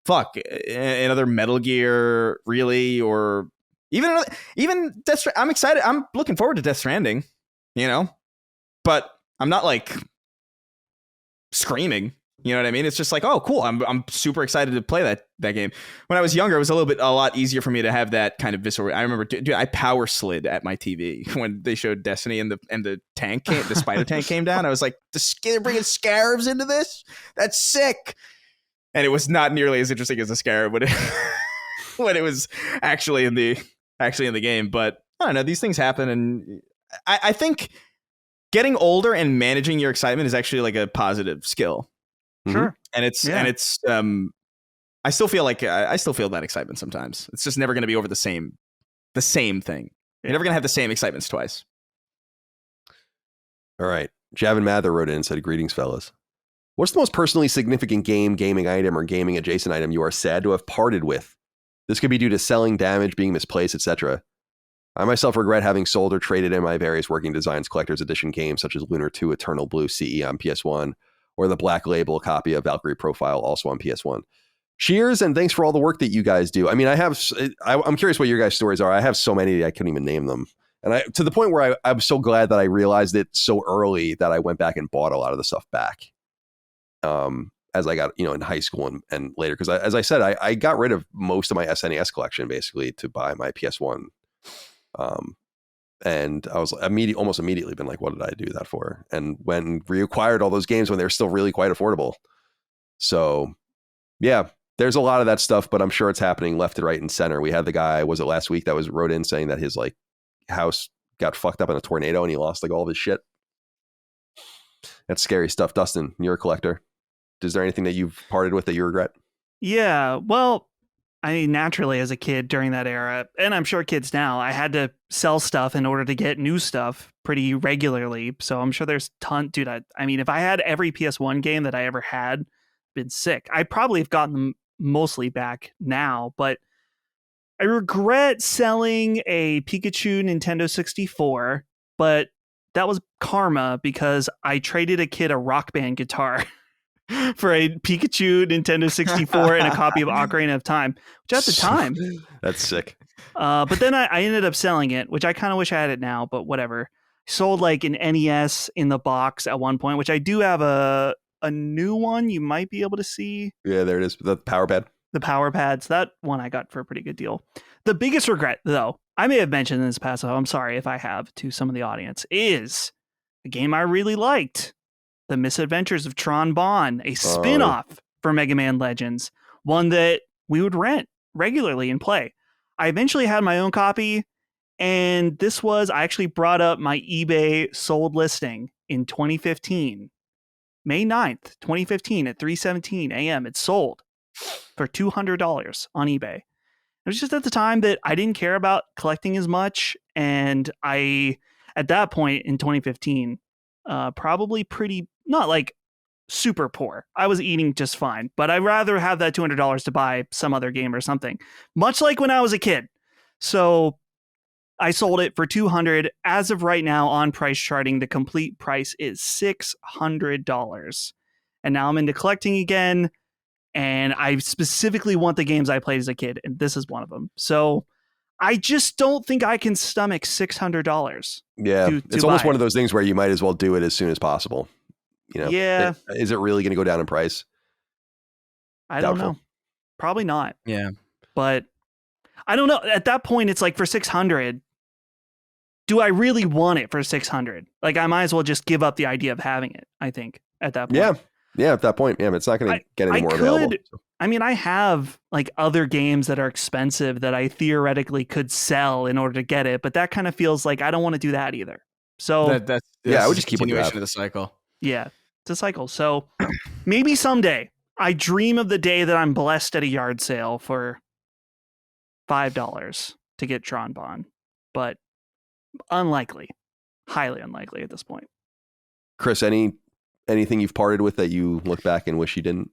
another Metal Gear, really, or even Death Stranding. I'm excited. I'm looking forward to Death Stranding, you know, but I'm not like screaming. You know what I mean? It's just like, oh, cool. I'm super excited to play that game. When I was younger, it was a lot easier for me to have that kind of visceral. I remember, dude, I power slid at my TV when they showed Destiny and the tank the spider tank came down. I was like, they're bringing scarabs into this? That's sick. And it was not nearly as interesting as a scarab when it was actually in the game. But I don't know. These things happen, and I think getting older and managing your excitement is actually like a positive skill. Sure. And it's I still feel like I still feel that excitement sometimes. It's just never going to be over the same thing. You're never going to have the same excitements twice. All right. Javin Mather wrote in and said, greetings, fellas. What's the most personally significant gaming item, or gaming adjacent item you are sad to have parted with? This could be due to selling, damage, being misplaced, etc. I myself regret having sold or traded in my various Working Designs Collector's Edition games, such as Lunar 2 Eternal Blue CE on PS1, or the Black Label copy of Valkyrie Profile, also on PS1. Cheers, and thanks for all the work that you guys do. I mean, I'm curious what your guys' stories are. I have so many, I couldn't even name them. And to the point where I'm so glad that I realized it so early that I went back and bought a lot of the stuff back. As I got, in high school and later. Because as I said, I got rid of most of my SNES collection, basically, to buy my PS1. And I was almost immediately been like, what did I do that for? And when reacquired all those games when they were still really quite affordable. So yeah, there's a lot of that stuff, but I'm sure it's happening left and right and center. We had the guy, was it last week, that wrote in saying that his like house got fucked up in a tornado and he lost like all of his shit. That's scary stuff. Dustin, you're a collector. Is there anything that you've parted with that you regret? Yeah, well, I mean, naturally, as a kid during that era, and I'm sure kids now, I had to sell stuff in order to get new stuff pretty regularly. So I'm sure there's dude. I mean, if I had every PS1 game that I ever had, been sick. I probably have gotten them mostly back now, but I regret selling a Pikachu Nintendo 64. But that was karma because I traded a kid a Rock Band guitar for a Pikachu Nintendo 64 and a copy of Ocarina of Time, which at the time, that's sick. But then I ended up selling it, which I kind of wish I had it now, but whatever. Sold like an NES in the box at one point, which I do have a new one you might be able to see. Yeah, there it is. The power pad. The power pads. That one I got for a pretty good deal. The biggest regret, though, I may have mentioned in this past, I'm sorry if I have to some of the audience, is a game I really liked. The Misadventures of Tron Bonne, a spin-off for Mega Man Legends, one that we would rent regularly and play. I eventually had my own copy, and I actually brought up my eBay sold listing in 2015. May 9th, 2015 at 3:17 a.m. It sold for $200 on eBay. It was just at the time that I didn't care about collecting as much, and at that point in 2015, probably pretty, not like super poor. I was eating just fine, but I'd rather have that $200 to buy some other game or something, much like when I was a kid. So I sold it for $200. As of right now on price charting, the complete price is $600. And now I'm into collecting again, and I specifically want the games I played as a kid, and this is one of them. So I just don't think I can stomach $600. Yeah, it's almost one of those things where you might as well do it as soon as possible. Yeah. Is it really going to go down in price? I don't know. Probably not. Yeah. But I don't know. At that point, it's like for 600. Do I really want it for 600? Like, I might as well just give up the idea of having it, I think, at that point. Yeah, at that point, yeah, it's not going to get any more available. So. I mean, I have like other games that are expensive that I theoretically could sell in order to get it, but that kind of feels like I don't want to do that either. So that's I would just keep continuation of the cycle. Yeah, it's a cycle. So maybe someday I dream of the day that I'm blessed at a yard sale for $5 to get Tron Bond, but unlikely, highly unlikely at this point. Chris, anything you've parted with that you look back and wish you didn't?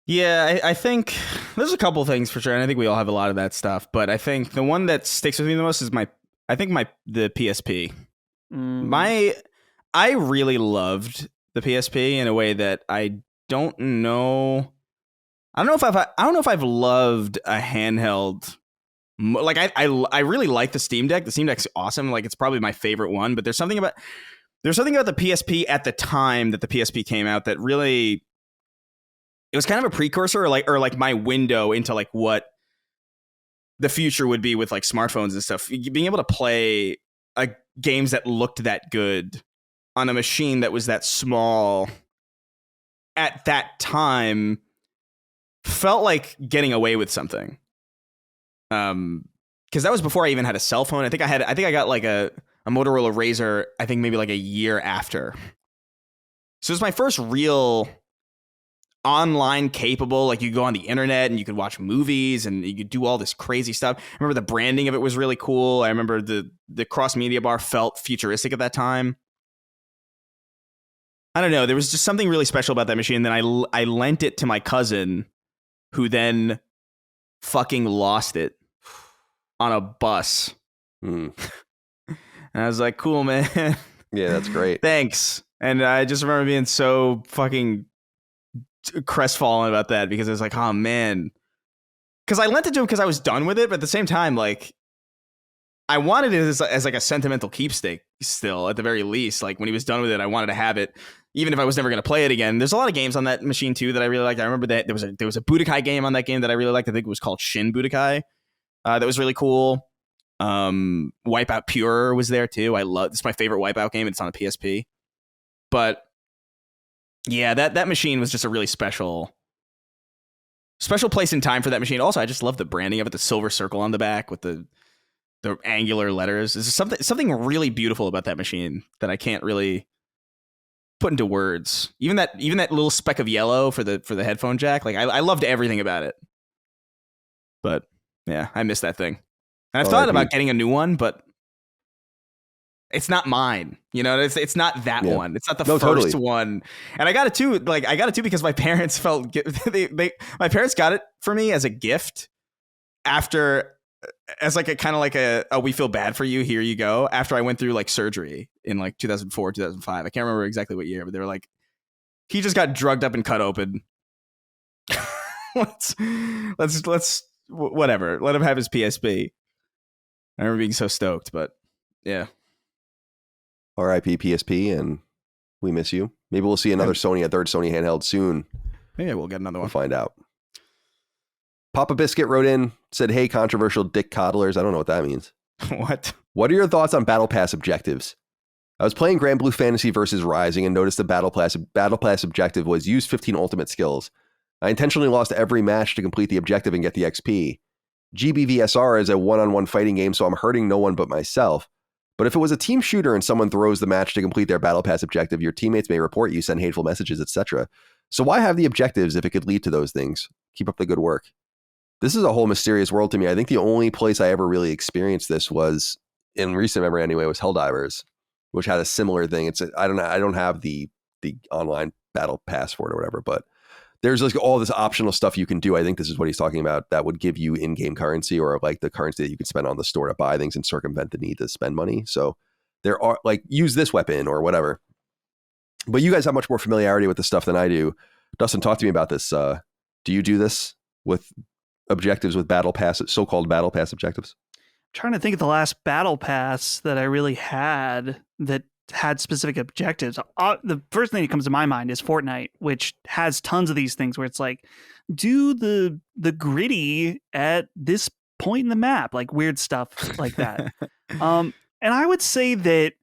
Yeah, I think there's a couple things for sure, and I think we all have a lot of that stuff. But I think the one that sticks with me the most is the PSP. I really loved the PSP in a way that I don't know if I've loved a handheld. Like I really like the Steam Deck. The Steam Deck's awesome. Like, it's probably my favorite one. But there's something about the PSP at the time that the PSP came out that really, it was kind of a precursor or like my window into like what the future would be with like smartphones and stuff. Being able to play games that looked that good on a machine that was that small at that time felt like getting away with something. Because that was before I even had a cell phone. I think I got like a Motorola Razr, I think maybe like a year after. So it was my first real online capable, like you go on the internet and you could watch movies and you could do all this crazy stuff. I remember the branding of it was really cool. I remember the cross media bar felt futuristic at that time. I don't know. There was just something really special about that machine. Then I lent it to my cousin, who then fucking lost it on a bus. And I was like, cool, man. Yeah, that's great. Thanks. And I just remember being so fucking crestfallen about that, because I was like, oh man. Because I lent it to him because I was done with it, but at the same time, like, I wanted it as like a sentimental keepsake still, at the very least. Like, when he was done with it, I wanted to have it, even if I was never going to play it again. There's a lot of games on that machine too that I really liked. I remember that there was a Budokai game on that game that I really liked. I think it was called Shin Budokai. That was really cool. Wipeout Pure was there too. It's my favorite Wipeout game. It's on a PSP. But yeah, that machine was just a really special place in time for that machine. Also, I just love the branding of it, the silver circle on the back with the angular letters. There's something really beautiful about that machine that I can't really put into words. Even that little speck of yellow for the headphone jack. Like, I loved everything about it. But yeah, I miss that thing. And I've thought about getting a new one, but it's not mine. You know, it's not that one. It's not the first one. And I got it too. Like, I got it too because my parents my parents got it for me as a gift as like a kind of like a we feel bad for you, here you go, after I went through like surgery in like 2004, 2005. I can't remember exactly what year, but they were like, he just got drugged up and cut open. let's whatever. Let him have his PSP. I remember being so stoked, but yeah. R.I.P. PSP, and we miss you. Maybe we'll see a third Sony handheld soon. Maybe we'll get another one. We'll find out. Papa Biscuit wrote in, said, hey, controversial dick coddlers. I don't know what that means. What are your thoughts on Battle Pass objectives? I was playing Grand Blue Fantasy versus Rising and noticed the Battle Pass objective was use 15 ultimate skills. I intentionally lost every match to complete the objective and get the XP. GBVSR is a one-on-one fighting game, so I'm hurting no one but myself. But if it was a team shooter and someone throws the match to complete their Battle Pass objective, your teammates may report you, send hateful messages, etc. So why have the objectives if it could lead to those things? Keep up the good work. This is a whole mysterious world to me. I think the only place I ever really experienced this was, in recent memory anyway, was Helldivers, which had a similar thing. I don't have the online Battle Pass for it or whatever, but there's like all this optional stuff you can do. I think this is what he's talking about, that would give you in-game currency, or like the currency that you could spend on the store to buy things and circumvent the need to spend money. So there are like, use this weapon or whatever. But you guys have much more familiarity with this stuff than I do. Dustin, talk to me about this. Do you do this with objectives with Battle Pass, so-called Battle Pass objectives? I'm trying to think of the last Battle Pass that I really had that had specific objectives. The first thing that comes to my mind is Fortnite, which has tons of these things where it's like, do the gritty at this point in the map, like weird stuff like that. And I would say that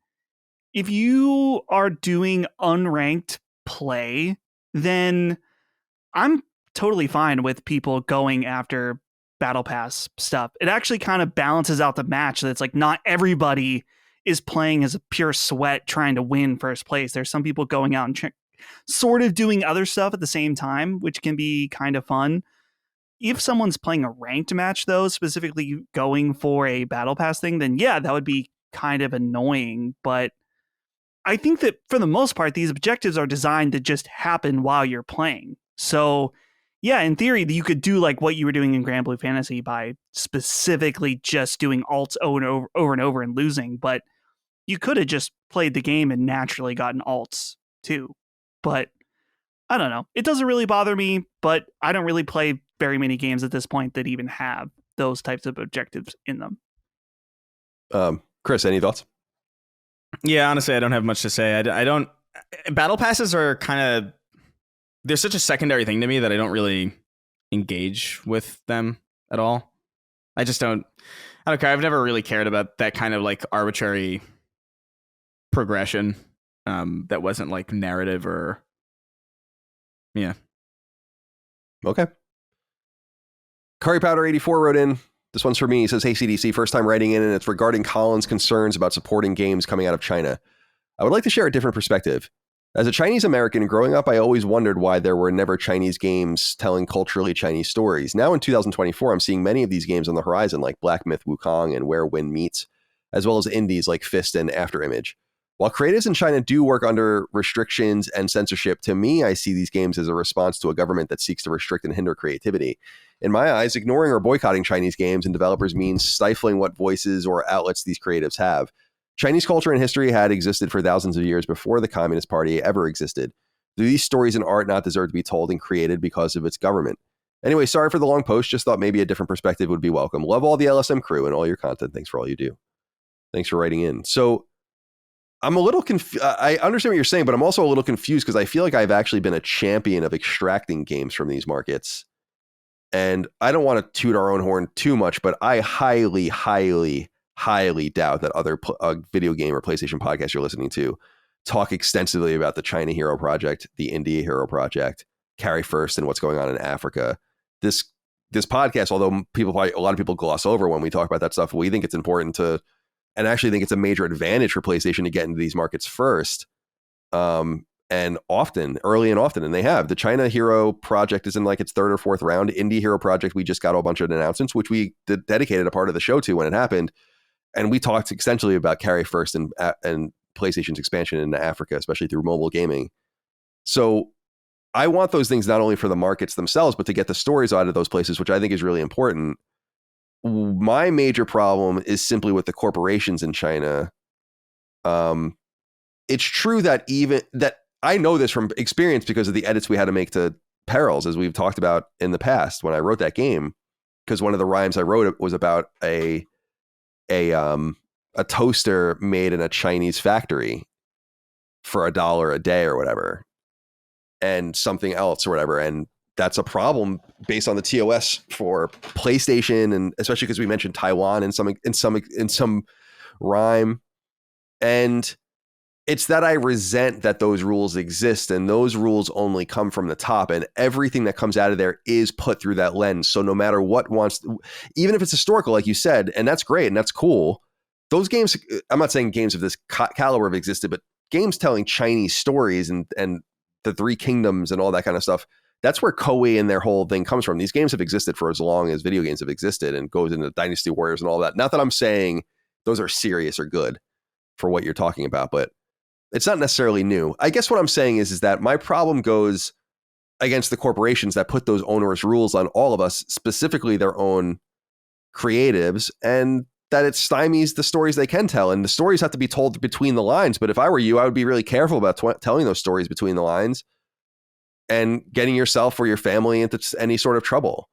if you are doing unranked play, then I'm totally fine with people going after battle pass stuff. It actually kind of balances out the match. That it's like not everybody is playing as a pure sweat trying to win first place. There's some people going out and sort of doing other stuff at the same time, which can be kind of fun. If someone's playing a ranked match, though, specifically going for a battle pass thing, then yeah, that would be kind of annoying. But I think that for the most part, these objectives are designed to just happen while you're playing. So yeah, in theory, you could do like what you were doing in Grand Blue Fantasy by specifically just doing alts over and over and losing. But you could have just played the game and naturally gotten alts too. But I don't know. It doesn't really bother me, but I don't really play very many games at this point that even have those types of objectives in them. Chris, any thoughts? Yeah, honestly, I don't have much to say. I don't. Battle passes are kind of, they're such a secondary thing to me that I don't really engage with them at all. I just don't. I don't care. I've never really cared about that kind of like arbitrary progression that wasn't like narrative or. Yeah. Okay. Curry Powder 84 wrote in. This one's for me. He says, "Hey CDC, first time writing in, and it's regarding Colin's concerns about supporting games coming out of China. I would like to share a different perspective. As a Chinese American growing up, I always wondered why there were never Chinese games telling culturally Chinese stories. Now in 2024, I'm seeing many of these games on the horizon, like Black Myth Wukong and Where Wind Meets, as well as indies like Fist and Afterimage. While creatives in China do work under restrictions and censorship, to me, I see these games as a response to a government that seeks to restrict and hinder creativity. In my eyes, ignoring or boycotting Chinese games and developers means stifling what voices or outlets these creatives have. Chinese culture and history had existed for thousands of years before the Communist Party ever existed. Do these stories and art not deserve to be told and created because of its government? Anyway, sorry for the long post. Just thought maybe a different perspective would be welcome. Love all the LSM crew and all your content. Thanks for all you do." Thanks for writing in. So I'm a little confused. I understand what you're saying, but I'm also a little confused because I feel like I've actually been a champion of extracting games from these markets. And I don't want to toot our own horn too much, but I highly, highly, highly doubt that other video game or PlayStation podcasts you're listening to talk extensively about the China Hero Project, the India Hero Project, Carry First, and what's going on in Africa. This podcast, although a lot of people gloss over when we talk about that stuff, we think it's important to, and actually think it's a major advantage for PlayStation to get into these markets first. And often, early and often, and they have. The China Hero Project is in like its third or fourth round. Indie Hero Project, we just got a bunch of announcements, which we dedicated a part of the show to when it happened. And we talked extensively about Carry First and PlayStation's expansion into Africa, especially through mobile gaming. So I want those things not only for the markets themselves, but to get the stories out of those places, which I think is really important. My major problem is simply with the corporations in China. It's true that I know this from experience because of the edits we had to make to Perils, as we've talked about in the past when I wrote that game, because one of the rhymes I wrote was about a toaster made in a Chinese factory for $1 a day or whatever, and something else or whatever. And that's a problem based on the TOS for PlayStation, and especially because we mentioned Taiwan in some rhyme. And it's that I resent that those rules exist, and those rules only come from the top, and everything that comes out of there is put through that lens. So no matter what even if it's historical, like you said, and that's great and that's cool, those games, I'm not saying games of this caliber have existed, but games telling Chinese stories and the Three Kingdoms and all that kind of stuff, that's where Koei and their whole thing comes from. These games have existed for as long as video games have existed, and goes into Dynasty Warriors and all that. Not that I'm saying those are serious or good for what you're talking about, but it's not necessarily new. I guess what I'm saying is that my problem goes against the corporations that put those onerous rules on all of us, specifically their own creatives, and that it stymies the stories they can tell. And the stories have to be told between the lines. But if I were you, I would be really careful about telling those stories between the lines and getting yourself or your family into any sort of trouble.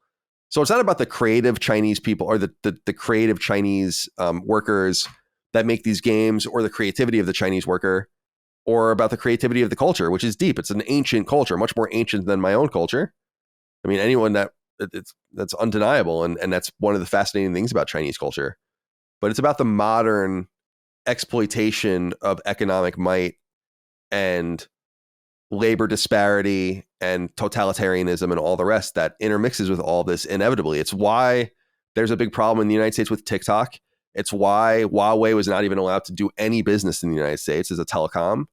So it's not about the creative Chinese people or the creative Chinese workers that make these games, or the creativity of the Chinese worker, or about the creativity of the culture, which is deep. It's an ancient culture, much more ancient than my own culture. I mean, anyone that that's undeniable, and that's one of the fascinating things about Chinese culture. But it's about the modern exploitation of economic might and labor disparity and totalitarianism and all the rest that intermixes with all this inevitably. It's why there's a big problem in the United States with TikTok. It's why Huawei was not even allowed to do any business in the United States as a telecom.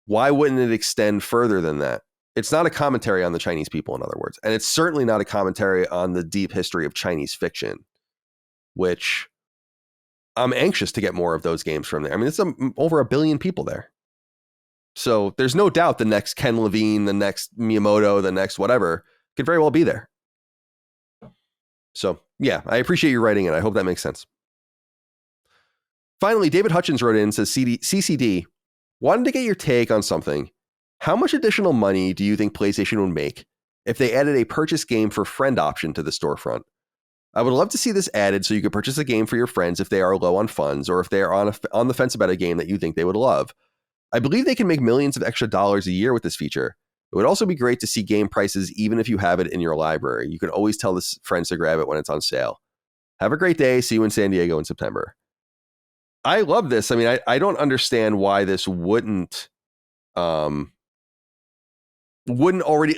Why wouldn't it extend further than that? It's not a commentary on the Chinese people, in other words. And it's certainly not a commentary on the deep history of Chinese fiction, which I'm anxious to get more of those games from there. I mean, it's over 1 billion people there. So there's no doubt the next Ken Levine, the next Miyamoto, the next whatever could very well be there. So yeah, I appreciate you writing it. I hope that makes sense. Finally, David Hutchins wrote in and says, CCD, wanted to get your take on something. How much additional money do you think PlayStation would make if they added a purchase game for friend option to the storefront? I would love to see this added so you could purchase a game for your friends if they are low on funds or if they are on the fence about a game that you think they would love. I believe they can make millions of extra dollars a year with this feature. It would also be great to see game prices even if you have it in your library. You can always tell the friends to grab it when it's on sale. Have a great day. See you in San Diego in September. I love this. I mean, I don't understand why this wouldn't already,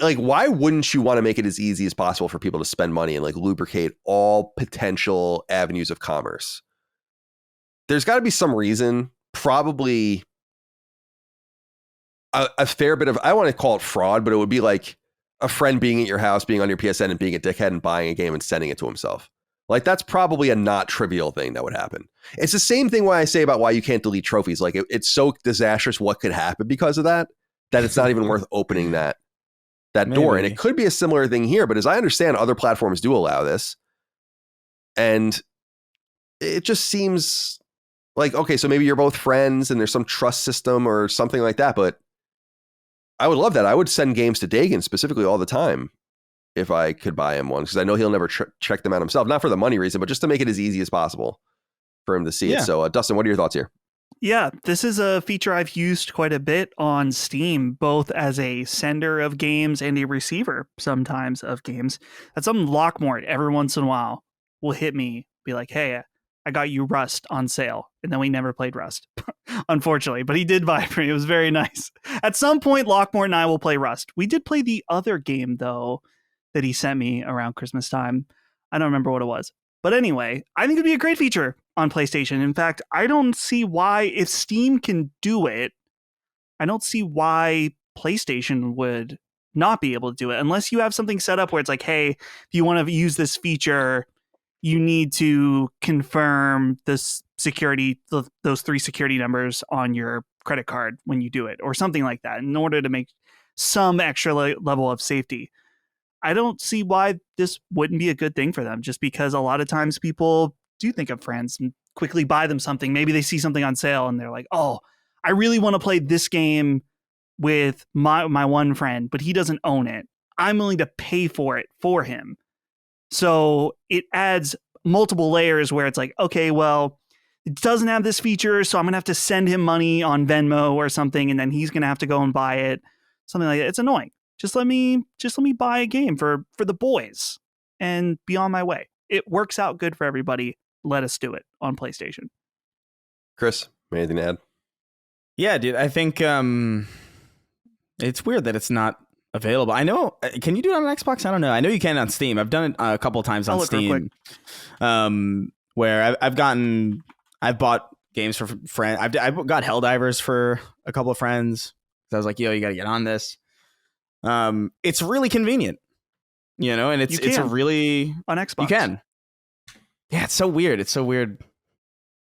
like, why wouldn't you want to make it as easy as possible for people to spend money and like lubricate all potential avenues of commerce? There's got to be some reason, probably a fair bit of, I want to call it fraud, but it would be like a friend being at your house, being on your PSN and being a dickhead and buying a game and sending it to himself. Like, that's probably a not trivial thing that would happen. It's the same thing why I say about why you can't delete trophies. Like, it's so disastrous what could happen because of that it's not even worth opening that door. And it could be a similar thing here, but as I understand, other platforms do allow this. And it just seems like, okay, so maybe you're both friends and there's some trust system or something like that, but I would love that. I would send games to Dagan specifically all the time if I could buy him one, because I know he'll never check them out himself, not for the money reason, but just to make it as easy as possible for him to see it. So Dustin, what are your thoughts here? Yeah, this is a feature I've used quite a bit on Steam, both as a sender of games and a receiver sometimes of games. That's something Lockmort every once in a while will hit me, be like, hey, I got you Rust on sale. And then we never played Rust, unfortunately, but he did buy it for me. It was very nice. At some point, Lockmort and I will play Rust. We did play the other game, though, that he sent me around Christmas time. I don't remember what it was. But anyway, I think it'd be a great feature on PlayStation. In fact, I don't see why, if Steam can do it, I don't see why PlayStation would not be able to do it, unless you have something set up where it's like, hey, if you want to use this feature, you need to confirm this security, those 3 security numbers on your credit card when you do it, or something like that, in order to make some extra level of safety. I don't see why this wouldn't be a good thing for them, just because a lot of times people do think of friends and quickly buy them something. Maybe they see something on sale and they're like, oh, I really want to play this game with my one friend, but he doesn't own it. I'm willing to pay for it for him. So it adds multiple layers where it's like, okay, well, it doesn't have this feature, so I'm going to have to send him money on Venmo or something, and then he's going to have to go and buy it. Something like that. It's annoying. Just let me buy a game for the boys and be on my way. It works out good for everybody. Let us do it on PlayStation. Chris, anything to add? Yeah, dude. I think it's weird that it's not available. I know. Can you do it on Xbox? I don't know. I know you can on Steam. I've done it a couple of times on Steam. Where I've bought games for friends. I got Helldivers for a couple of friends. So I was like, yo, you got to get on this. It's really convenient, and it's a really on Xbox. You can. Yeah, it's so weird. It's so weird.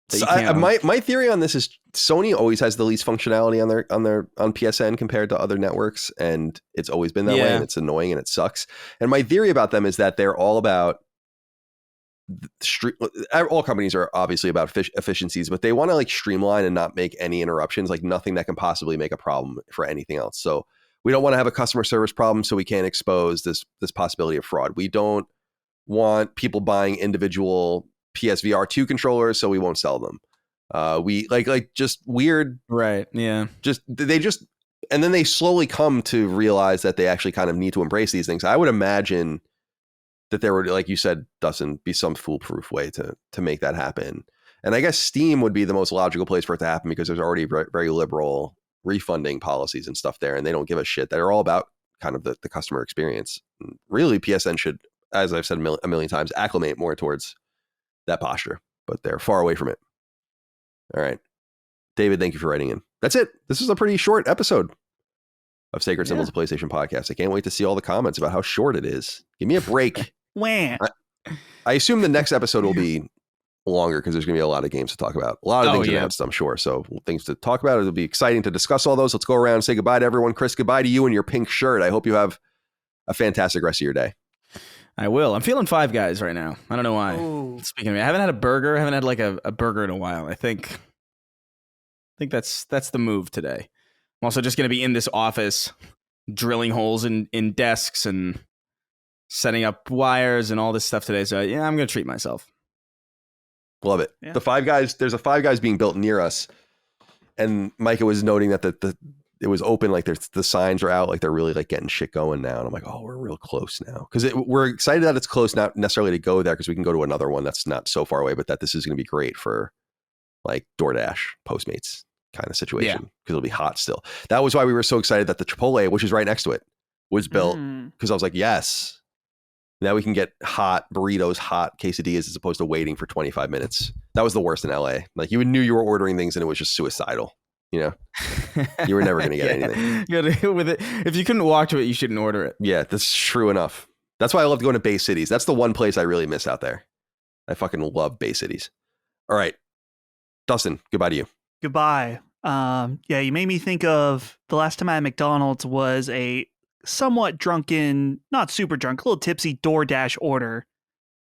So my theory on this is Sony always has the least functionality on PSN compared to other networks, and it's always been that way, and it's annoying and it sucks. And my theory about them is that they're all about all companies are obviously about efficiencies, but they want to like streamline and not make any interruptions, like nothing that can possibly make a problem for anything else. So we don't want to have a customer service problem, so we can't expose this possibility of fraud. We don't want people buying individual PSVR 2 controllers, so we won't sell them. We like just weird, right? Yeah, and then they slowly come to realize that they actually kind of need to embrace these things. I would imagine that there would, like you said, Dustin, be some foolproof way to make that happen. And I guess Steam would be the most logical place for it to happen because there's already very liberal refunding policies and stuff there, and they don't give a shit. They're all about kind of the customer experience. And really, PSN should, as I've said a million times, acclimate more towards that posture, but they're far away from it. All right. David, thank you for writing in. That's it. This is a pretty short episode of Sacred Symbols of PlayStation podcast. I can't wait to see all the comments about how short it is. Give me a break. Wham. I assume the next episode will be longer because there's going to be a lot of games to talk about. A lot of things announced, I'm sure. So things to talk about. It'll be exciting to discuss all those. Let's go around and say goodbye to everyone. Chris, goodbye to you and your pink shirt. I hope you have a fantastic rest of your day. I will. I'm feeling Five Guys right now. I don't know why. Ooh. Speaking of me, I haven't had a burger. I haven't had like a burger in a while. I think that's the move today. I'm also just going to be in this office drilling holes in desks and setting up wires and all this stuff today. So yeah, I'm going to treat myself. Love it. Yeah. The Five Guys, there's a Five Guys being built near us. And Micah was noting that it was open, like the signs are out, like they're really like getting shit going now. And I'm like, oh, we're real close now. Because we're excited that it's close, not necessarily to go there because we can go to another one that's not so far away, but that this is going to be great for like DoorDash, Postmates kind of situation because it'll be hot still. That was why we were so excited that the Chipotle, which is right next to it, was built because I was like, yes. Now we can get hot burritos, hot quesadillas as opposed to waiting for 25 minutes. That was the worst in LA. Like you knew you were ordering things and it was just suicidal. You know, you were never going to get anything. With it, if you couldn't walk to it, you shouldn't order it. Yeah, that's true enough. That's why I love going to Bay Cities. That's the one place I really miss out there. I fucking love Bay Cities. All right, Dustin, goodbye to you. Goodbye. Yeah, you made me think of the last time I had McDonald's was a somewhat drunken, not super drunk, a little tipsy DoorDash order.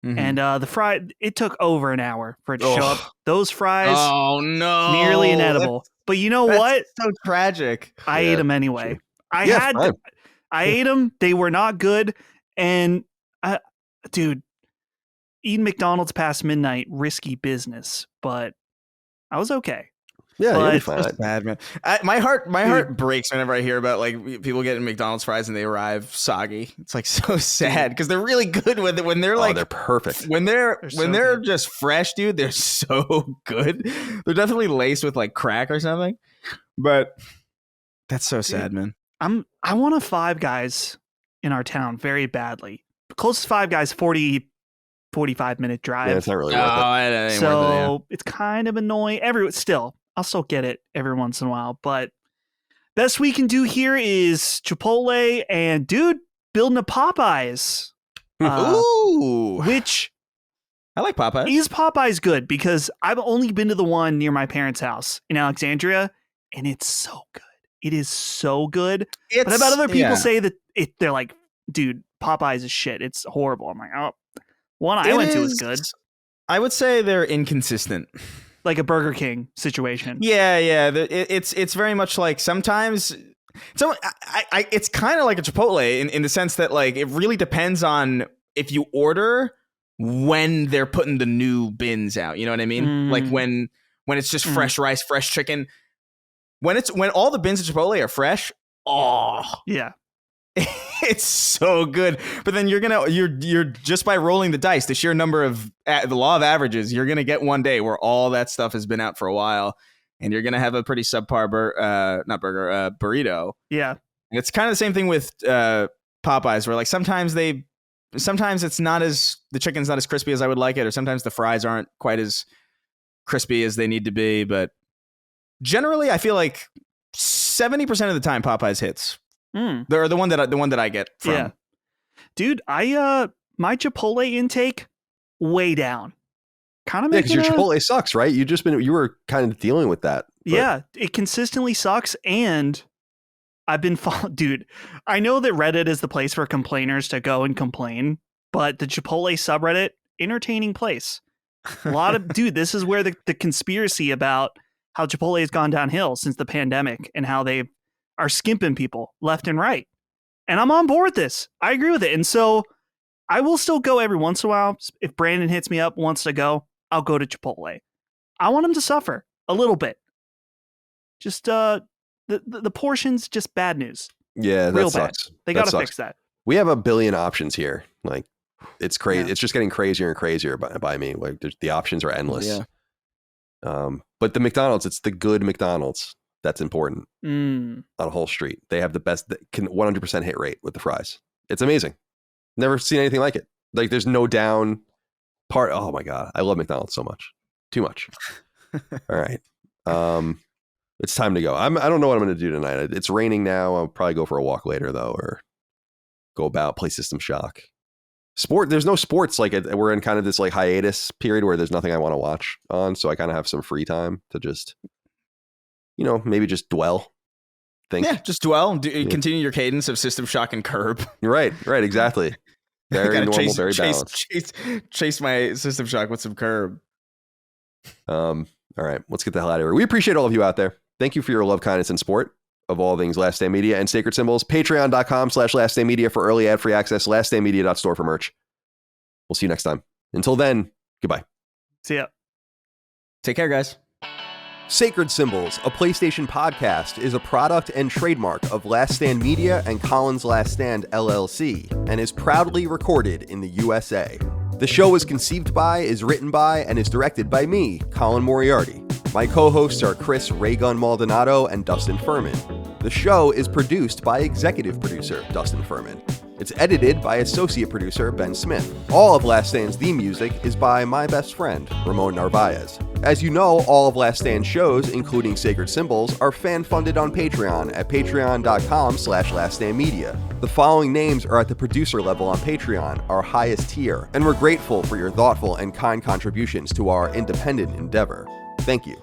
Mm-hmm. And the fry, it took over an hour for it to show up. Those fries, oh no, nearly inedible. But you know what? So tragic. I ate them anyway. Sure. I ate them. They were not good. And dude, eating McDonald's past midnight, risky business. But I was okay. Yeah, you'll be fine. It's bad, man. My heart breaks whenever I hear about like people getting McDonald's fries and they arrive soggy. It's like so sad because they're really good when they're like they're perfect. When they're just fresh, dude. They're so good. They're definitely laced with like crack or something. But that's so sad, man. I want a Five Guys in our town very badly. Closest Five Guys 45 minute drive. Yeah, it's not really worth it. So it's kind of annoying. I'll still get it every once in a while, but best we can do here is Chipotle and dude building a Popeyes. Ooh, which I like Popeyes. Is Popeyes good? Because I've only been to the one near my parents' house in Alexandria, and it's so good. It is so good. But I've had other people say that they're like, dude, Popeyes is shit. It's horrible. I'm like, oh, one I went to was good. I would say they're inconsistent. Like a Burger King situation. Yeah. It's very much like sometimes. So it's kind of like a Chipotle in the sense that like it really depends on if you order when they're putting the new bins out. You know what I mean? Like when it's just fresh rice, fresh chicken. When all the bins at Chipotle are fresh. Oh yeah. It's so good, but then you're just by rolling the dice, the sheer number of the law of averages, you're gonna get one day where all that stuff has been out for a while, and you're gonna have a pretty subpar burrito. Yeah, and it's kind of the same thing with Popeyes, where like sometimes it's not as the chicken's not as crispy as I would like it, or sometimes the fries aren't quite as crispy as they need to be. But generally, I feel like 70% of the time Popeyes hits. They're the one that I get from. Yeah. Dude, my Chipotle intake way down. Kind of because your Chipotle sucks, right? You were kind of dealing with that. But. Yeah, it consistently sucks, and I've been dude. I know that Reddit is the place for complainers to go and complain, but the Chipotle subreddit, entertaining place. A lot of dude. This is where the conspiracy about how Chipotle has gone downhill since the pandemic and how they are skimping people left and right. And I'm on board with this. I agree with it. And so I will still go every once in a while. If Brandon hits me up, wants to go, I'll go to Chipotle. I want him to suffer a little bit. Just the portions, just bad news. Yeah, that real sucks. Bad. They got to fix that. We have a billion options here. Like It's crazy. Yeah. It's just getting crazier and crazier by me. Like the options are endless. Yeah. But the McDonald's, it's the good McDonald's that's important Mm. on a whole street. They have the best 100% hit rate with the fries. It's amazing. Never seen anything like it. Like there's no down part. Oh my God. I love McDonald's so much. Too much. All right. It's time to go. I don't know what I'm going to do tonight. It's raining now. I'll probably go for a walk later though, or go about, play System Shock. There's no sports. Like we're in kind of this like hiatus period where there's nothing I want to watch on. So I kind of have some free time to just, maybe just dwell. Think. Yeah, just dwell. Continue your cadence of System Shock and Curb. Right, exactly. Very normal, very balanced. Chase my System Shock with some Curb. All right, let's get the hell out of here. We appreciate all of you out there. Thank you for your love, kindness, and support of all things Last Stand Media and Sacred Symbols. Patreon.com/LastStandMedia for early ad-free access. LastStandMedia.store for merch. We'll see you next time. Until then, goodbye. See ya. Take care, guys. Sacred Symbols, a PlayStation podcast, is a product and trademark of Last Stand Media and Colin's Last Stand LLC, and is proudly recorded in the USA. The show is conceived by, is written by, and is directed by me, Colin Moriarty. My co-hosts are Chris Raygun Maldonado and Dustin Furman. The show is produced by executive producer Dustin Furman. It's edited by associate producer Ben Smith. All of Last Stand's theme music is by my best friend, Ramon Narvaez. As you know, all of Last Stand's shows, including Sacred Symbols, are fan-funded on Patreon at patreon.com/laststandmedia. The following names are at the producer level on Patreon, our highest tier, and we're grateful for your thoughtful and kind contributions to our independent endeavor. Thank you.